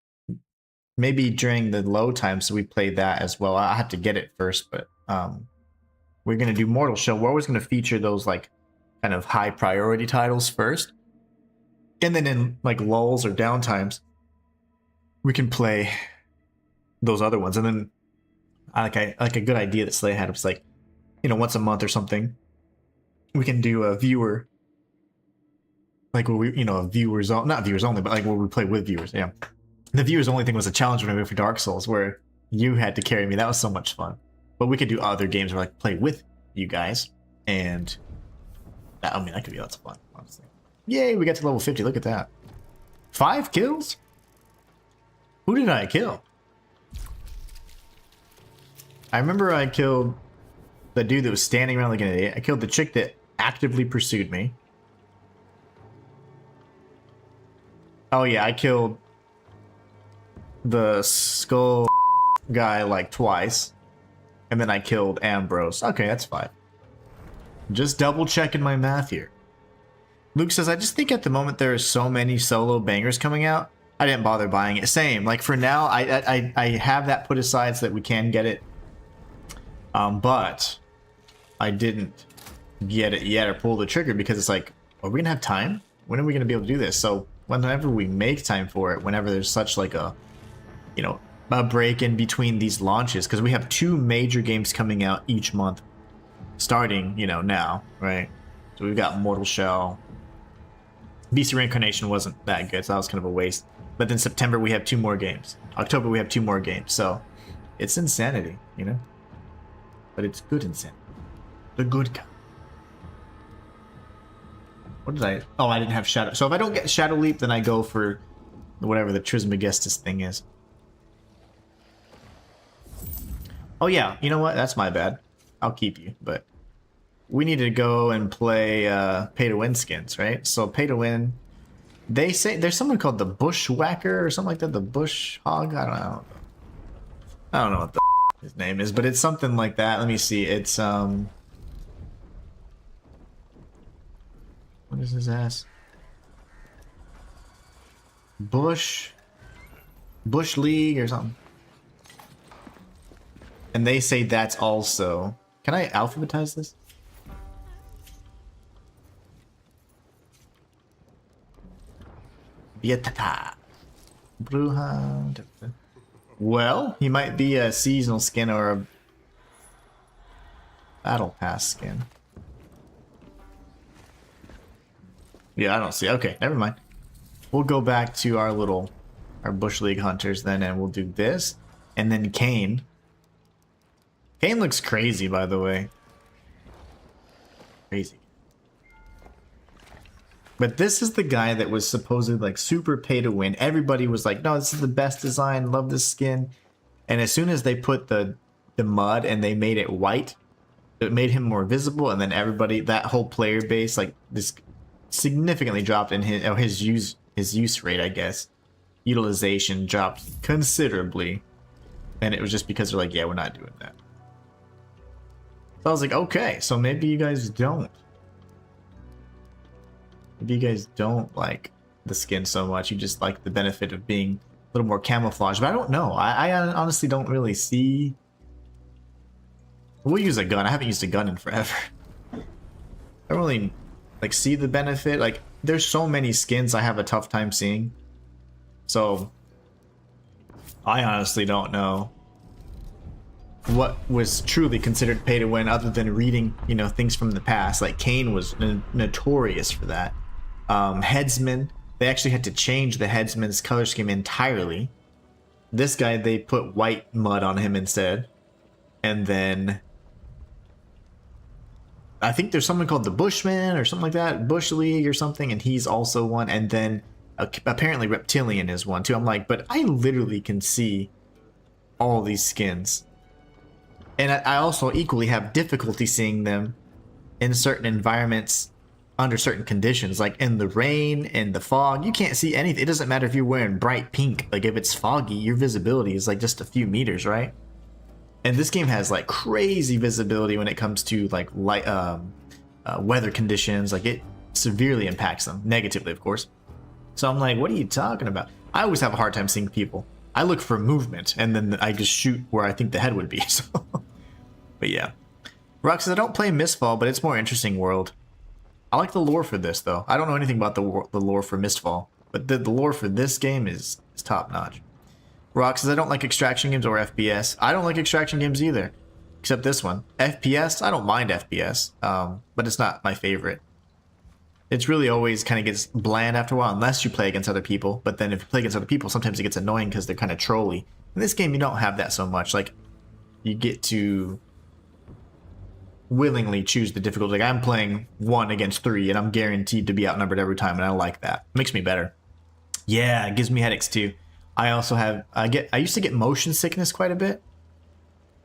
maybe during the low times we play that as well. I have to get it first, but we're going to do Mortal Shell. We're always going to feature those like kind of high priority titles first. And then in like lulls or downtimes, we can play those other ones. And then like a good idea that Slay had was like, you know, once a month or something, we can do a viewer, like where we, you know, viewers, not viewers only, but like where we play with viewers. Yeah. The viewers only thing was a challenge when we went for Dark Souls, where you had to carry me. That was so much fun. But we could do other games where like play with you guys, and that, I mean, that could be lots of fun, honestly. Yay, we got to level 50. Look at that. 5 kills? Who did I kill? I remember I killed the dude that was standing around like an idiot. I killed the chick that actively pursued me. Oh yeah, I killed the skull guy like twice, and then I killed Ambrose. Okay, that's fine. Just double checking my math here. Luke says, I just think at the moment there are so many solo bangers coming out, I didn't bother buying it. Same, like for now, I have that put aside so that we can get it, but I didn't get it yet or pull the trigger because it's like, are we gonna have time? When are we gonna be able to do this? So whenever we make time for it, whenever there's such like a, you know, a break in between these launches, because we have 2 major games coming out each month, starting, you know, now, right? So we've got Mortal Shell. BC Reincarnation wasn't that good, so that was kind of a waste. But then September we have 2 more games. October we have 2 more games, so it's insanity, you know? But it's good insanity. The good kind. What did I... Oh, I didn't have Shadow. So if I don't get Shadow Leap, then I go for whatever the Trismegistus thing is. Oh yeah, you know what? That's my bad. I'll keep you, but... We need to go and play pay-to-win skins, right? So pay-to-win... They say... There's someone called the Bushwhacker or something like that. The Bush Hog? I don't know. I don't know what the his name is, but it's something like that. Let me see. It's, What is his ass? Bush League or something. And they say that's also... Can I alphabetize this? Bietata. Bruja. Well, he might be a seasonal skin or a battle pass skin. Yeah, I don't see. Okay, never mind. We'll go back to our Bush League hunters then, and we'll do this. And then Kane. Kane looks crazy, by the way. Crazy. But this is the guy that was supposedly like super pay to win. Everybody was like, no, this is the best design, love this skin. And as soon as they put the mud and they made it white, it made him more visible, and then everybody, that whole player base, like this significantly dropped in his use rate, I guess. Utilization dropped considerably. And it was just because they're like, yeah, we're not doing that. So I was like, okay, so maybe you guys don't. Maybe you guys don't like the skin so much. You just like the benefit of being a little more camouflage. But I don't know. I honestly don't really see... We'll use a gun. I haven't used a gun in forever. I don't really like see the benefit. Like, there's so many skins I have a tough time seeing. So I honestly don't know what was truly considered pay to win other than reading, you know, things from the past. Like Kane was notorious for that. Headsman, they actually had to change the headsman's color scheme entirely. This guy, they put white mud on him instead. And then I think there's someone called the Bushman or something like that, Bush League or something, and he's also one. And then apparently Reptilian is one too. I'm like, but I literally can see all these skins. And I also equally have difficulty seeing them in certain environments under certain conditions, like in the rain, in the fog. You can't see anything. It doesn't matter if you're wearing bright pink. Like if it's foggy, your visibility is like just a few meters, right? And this game has like crazy visibility when it comes to like light, weather conditions. Like it severely impacts them, negatively, of course. So I'm like, what are you talking about? I always have a hard time seeing people. I look for movement, and then I just shoot where I think the head would be. So, but yeah. Rock says, I don't play Mistfall, but it's more interesting world. I like the lore for this, though. I don't know anything about the lore for Mistfall, but the lore for this game is top-notch. Rock says, I don't like extraction games or FPS. I don't like extraction games either, except this one. FPS, I don't mind FPS, but it's not my favorite. It's really always kind of gets bland after a while, unless you play against other people. But then if you play against other people, sometimes it gets annoying because they're kind of trolly. In this game, you don't have that so much. Like, you get to willingly choose the difficulty. Like, I'm playing 1 against 3, and I'm guaranteed to be outnumbered every time, and I like that. It makes me better. Yeah, it gives me headaches too. I also have, I used to get motion sickness quite a bit.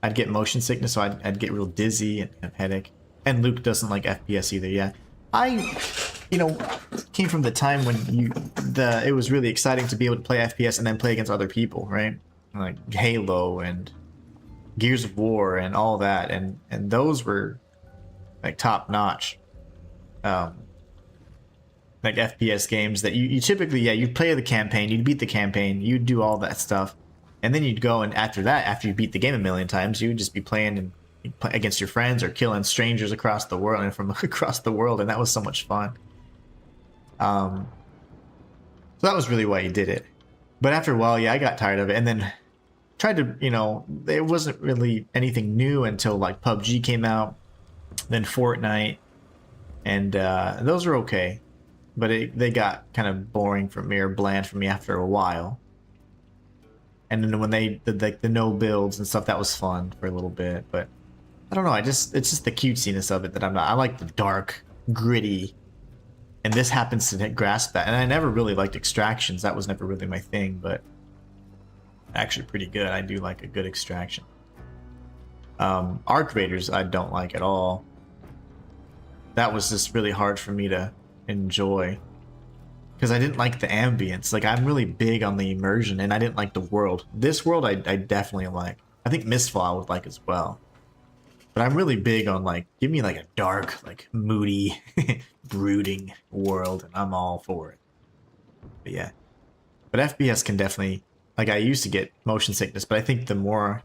I'd get motion sickness, so I'd get real dizzy and have headache. And Luke doesn't like FPS either, yeah. You know, came from the time when it was really exciting to be able to play FPS and then play against other people, right? Like Halo and Gears of War and all that, and those were like top notch, like FPS games that you typically, yeah, you'd play the campaign, you'd beat the campaign, you'd do all that stuff, and then you'd go and after that, after you beat the game a million times, you would just be playing and against your friends or killing strangers across the world and from across the world, and that was so much fun. So that was really why you did it. But after a while, yeah, I got tired of it, and then tried to, you know, it wasn't really anything new until like PUBG came out, then Fortnite, and those were okay, but they got kind of boring for me or bland for me after a while. And then when they did like the no builds and stuff, that was fun for a little bit, but I don't know. It's just the cutesiness of it that I'm not. I like the dark, gritty And this happens to grasp that. And I never really liked extractions. That was never really my thing, but actually pretty good. I do like a good extraction. Arc Raiders I don't like at all. That was just really hard for me to enjoy. Because I didn't like the ambience. Like, I'm really big on the immersion, and I didn't like the world. This world I definitely like. I think Mistfall I would like as well. But I'm really big on, like, give me like a dark, like, moody, brooding world, and I'm all for it. But yeah. But FPS can definitely, like, I used to get motion sickness, but I think the more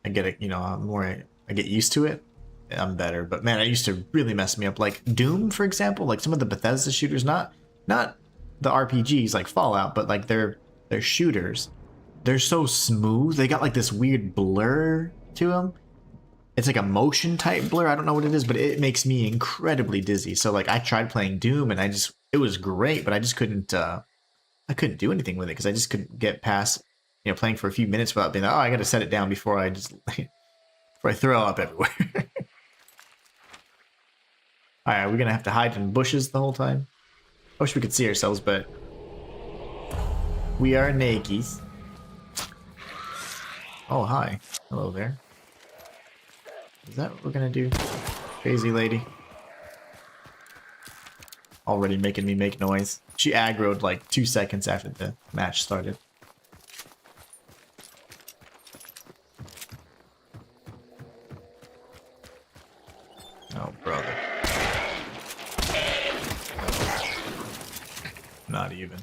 I get it, you know, the more I get used to it, I'm better. But man, it used to really mess me up. Like Doom, for example, like some of the Bethesda shooters, not the RPGs like Fallout, but like their shooters, they're so smooth. They got like this weird blur to them. It's like a motion type blur. I don't know what it is, but it makes me incredibly dizzy. So like I tried playing Doom and it was great, but I just couldn't I couldn't do anything with it because I just couldn't get past, you know, playing for a few minutes without being like, oh, I got to set it down before I just before I throw up everywhere. All right, we're gonna have to hide in bushes the whole time. I wish we could see ourselves, but we are naked. Oh, hi. Hello there. Is that what we're gonna do? Crazy lady. Already making me make noise. She aggroed like 2 seconds after the match started. Oh, brother. Not even.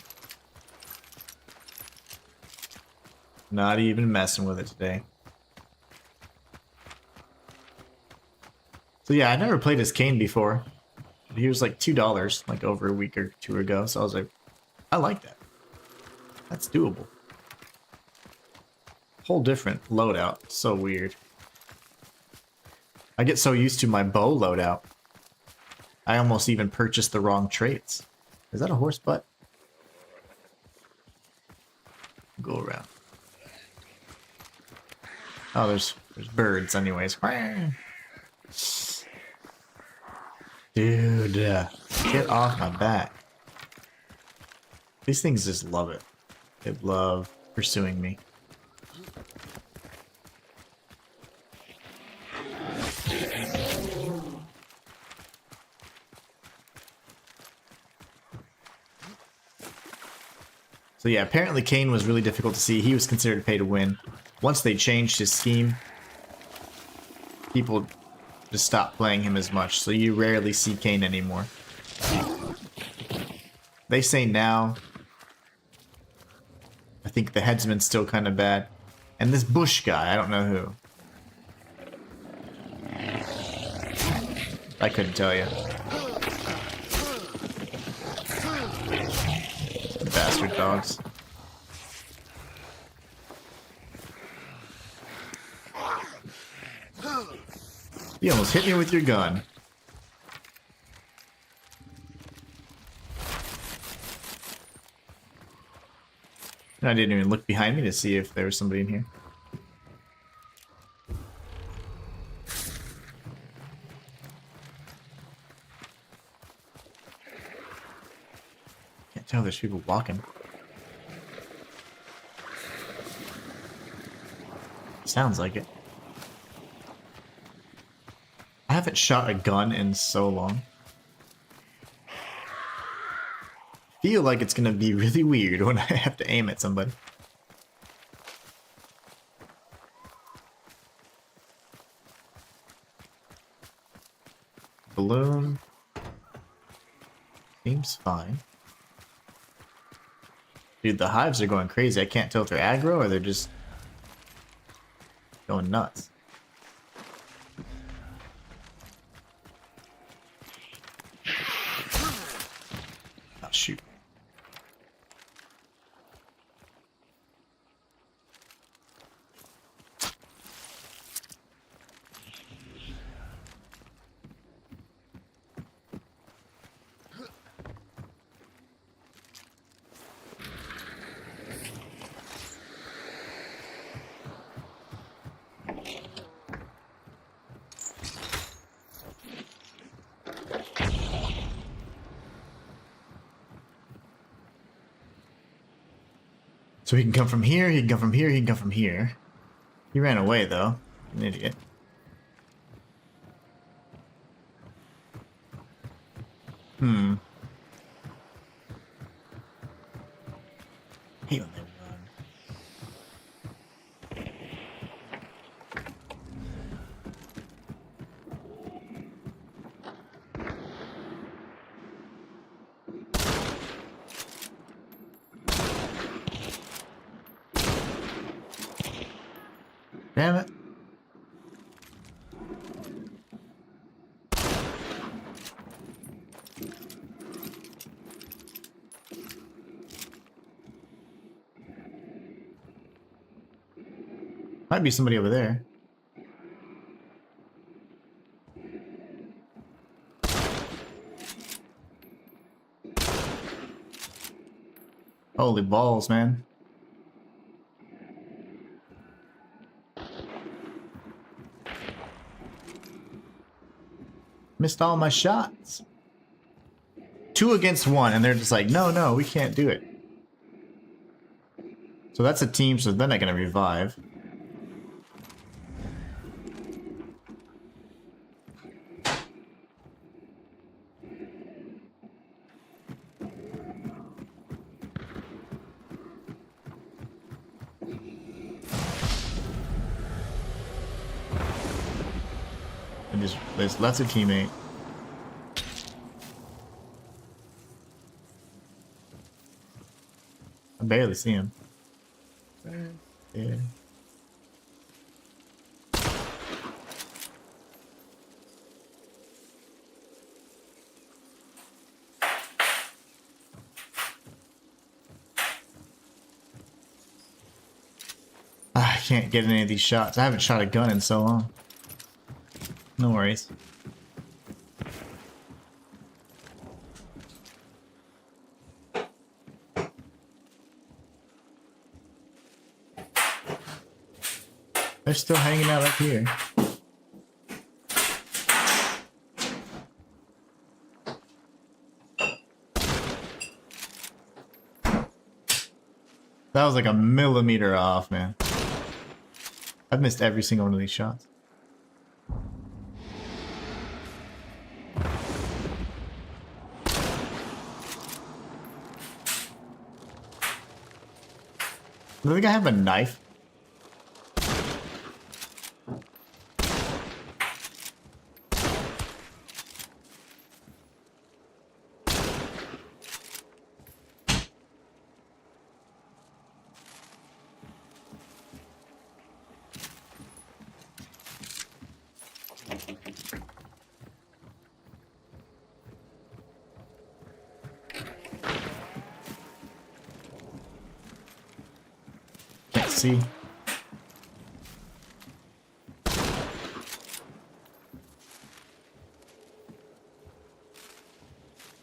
Not even messing with it today. So yeah, I never played as Kane before. He was like $2 like over a week or two ago, so I was like, I like that. That's doable. Whole different loadout. So weird. I get so used to my bow loadout. I almost even purchased the wrong traits. Is that a horse butt? Go around. Oh, there's birds anyways. Dude, get off my back. These things just love it. They love pursuing me. So yeah, apparently Kane was really difficult to see. He was considered pay to win. Once they changed his scheme, people just stopped playing him as much, so you rarely see Kane anymore. They say now, I think the headsman's still kind of bad. And this bush guy, I don't know who. I couldn't tell you. Bastard dogs. You almost hit me with your gun. And I didn't even look behind me to see if there was somebody in here. Can't tell there's people walking. Sounds like it. I haven't shot a gun in so long. Feel like it's gonna be really weird when I have to aim at somebody. Balloon. Seems fine. Dude, the hives are going crazy. I can't tell if they're aggro or they're just going nuts. Oh, shoot. So he can come from here, he can come from here, he can come from here. He ran away though. An idiot. Hmm. Hate when they run. Damn it. Might be somebody over there. Holy balls, man. Missed all my shots. 2 against 1, and they're just like, no, no, we can't do it. So that's a team, so they're not gonna revive. And there's lots of teammate. I barely see him. Yeah. I can't get any of these shots. I haven't shot a gun in so long. No worries. They're still hanging out up here. That was like a millimeter off, man. I've missed every single one of these shots. Do I think I have a knife? Can't see.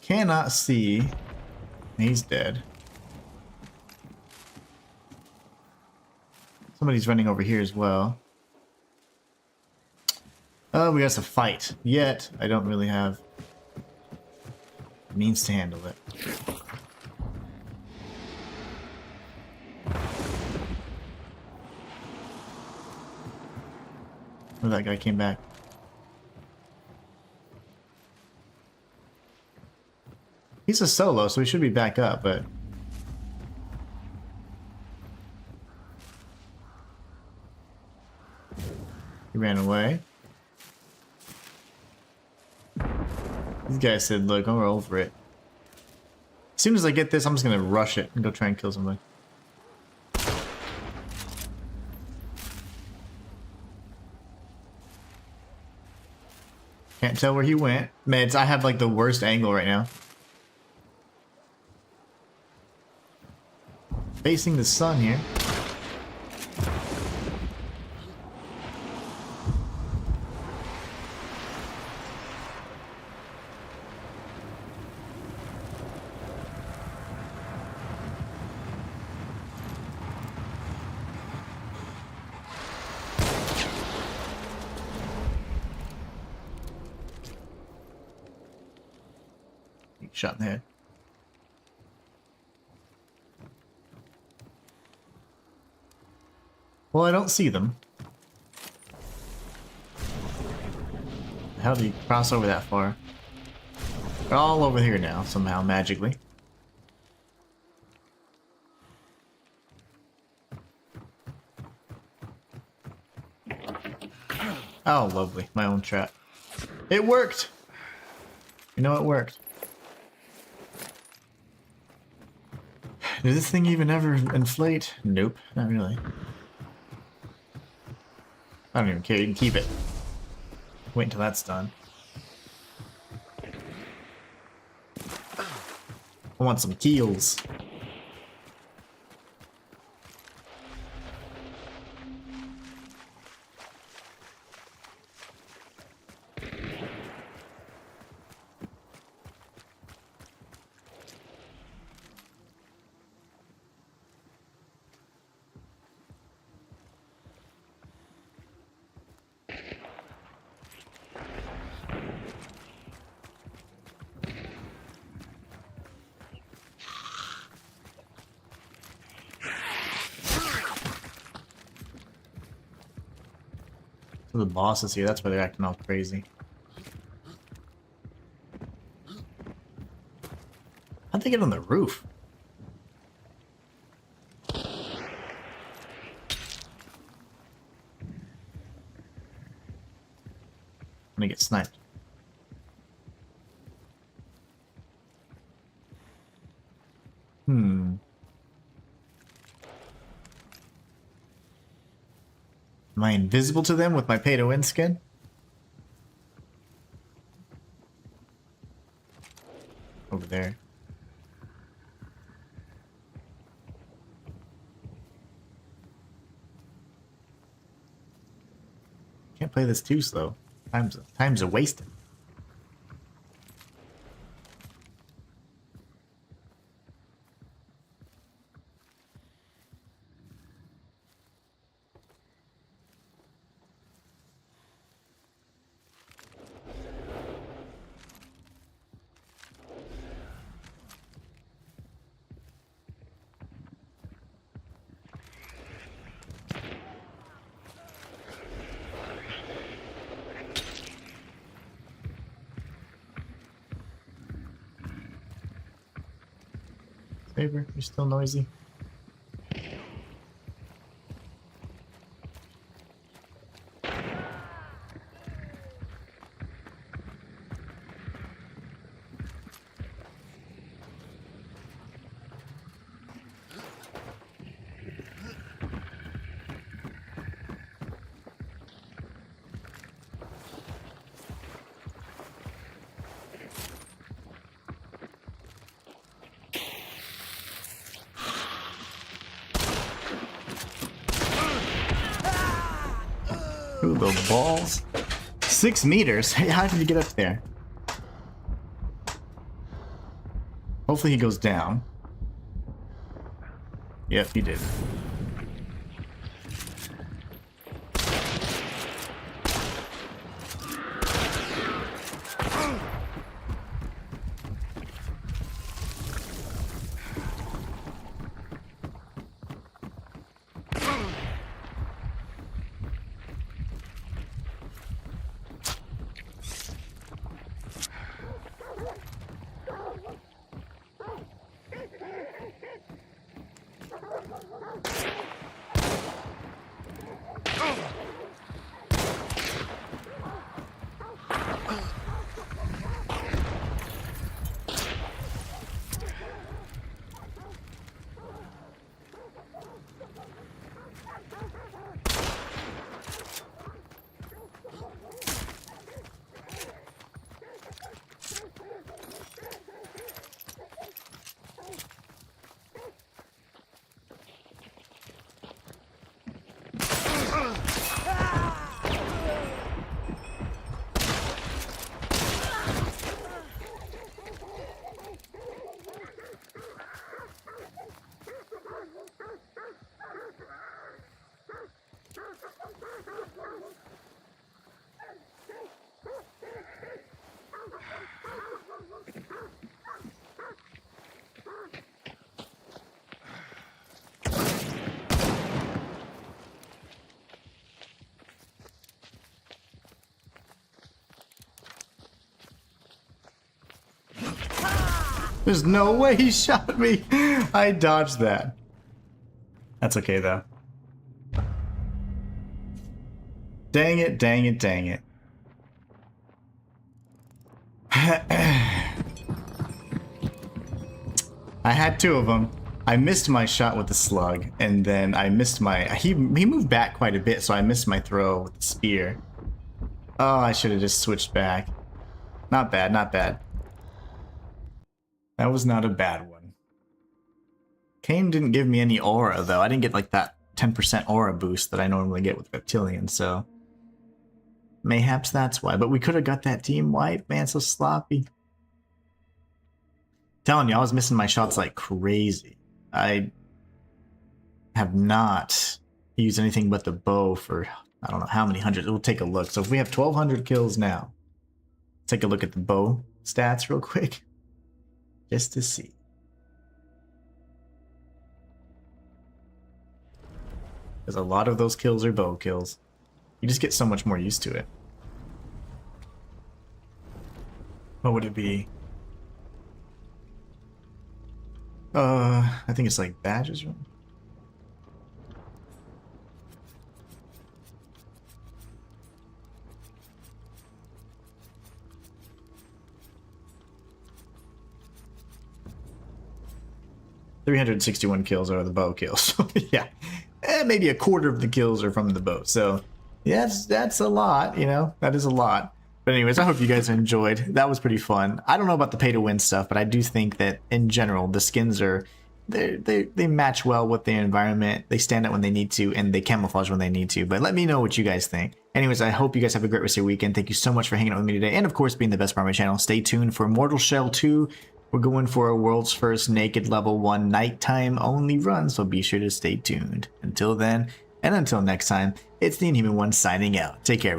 Cannot see. He's dead. Somebody's running over here as well. Oh, we got to fight. Yet, I don't really have means to handle it. Oh, that guy came back. He's a solo, so he should be back up, but... he ran away. These guys said, look, we're over it. As soon as I get this, I'm just gonna rush it and go try and kill somebody. Can't tell where he went. Man, I have like the worst angle right now. Facing the sun here. Shot in the head. Well, I don't see them. How do you cross over that far? They're all over here now, somehow, magically. Oh, lovely. My own trap. It worked! You know it worked. Does this thing even ever inflate? Nope, not really. I don't even care, you can keep it. Wait until that's done. I want some keels. The boss is here, that's why they're acting all crazy. How'd they get on the roof? I'm gonna get sniped. Am I invisible to them with my pay-to-win skin? Over there. Can't play this too slow. Time's a wasted. Saber, you're still noisy. Ooh, the balls. 6 meters? Hey, how did he get up there? Hopefully he goes down. Yep, he did. There's no way he shot me. I dodged that. That's okay, though. Dang it, dang it, dang it. I had two of them. I missed my shot with the slug, and then I missed my... He moved back quite a bit, so I missed my throw with the spear. Oh, I should have just switched back. Not bad, not bad. That was not a bad one. Kane didn't give me any aura, though. I didn't get like that 10% aura boost that I normally get with Reptilian, so... Mayhaps that's why. But we could have got that team wipe, man. So sloppy. Telling you, I was missing my shots like crazy. I have not used anything but the bow for I don't know how many hundreds. We'll take a look. So if we have 1,200 kills now, take a look at the bow stats real quick, just to see. Because a lot of those kills are bow kills. You just get so much more used to it. What would it be? I think it's like badges, right? $361 kills are the bow kills. Yeah, maybe a quarter of the kills are from the bow. So yeah, that's a lot. You know, that is a lot. But anyways, I hope you guys enjoyed. That was pretty fun. I don't know about the pay to win stuff, but I do think that in general the skins are they match well with the environment. They stand out when they need to, and they camouflage when they need to. But let me know what you guys think. Anyways, I hope you guys have a great rest of your weekend. Thank you so much for hanging out with me today, and of course being the best part of my channel. Stay tuned for Mortal Shell 2. We're going for a world's first naked level 1 nighttime only run, so be sure to stay tuned. Until then, and until next time, it's the Inhuman one signing out. Take care.